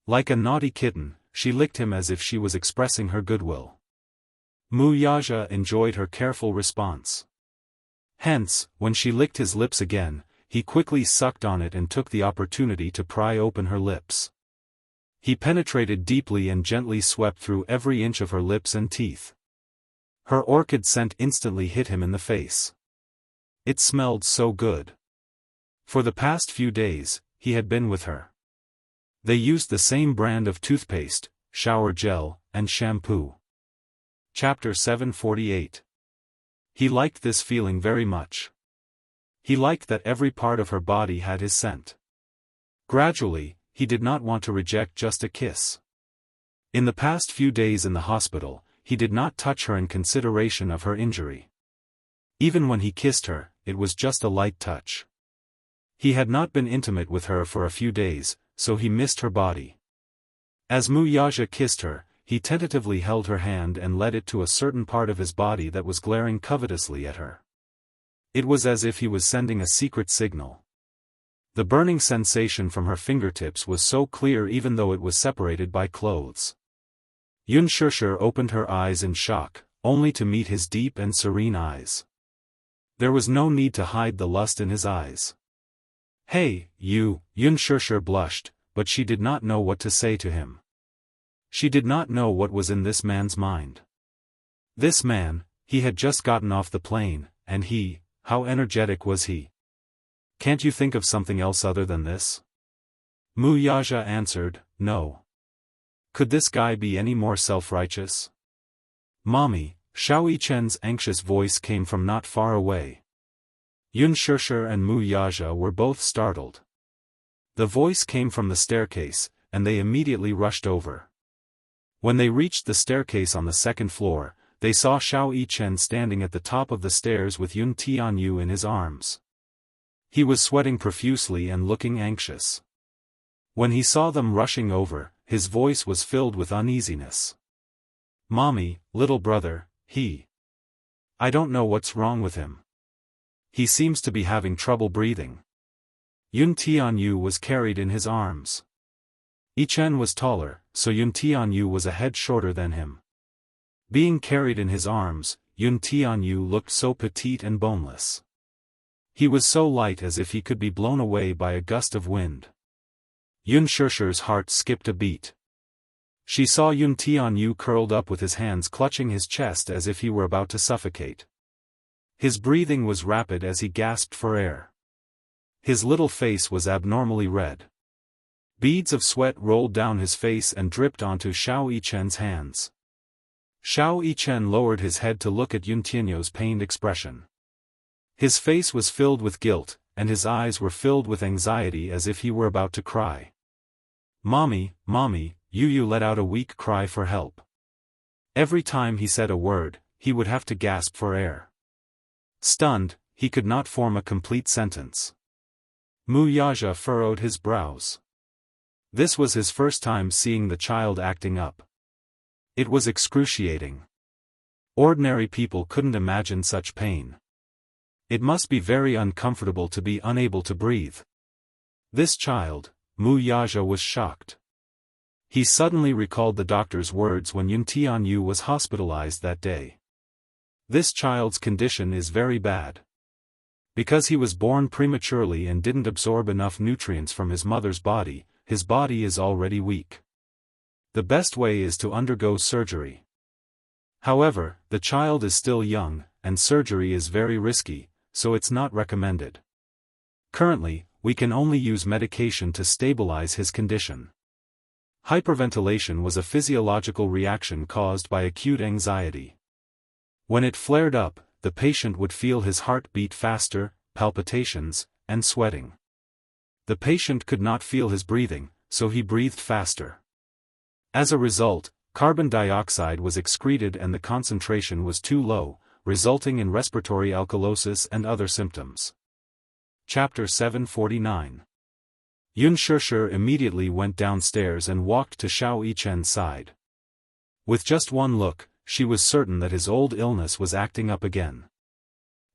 Like a naughty kitten, she licked him as if she was expressing her goodwill. Wuxia enjoyed her careful response. Hence, when she licked his lips again, he quickly sucked on it and took the opportunity to pry open her lips. He penetrated deeply and gently swept through every inch of her lips and teeth. Her orchid scent instantly hit him in the face. It smelled so good. For the past few days, he had been with her. They used the same brand of toothpaste, shower gel, and shampoo. Chapter 748. He liked this feeling very much. He liked that every part of her body had his scent. Gradually, he did not want to reject just a kiss. In the past few days in the hospital, he did not touch her in consideration of her injury. Even when he kissed her, it was just a light touch. He had not been intimate with her for a few days, so he missed her body. As Wuxia kissed her, he tentatively held her hand and led it to a certain part of his body that was glaring covetously at her. It was as if he was sending a secret signal. The burning sensation from her fingertips was so clear even though it was separated by clothes. Yunshishi opened her eyes in shock, only to meet his deep and serene eyes. There was no need to hide the lust in his eyes. "Hey, you," Yunshishi blushed, but she did not know what to say to him. She did not know what was in this man's mind. This man, he had just gotten off the plane, and how energetic was he? "Can't you think of something else other than this?" Wuxia answered, "No. Could this guy be any more self-righteous?" "Mommy," Xiao Yichen's anxious voice came from not far away. Yunshishi and Wuxia were both startled. The voice came from the staircase, and they immediately rushed over. When they reached the staircase on the second floor, they saw Xiao Yichen standing at the top of the stairs with Yun Tianyu in his arms. He was sweating profusely and looking anxious. When he saw them rushing over, his voice was filled with uneasiness. "Mommy, little brother, I don't know what's wrong with him. He seems to be having trouble breathing." Yun Tianyu was carried in his arms. Yichen was taller, so Yun Tianyu was a head shorter than him. Being carried in his arms, Yun Tianyu looked so petite and boneless. He was so light as if he could be blown away by a gust of wind. Yunshishi's heart skipped a beat. She saw Yun Tianyu curled up with his hands clutching his chest as if he were about to suffocate. His breathing was rapid as he gasped for air. His little face was abnormally red. Beads of sweat rolled down his face and dripped onto Xiao Yichen's hands. Xiao Yichen lowered his head to look at Yun Tianyu's pained expression. His face was filled with guilt, and his eyes were filled with anxiety as if he were about to cry. "Mommy, mommy," Yu let out a weak cry for help. Every time he said a word, he would have to gasp for air. Stunned, he could not form a complete sentence. Wuxia furrowed his brows. This was his first time seeing the child acting up. It was excruciating. Ordinary people couldn't imagine such pain. It must be very uncomfortable to be unable to breathe. This child, Mu Yaja was shocked. He suddenly recalled the doctor's words when Yun Tianyu was hospitalized that day. This child's condition is very bad. Because he was born prematurely and didn't absorb enough nutrients from his mother's body, his body is already weak. The best way is to undergo surgery. However, the child is still young, and surgery is very risky, so it's not recommended. Currently, we can only use medication to stabilize his condition. Hyperventilation was a physiological reaction caused by acute anxiety. When it flared up, the patient would feel his heart beat faster, palpitations, and sweating. The patient could not feel his breathing, so he breathed faster. As a result, carbon dioxide was excreted and the concentration was too low, resulting in respiratory alkalosis and other symptoms. Chapter 749. Yun Shishir immediately went downstairs and walked to Xiao Yichen's side. With just one look, she was certain that his old illness was acting up again.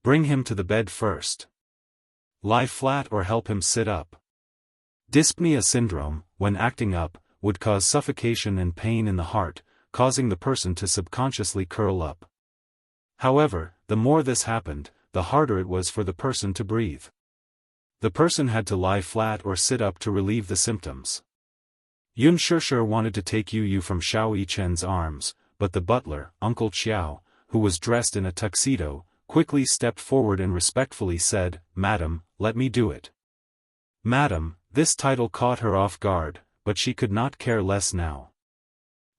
Bring him to the bed first. Lie flat or help him sit up. Dyspnea syndrome, when acting up, would cause suffocation and pain in the heart, causing the person to subconsciously curl up. However, the more this happened, the harder it was for the person to breathe. The person had to lie flat or sit up to relieve the symptoms. Yun Shishir wanted to take Yu from Xiao Yichen's arms, but the butler, Uncle Qiao, who was dressed in a tuxedo, quickly stepped forward and respectfully said, "Madam, let me do it." Madam, this title caught her off guard, but she could not care less now.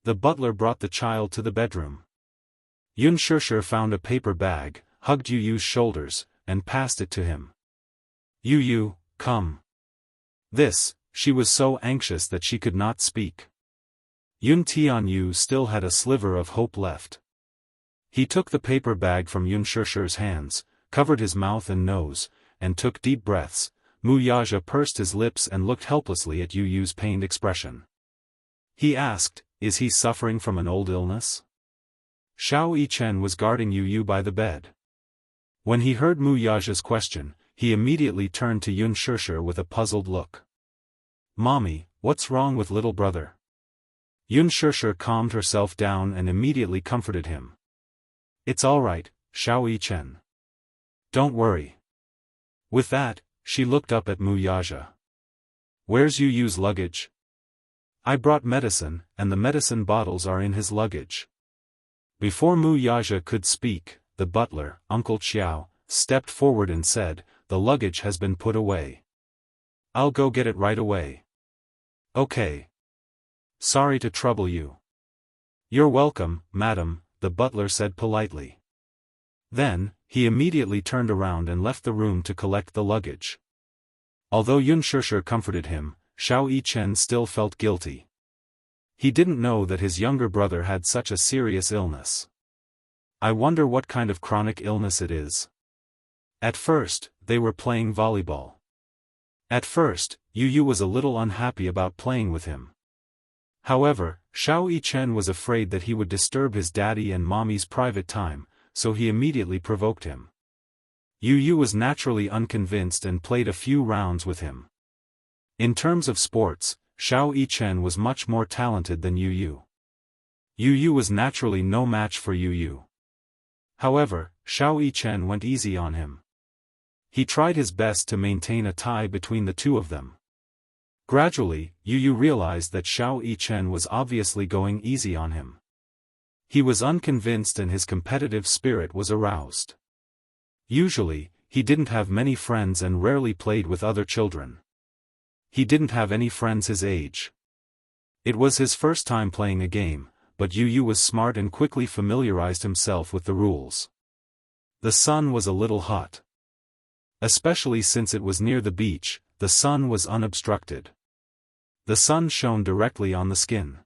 The butler brought the child to the bedroom. Yun Shishir found a paper bag, hugged Yu's shoulders, and passed it to him. Yu, come. This, she was so anxious that she could not speak. Yun Tianyu still had a sliver of hope left. He took the paper bag from Yun Shishir's hands, covered his mouth and nose, and took deep breaths. Mu Yaja pursed his lips and looked helplessly at Yu's pained expression. He asked, "Is he suffering from an old illness?" Xiao Yichen was guarding Yu by the bed. When he heard Mu Yaja's question, he immediately turned to Yun Shishir with a puzzled look. "Mommy, what's wrong with little brother?" Yun Shishir calmed herself down and immediately comforted him. "It's all right, Xiao Yichen. Don't worry." With that, she looked up at Mu Yaja. "Where's Yu's luggage?" "I brought medicine, and the medicine bottles are in his luggage." Before Mu Yaja could speak, the butler, Uncle Qiao, stepped forward and said, "The luggage has been put away. I'll go get it right away." "Okay. Sorry to trouble you." "You're welcome, madam," the butler said politely. Then, he immediately turned around and left the room to collect the luggage. Although Yun Shishir comforted him, Xiao Yichen still felt guilty. He didn't know that his younger brother had such a serious illness. I wonder what kind of chronic illness it is. At first, they were playing volleyball. At first, Yu was a little unhappy about playing with him. However, Xiao Yichen was afraid that he would disturb his daddy and mommy's private time, so he immediately provoked him. Yu was naturally unconvinced and played a few rounds with him. In terms of sports, Xiao Yichen was much more talented than Yu. Yu was naturally no match for Yu. However, Xiao Yichen went easy on him. He tried his best to maintain a tie between the two of them. Gradually, Yu realized that Xiao Yichen was obviously going easy on him. He was unconvinced and his competitive spirit was aroused. Usually, he didn't have many friends and rarely played with other children. He didn't have any friends his age. It was his first time playing a game, but Yu was smart and quickly familiarized himself with the rules. The sun was a little hot. Especially since it was near the beach, the sun was unobstructed. The sun shone directly on the skin.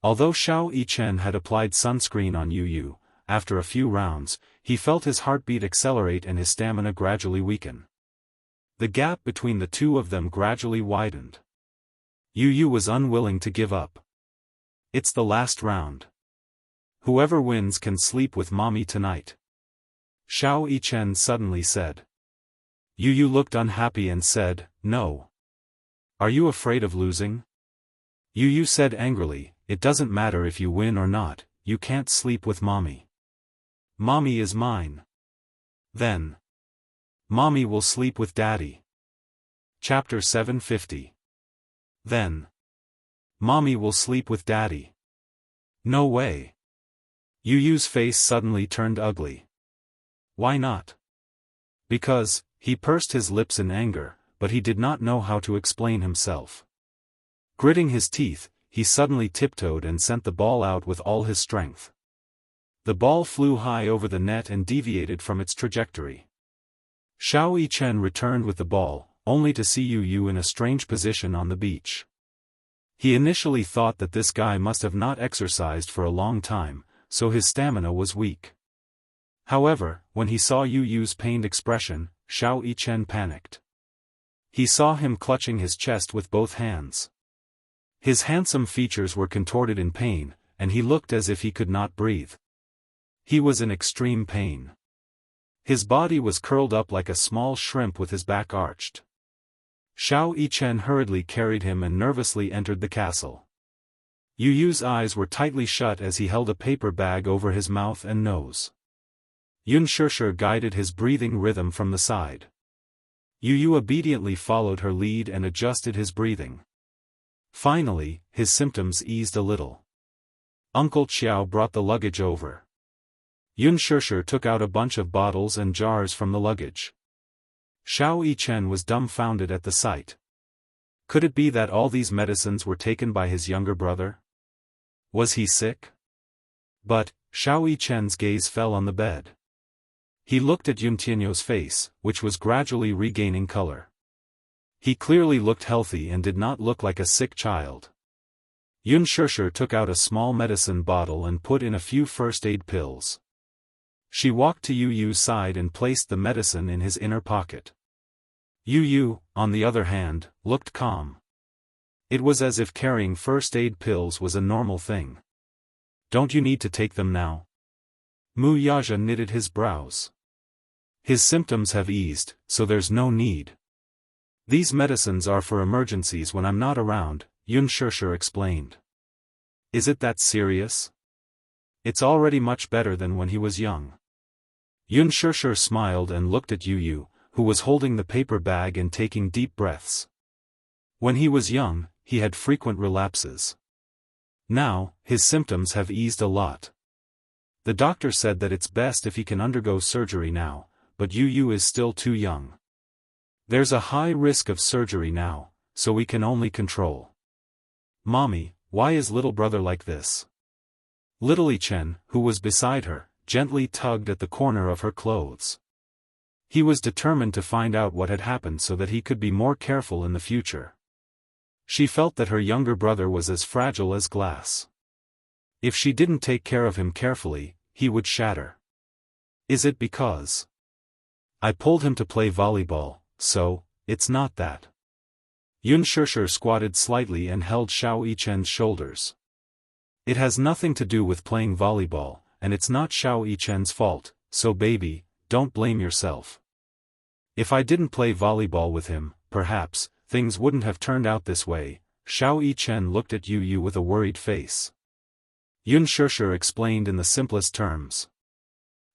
Although Xiao Yichen had applied sunscreen on Yu, after a few rounds, he felt his heartbeat accelerate and his stamina gradually weaken. The gap between the two of them gradually widened. Yu was unwilling to give up. It's the last round. Whoever wins can sleep with mommy tonight. Xiao Yichen suddenly said. Yu looked unhappy and said, no. Are you afraid of losing? Yu said angrily, it doesn't matter if you win or not, you can't sleep with mommy. Mommy is mine. Then. Mommy will sleep with daddy. Chapter 750. Then. Mommy will sleep with daddy. No way. Yu's face suddenly turned ugly. Why not? Because, he pursed his lips in anger, but he did not know how to explain himself. Gritting his teeth, he suddenly tiptoed and sent the ball out with all his strength. The ball flew high over the net and deviated from its trajectory. Xiao Yichen returned with the ball, only to see Yu in a strange position on the beach. He initially thought that this guy must have not exercised for a long time, so his stamina was weak. However, when he saw Yu's pained expression, Xiao Yichen panicked. He saw him clutching his chest with both hands. His handsome features were contorted in pain, and he looked as if he could not breathe. He was in extreme pain. His body was curled up like a small shrimp with his back arched. Xiao Yichen hurriedly carried him and nervously entered the castle. Yu's eyes were tightly shut as he held a paper bag over his mouth and nose. Unspoken guided his breathing rhythm from the side. Yu obediently followed her lead and adjusted his breathing. Finally, his symptoms eased a little. Uncle Qiao brought the luggage over. Unspoken took out a bunch of bottles and jars from the luggage. Xiao Yichen was dumbfounded at the sight. Could it be that all these medicines were taken by his younger brother? Was he sick? But, Xiao Yichen's gaze fell on the bed. He looked at Yuntianyo's face, which was gradually regaining color. He clearly looked healthy and did not look like a sick child. Unspoken took out a small medicine bottle and put in a few first aid pills. She walked to Yu's side and placed the medicine in his inner pocket. Yu, on the other hand, looked calm. It was as if carrying first aid pills was a normal thing. Don't you need to take them now? Mu Yaja knitted his brows. His symptoms have eased, so there's no need. These medicines are for emergencies when I'm not around, Unspoken explained. Is it that serious? It's already much better than when he was young. Unspoken smiled and looked at Yu, who was holding the paper bag and taking deep breaths. When he was young, he had frequent relapses. Now, his symptoms have eased a lot. The doctor said that it's best if he can undergo surgery now, but Yu is still too young. There's a high risk of surgery now, so we can only control. Mommy, why is little brother like this? Little Yichen, who was beside her, gently tugged at the corner of her clothes. He was determined to find out what had happened so that he could be more careful in the future. She felt that her younger brother was as fragile as glass. If she didn't take care of him carefully, he would shatter. Is it because I pulled him to play volleyball, so, it's not that. Unspoken squatted slightly and held Xiao Yichen's shoulders. It has nothing to do with playing volleyball, and it's not Xiao Yichen's fault, so baby, don't blame yourself. If I didn't play volleyball with him, perhaps, things wouldn't have turned out this way. Xiao Yichen looked at Yu with a worried face. Unspoken explained in the simplest terms.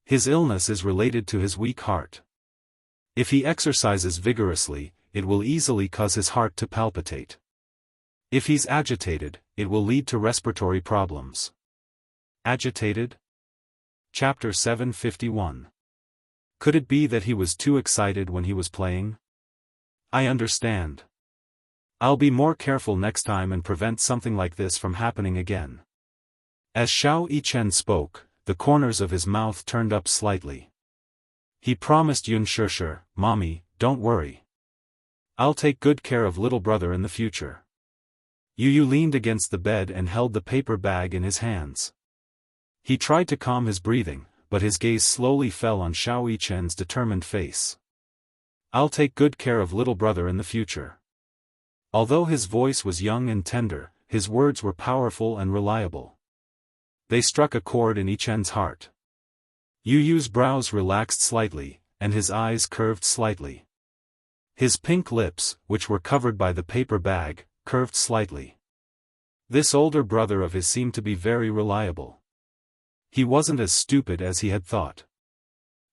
His illness is related to his weak heart. If he exercises vigorously, it will easily cause his heart to palpitate. If he's agitated, it will lead to respiratory problems. Agitated? Chapter 751. Could it be that he was too excited when he was playing? I understand. I'll be more careful next time and prevent something like this from happening again. As Xiao Yichen spoke, the corners of his mouth turned up slightly. He promised Unspoken, Mommy, don't worry. I'll take good care of little brother in the future. Yu leaned against the bed and held the paper bag in his hands. He tried to calm his breathing, but his gaze slowly fell on Xiao Yichen's determined face. I'll take good care of little brother in the future. Although his voice was young and tender, his words were powerful and reliable. They struck a chord in Ichen's heart. Yu Yu's brows relaxed slightly, and his eyes curved slightly. His pink lips, which were covered by the paper bag, curved slightly. This older brother of his seemed to be very reliable. He wasn't as stupid as he had thought.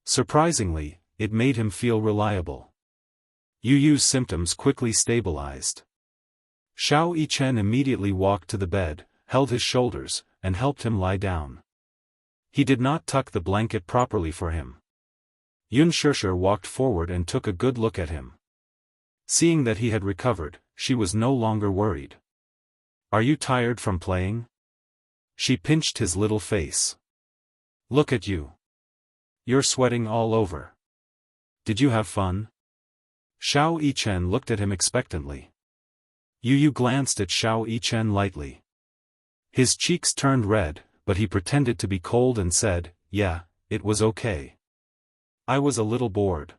Surprisingly, it made him feel reliable. Yu Yu's symptoms quickly stabilized. Xiao Yichen immediately walked to the bed, held his shoulders, and helped him lie down. He did not tuck the blanket properly for him. Unspoken walked forward and took a good look at him. Seeing that he had recovered, she was no longer worried. "Are you tired from playing?" She pinched his little face. "Look at you. You're sweating all over. Did you have fun?" Xiao Yichen looked at him expectantly. Yu Yu glanced at Xiao Yichen lightly. His cheeks turned red, but he pretended to be cold and said, "Yeah, it was okay. I was a little bored."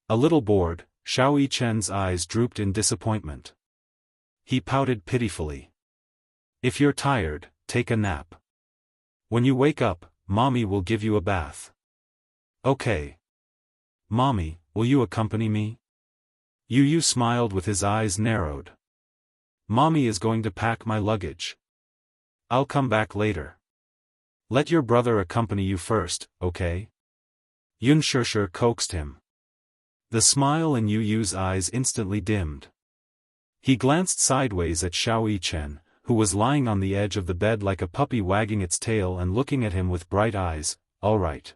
"A little bored?" Xiao Yichen's eyes drooped in disappointment. He pouted pitifully. "If you're tired, take a nap. When you wake up, Mommy will give you a bath." "Okay. Mommy, will you accompany me?" Yu Yu smiled with his eyes narrowed. "Mommy is going to pack my luggage. I'll come back later. Let your brother accompany you first, okay?" Unspoken coaxed him. The smile in Yu Yu's eyes instantly dimmed. He glanced sideways at Xiao Yichen, who was lying on the edge of the bed like a puppy wagging its tail and looking at him with bright eyes. "All right."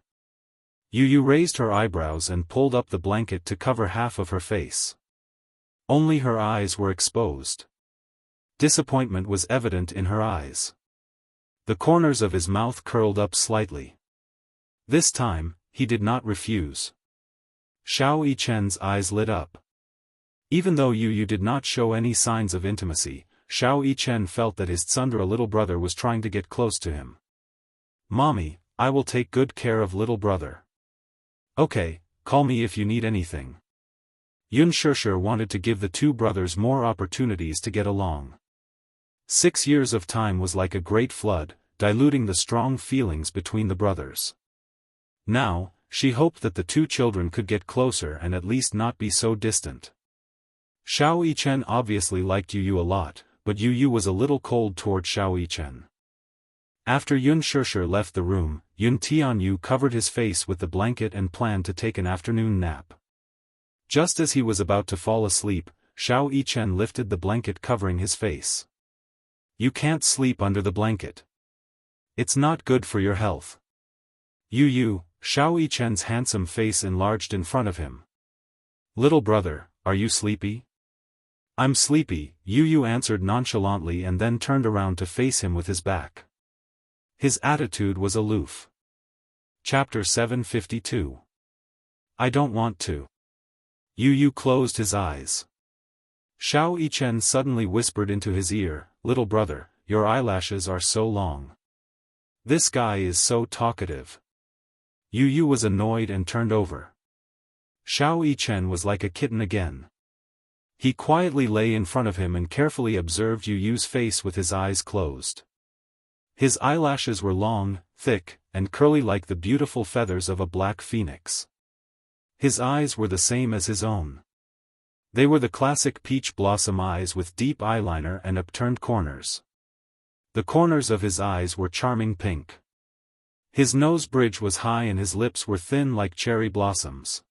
Yu Yu raised her eyebrows and pulled up the blanket to cover half of her face. Only her eyes were exposed. Disappointment was evident in her eyes. The corners of his mouth curled up slightly. This time, he did not refuse. Xiao Yichen's eyes lit up. Even though Yu Yu did not show any signs of intimacy, Xiao Yichen felt that his tsundere little brother was trying to get close to him. "Mommy, I will take good care of little brother." "Okay, call me if you need anything." Unspoken wanted to give the two brothers more opportunities to get along. 6 years of time was like a great flood, diluting the strong feelings between the brothers. Now, she hoped that the two children could get closer and at least not be so distant. Xiao Yichen obviously liked Yu Yu a lot, but Yu Yu was a little cold toward Xiao Yichen. After Unspoken left the room, Yun Tianyu covered his face with the blanket and planned to take an afternoon nap. Just as he was about to fall asleep, Xiao Yichen lifted the blanket covering his face. "You can't sleep under the blanket. It's not good for your health." "Yu Yu," Xiao Yichen's handsome face enlarged in front of him. "Little brother, are you sleepy?" "I'm sleepy," Yu Yu answered nonchalantly and then turned around to face him with his back. His attitude was aloof. Chapter 752. "I don't want to." Yu Yu closed his eyes. Xiao Yichen suddenly whispered into his ear, "Little brother, your eyelashes are so long. This guy is so talkative." Yu Yu was annoyed and turned over. Xiao Yichen was like a kitten again. He quietly lay in front of him and carefully observed Yu Yu's face with his eyes closed. His eyelashes were long, thick, and curly like the beautiful feathers of a black phoenix. His eyes were the same as his own. They were the classic peach blossom eyes with deep eyeliner and upturned corners. The corners of his eyes were charming pink. His nose bridge was high and his lips were thin like cherry blossoms.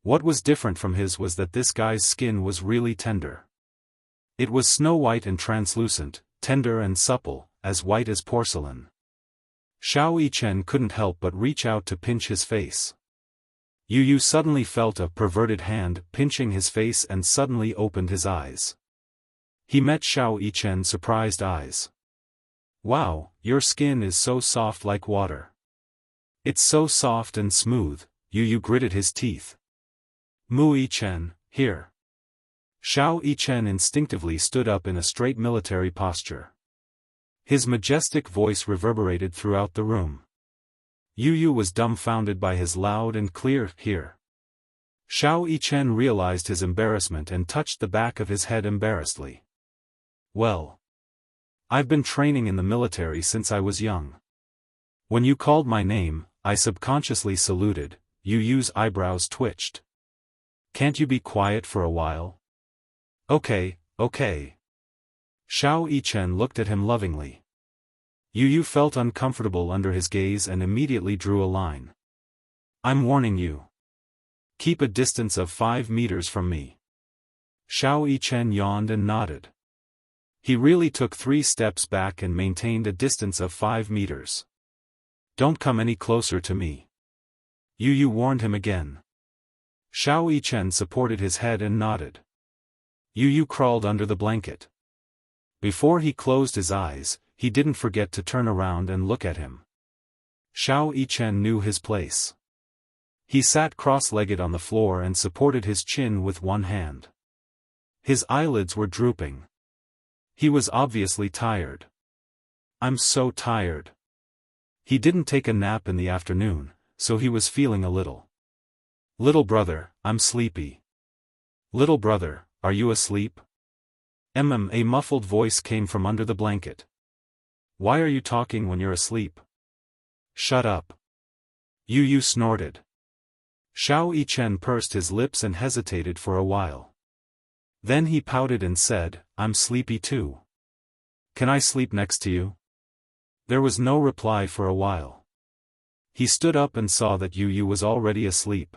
What was different from his was that this guy's skin was really tender. It was snow-white and translucent, tender and supple, as white as porcelain. Xiao Yichen couldn't help but reach out to pinch his face. Yu Yu suddenly felt a perverted hand pinching his face and suddenly opened his eyes. He met Xiao Yichen's surprised eyes. "Wow, your skin is so soft like water. It's so soft and smooth," Yu Yu gritted his teeth. "Mu Yichen, here." Xiao Yichen instinctively stood up in a straight military posture. His majestic voice reverberated throughout the room. Yu Yu was dumbfounded by his loud and clear "here." Xiao Yichen realized his embarrassment and touched the back of his head embarrassedly. Well, I've been training in the military since I was young. When you called my name, I subconsciously saluted. Yu Yu's eyebrows twitched. Can't you be quiet for a while? Okay. Xiao Yichen looked at him lovingly. Yu Yu felt uncomfortable under his gaze and immediately drew a line. I'm warning you. Keep a distance of 5 meters from me. Xiao Yichen yawned and nodded. He really took 3 steps back and maintained a distance of 5 meters. Don't come any closer to me. Yu Yu warned him again. Xiao Yichen supported his head and nodded. Yu Yu crawled under the blanket. Before he closed his eyes, he didn't forget to turn around and look at him. Xiao Yichen knew his place. He sat cross-legged on the floor and supported his chin with one hand. His eyelids were drooping. He was obviously tired. I'm so tired. He didn't take a nap in the afternoon, so he was feeling a little. Little brother, I'm sleepy. Little brother, are you asleep? A muffled voice came from under the blanket. Why are you talking when you're asleep? Shut up. Yu Yu snorted. Xiao Yichen pursed his lips and hesitated for a while. Then he pouted and said, I'm sleepy too. Can I sleep next to you? There was no reply for a while. He stood up and saw that Yu Yu was already asleep.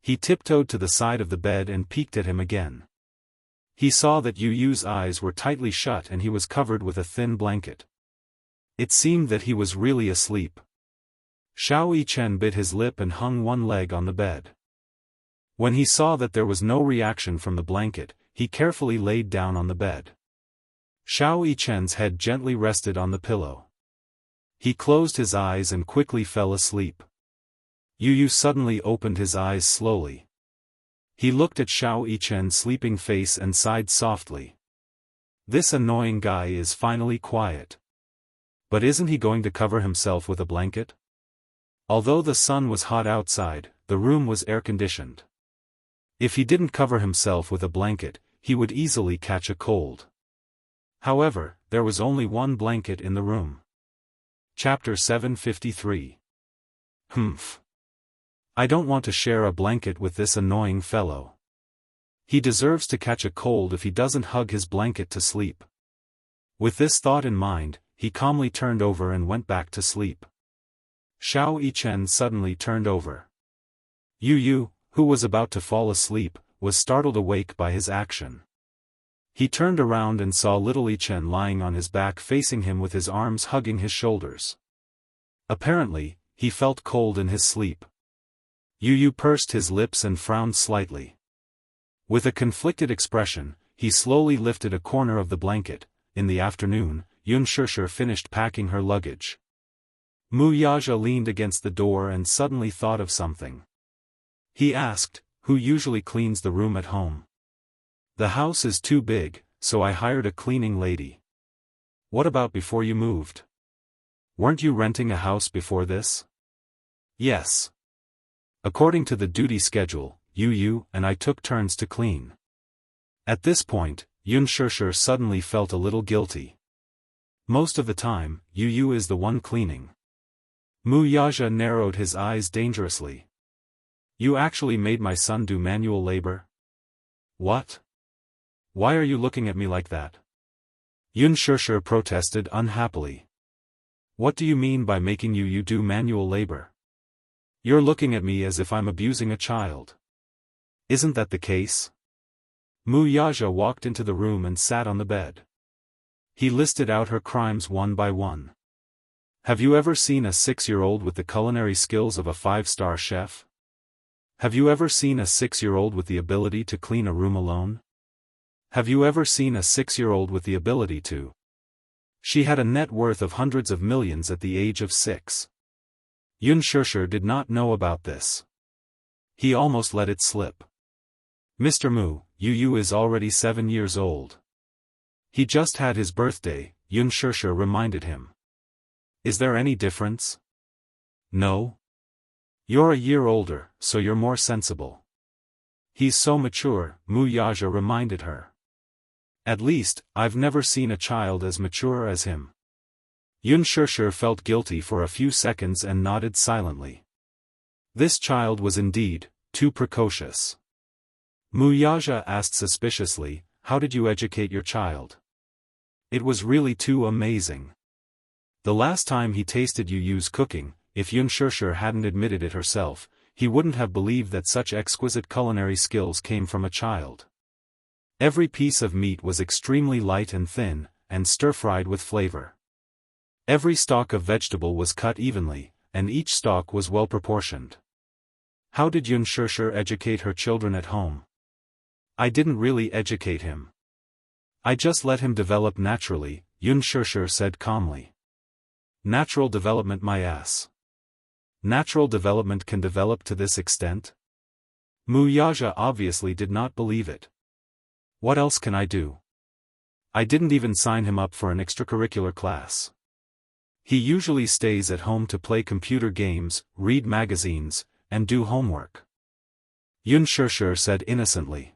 He tiptoed to the side of the bed and peeked at him again. He saw that Yu Yu's eyes were tightly shut and he was covered with a thin blanket. It seemed that he was really asleep. Xiao Yichen bit his lip and hung one leg on the bed. When he saw that there was no reaction from the blanket, he carefully laid down on the bed. Xiao Yichen's head gently rested on the pillow. He closed his eyes and quickly fell asleep. Yu Yu suddenly opened his eyes slowly. He looked at Xiao Yichen's sleeping face and sighed softly. This annoying guy is finally quiet. But isn't he going to cover himself with a blanket? Although the sun was hot outside, the room was air-conditioned. If he didn't cover himself with a blanket, he would easily catch a cold. However, there was only one blanket in the room. Chapter 753. Humph. I don't want to share a blanket with this annoying fellow. He deserves to catch a cold if he doesn't hug his blanket to sleep. With this thought in mind, he calmly turned over and went back to sleep. Xiao Yichen suddenly turned over. Yu Yu, who was about to fall asleep, was startled awake by his action. He turned around and saw little Yichen lying on his back facing him with his arms hugging his shoulders. Apparently, he felt cold in his sleep. Yu Yu pursed his lips and frowned slightly. With a conflicted expression, he slowly lifted a corner of the blanket. In the afternoon, Unspoken finished packing her luggage. Wuxia leaned against the door and suddenly thought of something. He asked, who usually cleans the room at home? The house is too big, so I hired a cleaning lady. What about before you moved? Weren't you renting a house before this? Yes. According to the duty schedule, Yu Yu and I took turns to clean. At this point, Unspoken suddenly felt a little guilty. Most of the time, Yu Yu is the one cleaning. Wuxia narrowed his eyes dangerously. You actually made my son do manual labor? What? Why are you looking at me like that? Unspoken protested unhappily. What do you mean by making Yu Yu do manual labor? You're looking at me as if I'm abusing a child. Isn't that the case? Wuxia walked into the room and sat on the bed. He listed out her crimes one by one. Have you ever seen a 6-year-old with the culinary skills of a 5-star chef? Have you ever seen a 6-year-old with the ability to clean a room alone? Have you ever seen a 6-year-old with the ability to? She had a net worth of hundreds of millions at the age of 6. Unspoken did not know about this. He almost let it slip. Mr. Mu, Yu Yu is already 7 years old. He just had his birthday, Unspoken reminded him. Is there any difference? No? You're a year older, so you're more sensible. He's so mature, Mu Yaja reminded her. At least, I've never seen a child as mature as him. Yun Shusher felt guilty for a few seconds and nodded silently. This child was indeed too precocious. Mu Yaja asked suspiciously, "How did you educate your child?" "It was really too amazing. The last time he tasted Yu's cooking, if Yun Shusher hadn't admitted it herself, he wouldn't have believed that such exquisite culinary skills came from a child. Every piece of meat was extremely light and thin, and stir-fried with flavor. Every stalk of vegetable was cut evenly, and each stalk was well-proportioned." How did Yun Shusher educate her children at home? "I didn't really educate him. I just let him develop naturally," Yun Shusher said calmly. "Natural development, my ass. Natural development can develop to this extent?" Mu Yaja obviously did not believe it. "What else can I do? I didn't even sign him up for an extracurricular class. He usually stays at home to play computer games, read magazines, and do homework," Yun Shusher said innocently.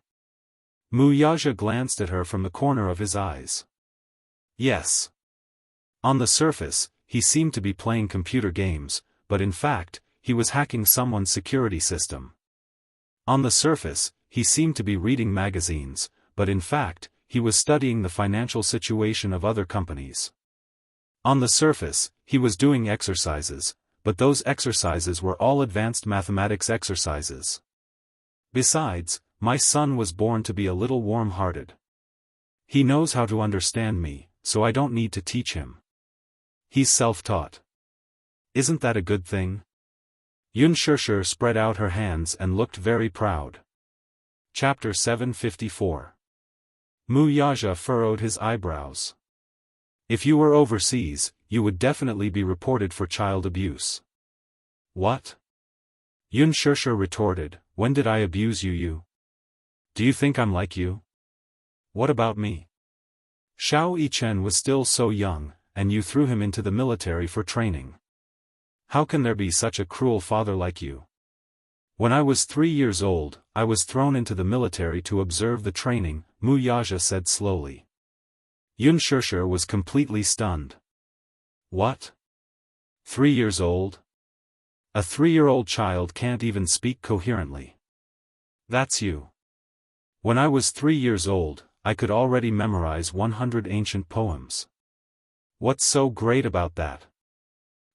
Mu Yaja glanced at her from the corner of his eyes. Yes. On the surface, he seemed to be playing computer games, but in fact, he was hacking someone's security system. On the surface, he seemed to be reading magazines, but in fact, he was studying the financial situation of other companies. On the surface, he was doing exercises, but those exercises were all advanced mathematics exercises. Besides, my son was born to be a little warm-hearted. He knows how to understand me, so I don't need to teach him. He's self-taught. Isn't that a good thing?" Yun Shusher spread out her hands and looked very proud. Chapter 754. Mu Yaja furrowed his eyebrows. "If you were overseas, you would definitely be reported for child abuse." "What?" Yun Shusher retorted, "When did I abuse you? Do you think I'm like you? What about me? Xiao Yichen was still so young, and you threw him into the military for training. How can there be such a cruel father like you? When I was 3 years old, I was thrown into the military to observe the training," Mu Yaja said slowly. Yun Shusher was completely stunned. "What? 3 years old? A 3-year-old child can't even speak coherently. That's you. When I was 3 years old, I could already memorize 100 ancient poems. What's so great about that?"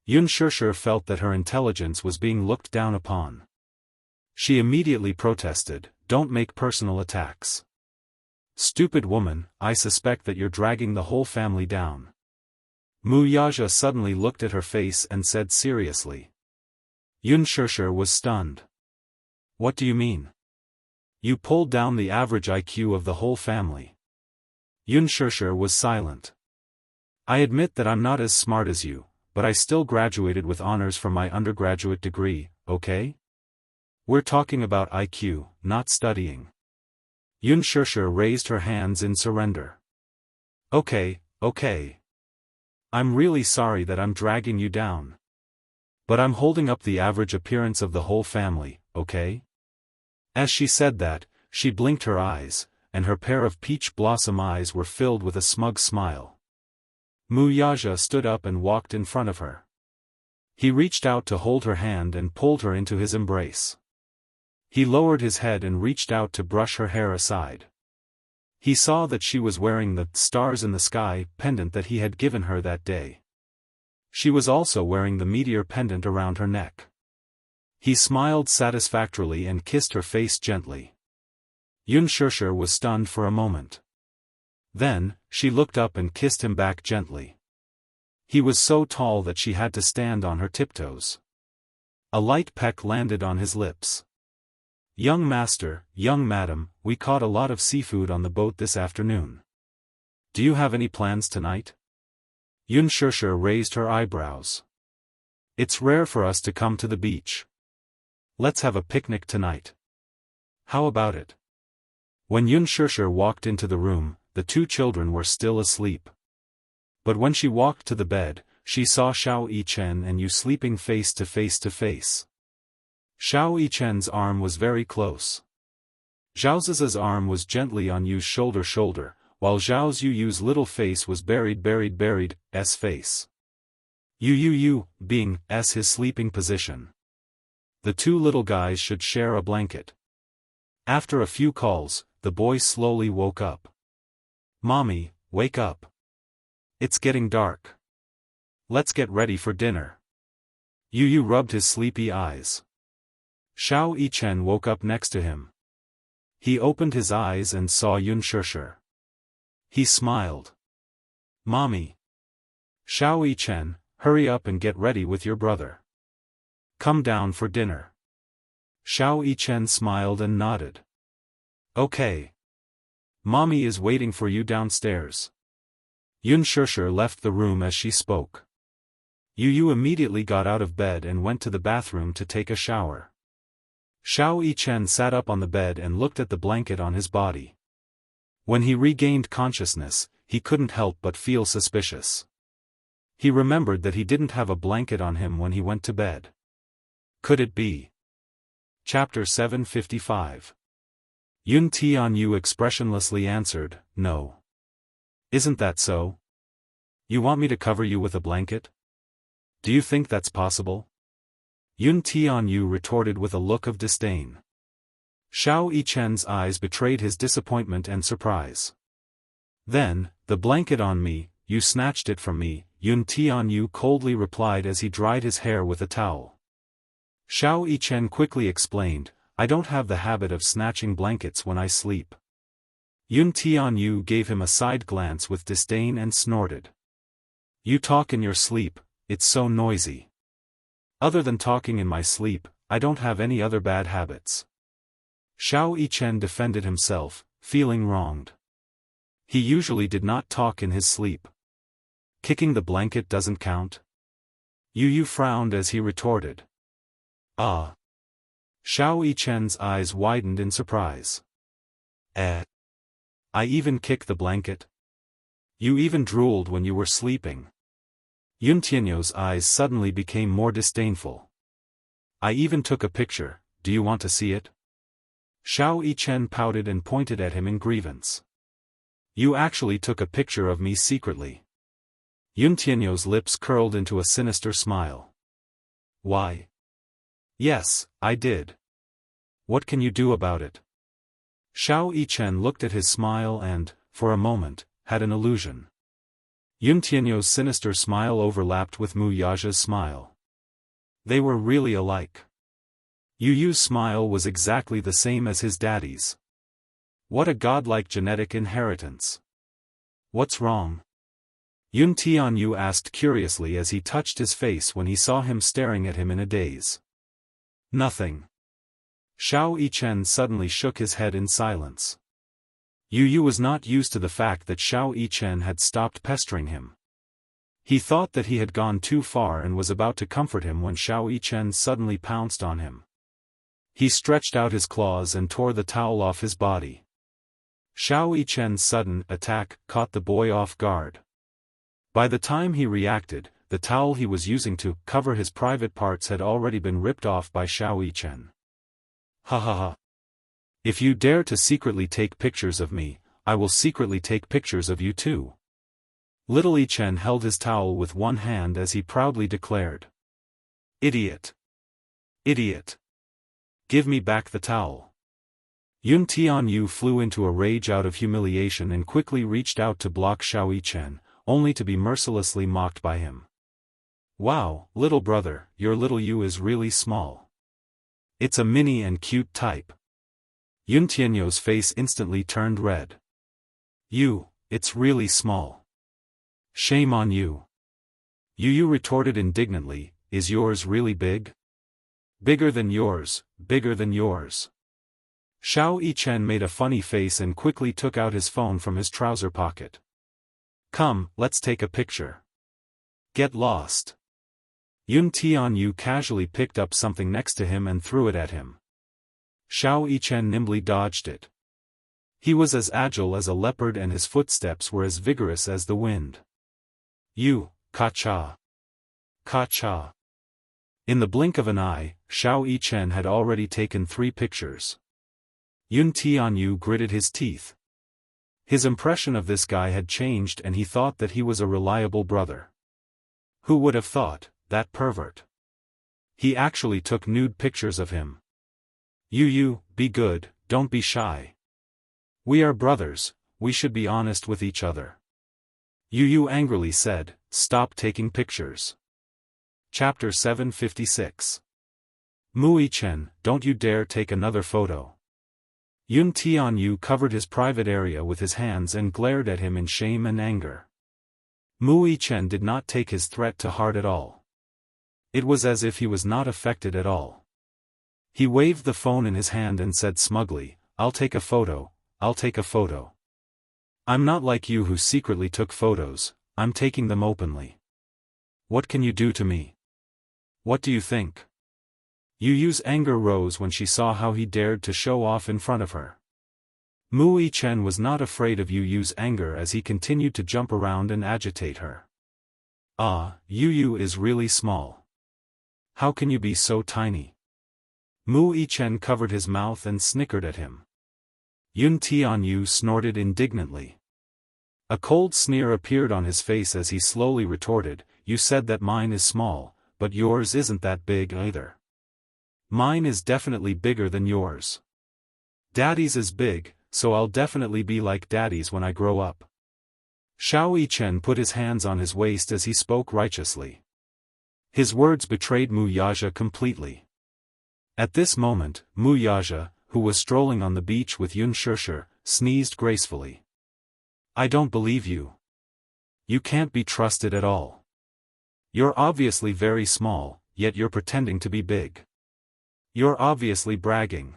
Yun Shusher felt that her intelligence was being looked down upon. She immediately protested, "Don't make personal attacks. Stupid woman, I suspect that you're dragging the whole family down." Mu Yaja suddenly looked at her face and said seriously. Yun Shusher was stunned. "What do you mean? You pulled down the average IQ of the whole family." Yun Shusher was silent. "I admit that I'm not as smart as you, but I still graduated with honors from my undergraduate degree, okay? We're talking about IQ, not studying." Yun Shusher raised her hands in surrender. Okay. I'm really sorry that I'm dragging you down. But I'm holding up the average appearance of the whole family, okay?" As she said that, she blinked her eyes, and her pair of peach blossom eyes were filled with a smug smile. Mu Yaja stood up and walked in front of her. He reached out to hold her hand and pulled her into his embrace. He lowered his head and reached out to brush her hair aside. He saw that she was wearing the "stars in the sky" pendant that he had given her that day. She was also wearing the meteor pendant around her neck. He smiled satisfactorily and kissed her face gently. Yun Shusher was stunned for a moment. Then, she looked up and kissed him back gently. He was so tall that she had to stand on her tiptoes. A light peck landed on his lips. "Young master, young madam, we caught a lot of seafood on the boat this afternoon. Do you have any plans tonight?" Yun Shusher raised her eyebrows. "It's rare for us to come to the beach. Let's have a picnic tonight. How about it?" When Yun Shusher walked into the room, the 2 children were still asleep. But when she walked to the bed, she saw Xiao Yichen and Yu sleeping face to face. Xiao Yichen's arm was very close. Zhao Ziza's arm was gently on Yu's shoulder, while Zhao Ziyu's little face was buried S face. Yu being S his sleeping position. The two little guys should share a blanket. After a few calls, the boy slowly woke up. Mommy, wake up. It's getting dark. Let's get ready for dinner. Yu rubbed his sleepy eyes. Xiao Yichen woke up next to him. He opened his eyes and saw Unspoken. He smiled. Mommy. Xiao Yichen, hurry up and get ready with your brother. Come down for dinner. Xiao Yichen smiled and nodded. Okay. Mommy is waiting for you downstairs. Unspoken left the room as she spoke. Yu immediately got out of bed and went to the bathroom to take a shower. Xiao Yichen sat up on the bed and looked at the blanket on his body. When he regained consciousness, he couldn't help but feel suspicious. He remembered that he didn't have a blanket on him when he went to bed. Could it be? Chapter 755. Yun Tianyu expressionlessly answered, No. Isn't that so? You want me to cover you with a blanket? Do you think that's possible? Yun Tianyu retorted with a look of disdain. Xiao Yichen's eyes betrayed his disappointment and surprise. Then, the blanket on me, you snatched it from me, Yun Tianyu coldly replied as he dried his hair with a towel. Xiao Yichen quickly explained, I don't have the habit of snatching blankets when I sleep. Yun Tianyu gave him a side glance with disdain and snorted. You talk in your sleep, it's so noisy. Other than talking in my sleep, I don't have any other bad habits. Xiao Yichen defended himself, feeling wronged. He usually did not talk in his sleep. Kicking the blanket doesn't count? Yu frowned as he retorted. Ah. Xiao Yichen's eyes widened in surprise. I even kick the blanket? You even drooled when you were sleeping. Yun Tianyu's eyes suddenly became more disdainful. I even took a picture, do you want to see it? Xiao Yichen pouted and pointed at him in grievance. You actually took a picture of me secretly. Yun Tianyu's lips curled into a sinister smile. Why? Yes, I did. What can you do about it? Xiao Yichen looked at his smile and, for a moment, had an illusion. Yun Tianyu's sinister smile overlapped with Mu Yaja's smile. They were really alike. Yu's smile was exactly the same as his daddy's. What a godlike genetic inheritance. What's wrong? Yun Tianyu asked curiously as he touched his face when he saw him staring at him in a daze. Nothing. Xiao Yichen suddenly shook his head in silence. Yu was not used to the fact that Xiao Yichen had stopped pestering him. He thought that he had gone too far and was about to comfort him when Xiao Yichen suddenly pounced on him. He stretched out his claws and tore the towel off his body. Xiao Yichen's sudden attack caught the boy off guard. By the time he reacted, the towel he was using to cover his private parts had already been ripped off by Xiao Yichen. Ha ha ha. If you dare to secretly take pictures of me, I will secretly take pictures of you too. Little Yichen held his towel with one hand as he proudly declared. Idiot. Idiot. Give me back the towel. Yun Tianyu flew into a rage out of humiliation and quickly reached out to block Xiao Yichen, only to be mercilessly mocked by him. Wow, little brother, your little Yu is really small. It's a mini and cute type. Yun Tianyu's face instantly turned red. You, it's really small. Shame on you. Yu retorted indignantly, is yours really big? Bigger than yours, bigger than yours. Xiao Yichen made a funny face and quickly took out his phone from his trouser pocket. Come, let's take a picture. Get lost. Yun Tianyu casually picked up something next to him and threw it at him. Xiao Yichen nimbly dodged it. He was as agile as a leopard and his footsteps were as vigorous as the wind. You, ka-cha. Ka-cha. In the blink of an eye, Xiao Yichen had already taken 3 pictures. Yun Tianyu gritted his teeth. His impression of this guy had changed and he thought that he was a reliable brother. Who would have thought, that pervert? He actually took nude pictures of him. Yu, be good, don't be shy. We are brothers, we should be honest with each other. Yu angrily said, stop taking pictures. Chapter 756. Mui-chen, don't you dare take another photo. Yun Tianyu covered his private area with his hands and glared at him in shame and anger. Mui-chen did not take his threat to heart at all. It was as if he was not affected at all. He waved the phone in his hand and said smugly, I'll take a photo, I'll take a photo. I'm not like you who secretly took photos, I'm taking them openly. What can you do to me? What do you think? Yu's anger rose when she saw how he dared to show off in front of her. Mui-chen was not afraid of Yu's anger as he continued to jump around and agitate her. Yu is really small. How can you be so tiny? Mui-chen covered his mouth and snickered at him. Yun Tianyu snorted indignantly. A cold sneer appeared on his face as he slowly retorted, you said that mine is small, but yours isn't that big either. Mine is definitely bigger than yours. Daddy's is big, so I'll definitely be like Daddy's when I grow up. Xiao-Chen put his hands on his waist as he spoke righteously. His words betrayed Wuxia completely. At this moment, Wuxia, who was strolling on the beach with Yun Shishir, sneezed gracefully. I don't believe you. You can't be trusted at all. You're obviously very small, yet you're pretending to be big. You're obviously bragging.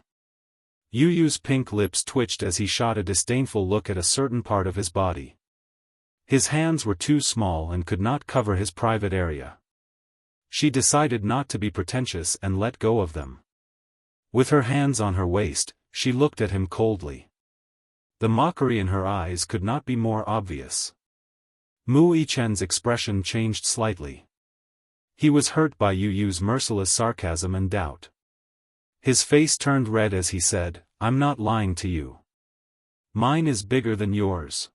Yu's pink lips twitched as he shot a disdainful look at a certain part of his body. His hands were too small and could not cover his private area. She decided not to be pretentious and let go of them. With her hands on her waist, she looked at him coldly. The mockery in her eyes could not be more obvious. Mui-chen's expression changed slightly. He was hurt by Yu's merciless sarcasm and doubt. His face turned red as he said, I'm not lying to you. Mine is bigger than yours.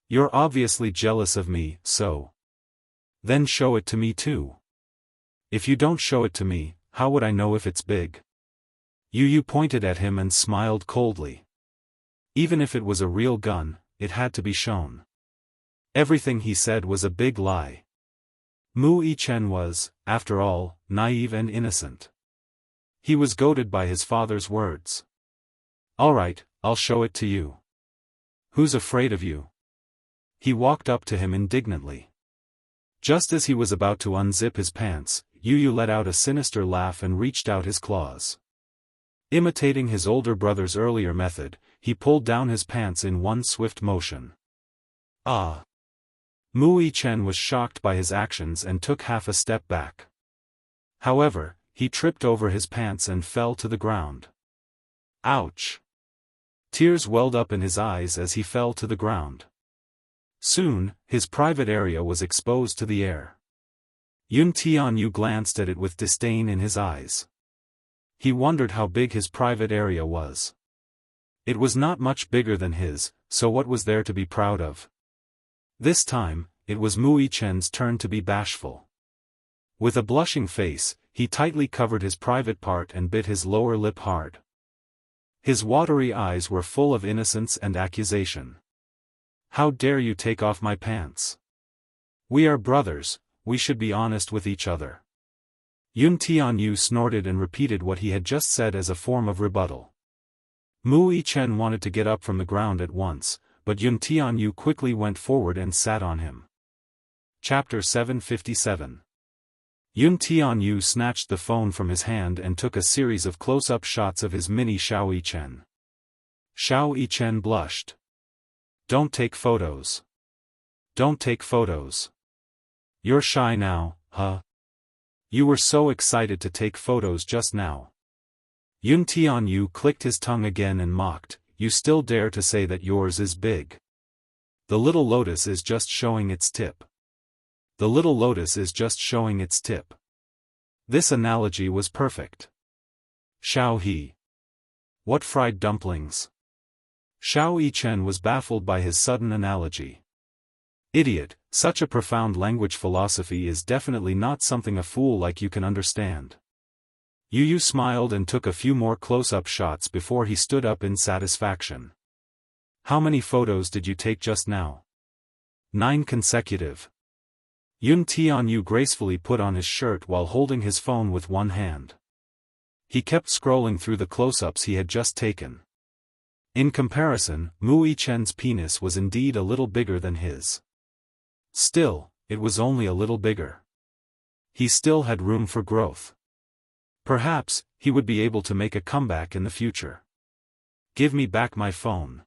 You're obviously jealous of me, so. Then show it to me too. If you don't show it to me, how would I know if it's big? Yu pointed at him and smiled coldly. Even if it was a real gun, it had to be shown. Everything he said was a big lie. Mui-chen was, after all, naive and innocent. He was goaded by his father's words. Alright, I'll show it to you. Who's afraid of you? He walked up to him indignantly. Just as he was about to unzip his pants, Yu let out a sinister laugh and reached out his claws. Imitating his older brother's earlier method, he pulled down his pants in one swift motion. Mui-chen was shocked by his actions and took half a step back. However, he tripped over his pants and fell to the ground. Ouch! Tears welled up in his eyes as he fell to the ground. Soon, his private area was exposed to the air. Yun Tianyu glanced at it with disdain in his eyes. He wondered how big his private area was. It was not much bigger than his, so what was there to be proud of? This time, it was Mui-chen's turn to be bashful. With a blushing face, he tightly covered his private part and bit his lower lip hard. His watery eyes were full of innocence and accusation. How dare you take off my pants? We are brothers, we should be honest with each other. Yun Tianyu snorted and repeated what he had just said as a form of rebuttal. Mui-chen wanted to get up from the ground at once, but Yun Tianyu quickly went forward and sat on him. Chapter 757. Yun Tianyu snatched the phone from his hand and took a series of close-up shots of his mini Xiao-Chen. Xiao-Chen blushed. Don't take photos. Don't take photos. You're shy now, huh? You were so excited to take photos just now. Yun Tianyu clicked his tongue again and mocked, you still dare to say that yours is big. The little lotus is just showing its tip. The little lotus is just showing its tip. This analogy was perfect. Xiao He. What fried dumplings? Xiao Yichen was baffled by his sudden analogy. Idiot, such a profound language philosophy is definitely not something a fool like you can understand. Yu smiled and took a few more close-up shots before he stood up in satisfaction. How many photos did you take just now? 9 consecutive. Yun Tianyu gracefully put on his shirt while holding his phone with one hand. He kept scrolling through the close-ups he had just taken. In comparison, Mu Yichen's penis was indeed a little bigger than his. Still, it was only a little bigger. He still had room for growth. Perhaps, he would be able to make a comeback in the future. Give me back my phone.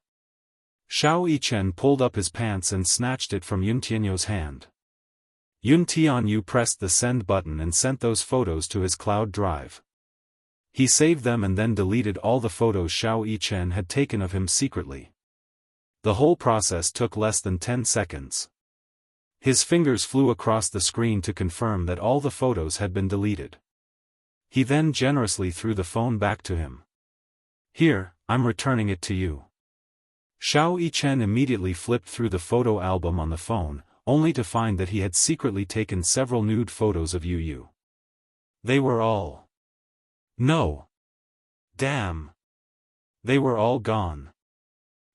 Xiao Yichen pulled up his pants and snatched it from Yun Tianyu's hand. Yun Tianyu pressed the send button and sent those photos to his cloud drive. He saved them and then deleted all the photos Xiao Yichen had taken of him secretly. The whole process took less than 10 seconds. His fingers flew across the screen to confirm that all the photos had been deleted. He then generously threw the phone back to him. Here, I'm returning it to you. Xiao Yichen immediately flipped through the photo album on the phone, only to find that he had secretly taken several nude photos of Yu. They were all... No. Damn. They were all gone.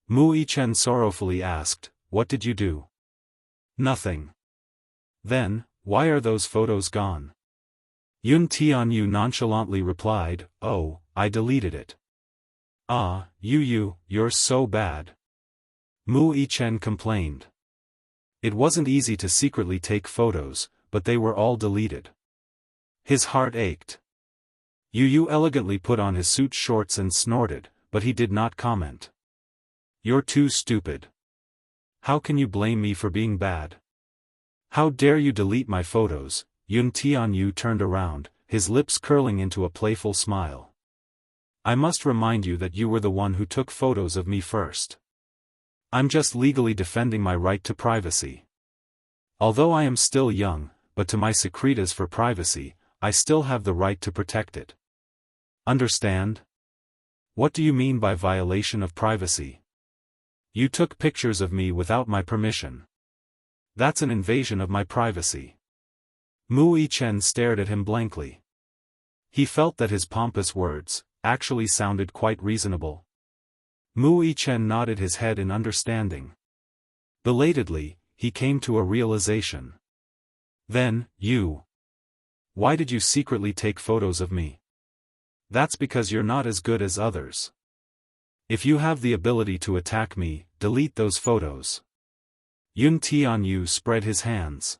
Mu Yichen sorrowfully asked, "What did you do?" "Nothing." "Then, why are those photos gone?" Yun Tianyu nonchalantly replied, "Oh, I deleted it." "Ah, you're so bad." Mu Yichen complained. It wasn't easy to secretly take photos, but they were all deleted. His heart ached. Yu elegantly put on his suit shorts and snorted, but he did not comment. "You're too stupid. How can you blame me for being bad? How dare you delete my photos?" Yun Tianyu turned around, his lips curling into a playful smile. "I must remind you that you were the one who took photos of me first. I'm just legally defending my right to privacy. Although I am still young, but to my secretas for privacy, I still have the right to protect it. Understand? What do you mean by violation of privacy? You took pictures of me without my permission. That's an invasion of my privacy." Mu Yichen stared at him blankly. He felt that his pompous words actually sounded quite reasonable. Mu Yichen nodded his head in understanding. Belatedly, he came to a realization. "Then, why did you secretly take photos of me?" "That's because you're not as good as others. If you have the ability to attack me, delete those photos." Yun Tianyu spread his hands.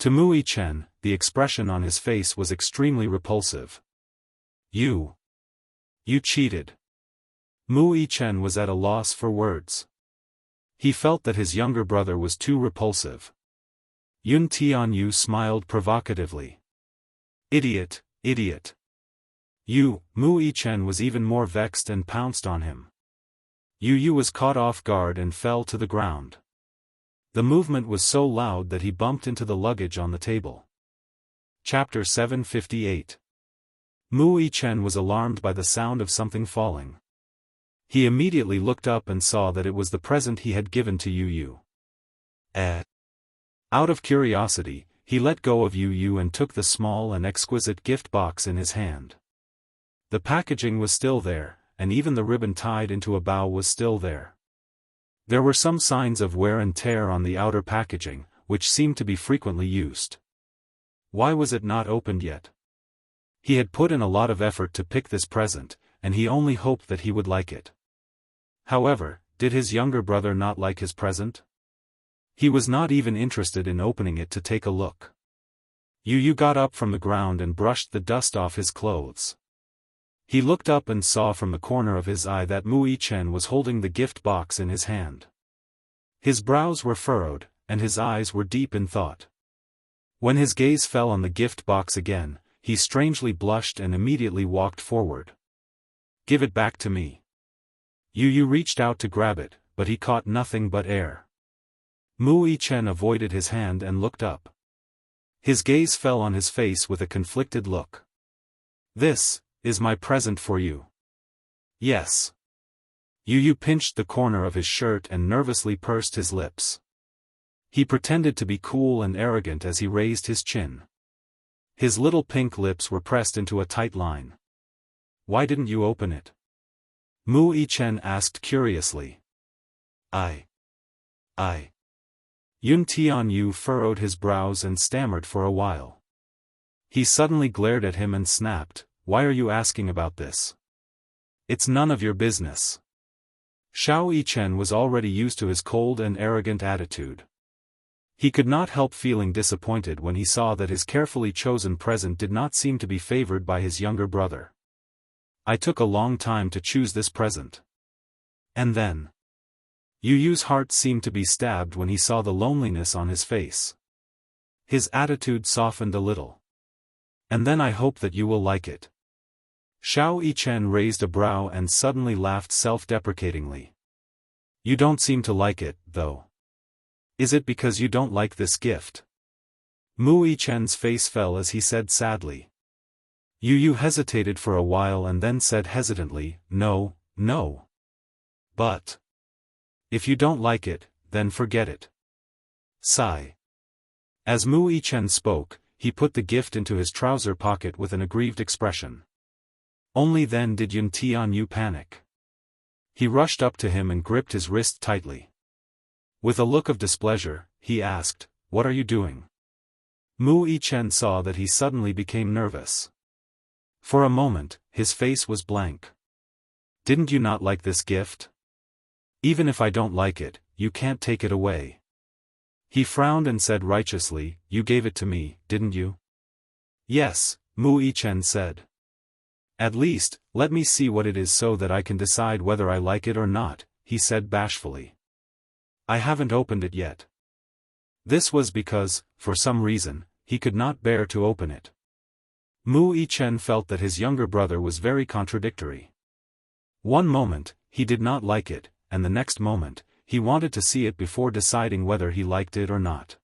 To Mu Yichen, the expression on his face was extremely repulsive. You cheated." Mu Yichen was at a loss for words. He felt that his younger brother was too repulsive. Yun Tianyu smiled provocatively. Idiot. Mu Yichen was even more vexed and pounced on him. Yu was caught off guard and fell to the ground. The movement was so loud that he bumped into the luggage on the table. Chapter 758. Mu Yichen was alarmed by the sound of something falling. He immediately looked up and saw that it was the present he had given to Yu. Out of curiosity, he let go of Yu and took the small and exquisite gift box in his hand. The packaging was still there, and even the ribbon tied into a bow was still there. There were some signs of wear and tear on the outer packaging, which seemed to be frequently used. Why was it not opened yet? He had put in a lot of effort to pick this present, and he only hoped that he would like it. However, did his younger brother not like his present? He was not even interested in opening it to take a look. Yu got up from the ground and brushed the dust off his clothes. He looked up and saw from the corner of his eye that Mu Yichen was holding the gift box in his hand. His brows were furrowed, and his eyes were deep in thought. When his gaze fell on the gift box again, he strangely blushed and immediately walked forward. "Give it back to me." Yu reached out to grab it, but he caught nothing but air. Mu Yichen avoided his hand and looked up. His gaze fell on his face with a conflicted look. "This is my present for you." Yes. Yu pinched the corner of his shirt and nervously pursed his lips. He pretended to be cool and arrogant as he raised his chin. His little pink lips were pressed into a tight line. Why didn't you open it? Mu Yichen asked curiously. I. Yun Tianyu furrowed his brows and stammered for a while. He suddenly glared at him and snapped, Why are you asking about this? It's none of your business. Xiao Yichen was already used to his cold and arrogant attitude. He could not help feeling disappointed when he saw that his carefully chosen present did not seem to be favored by his younger brother. I took a long time to choose this present. And then. Yu's heart seemed to be stabbed when he saw the loneliness on his face. His attitude softened a little. And then I hope that you will like it. Xiao Yichen raised a brow and suddenly laughed self-deprecatingly. You don't seem to like it, though. Is it because you don't like this gift? Mu Yichen's face fell as he said sadly. Yu hesitated for a while and then said hesitantly, No. But. If you don't like it, then forget it. Sigh. As Mu Yichen spoke, he put the gift into his trouser pocket with an aggrieved expression. Only then did Yun Tianyu panic. He rushed up to him and gripped his wrist tightly. With a look of displeasure, he asked, What are you doing? Mu Yichen saw that he suddenly became nervous. For a moment, his face was blank. Didn't you not like this gift? Even if I don't like it, you can't take it away. He frowned and said righteously, You gave it to me, didn't you? Yes, Mu Yichen said. At least, let me see what it is so that I can decide whether I like it or not, he said bashfully. I haven't opened it yet. This was because, for some reason, he could not bear to open it. Mu Yichen felt that his younger brother was very contradictory. One moment, he did not like it, and the next moment, he wanted to see it before deciding whether he liked it or not.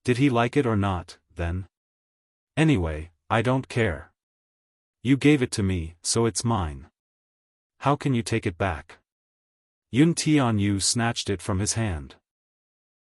Did he like it or not, then? Anyway, I don't care. You gave it to me, so it's mine. How can you take it back? Yun Tianyu snatched it from his hand.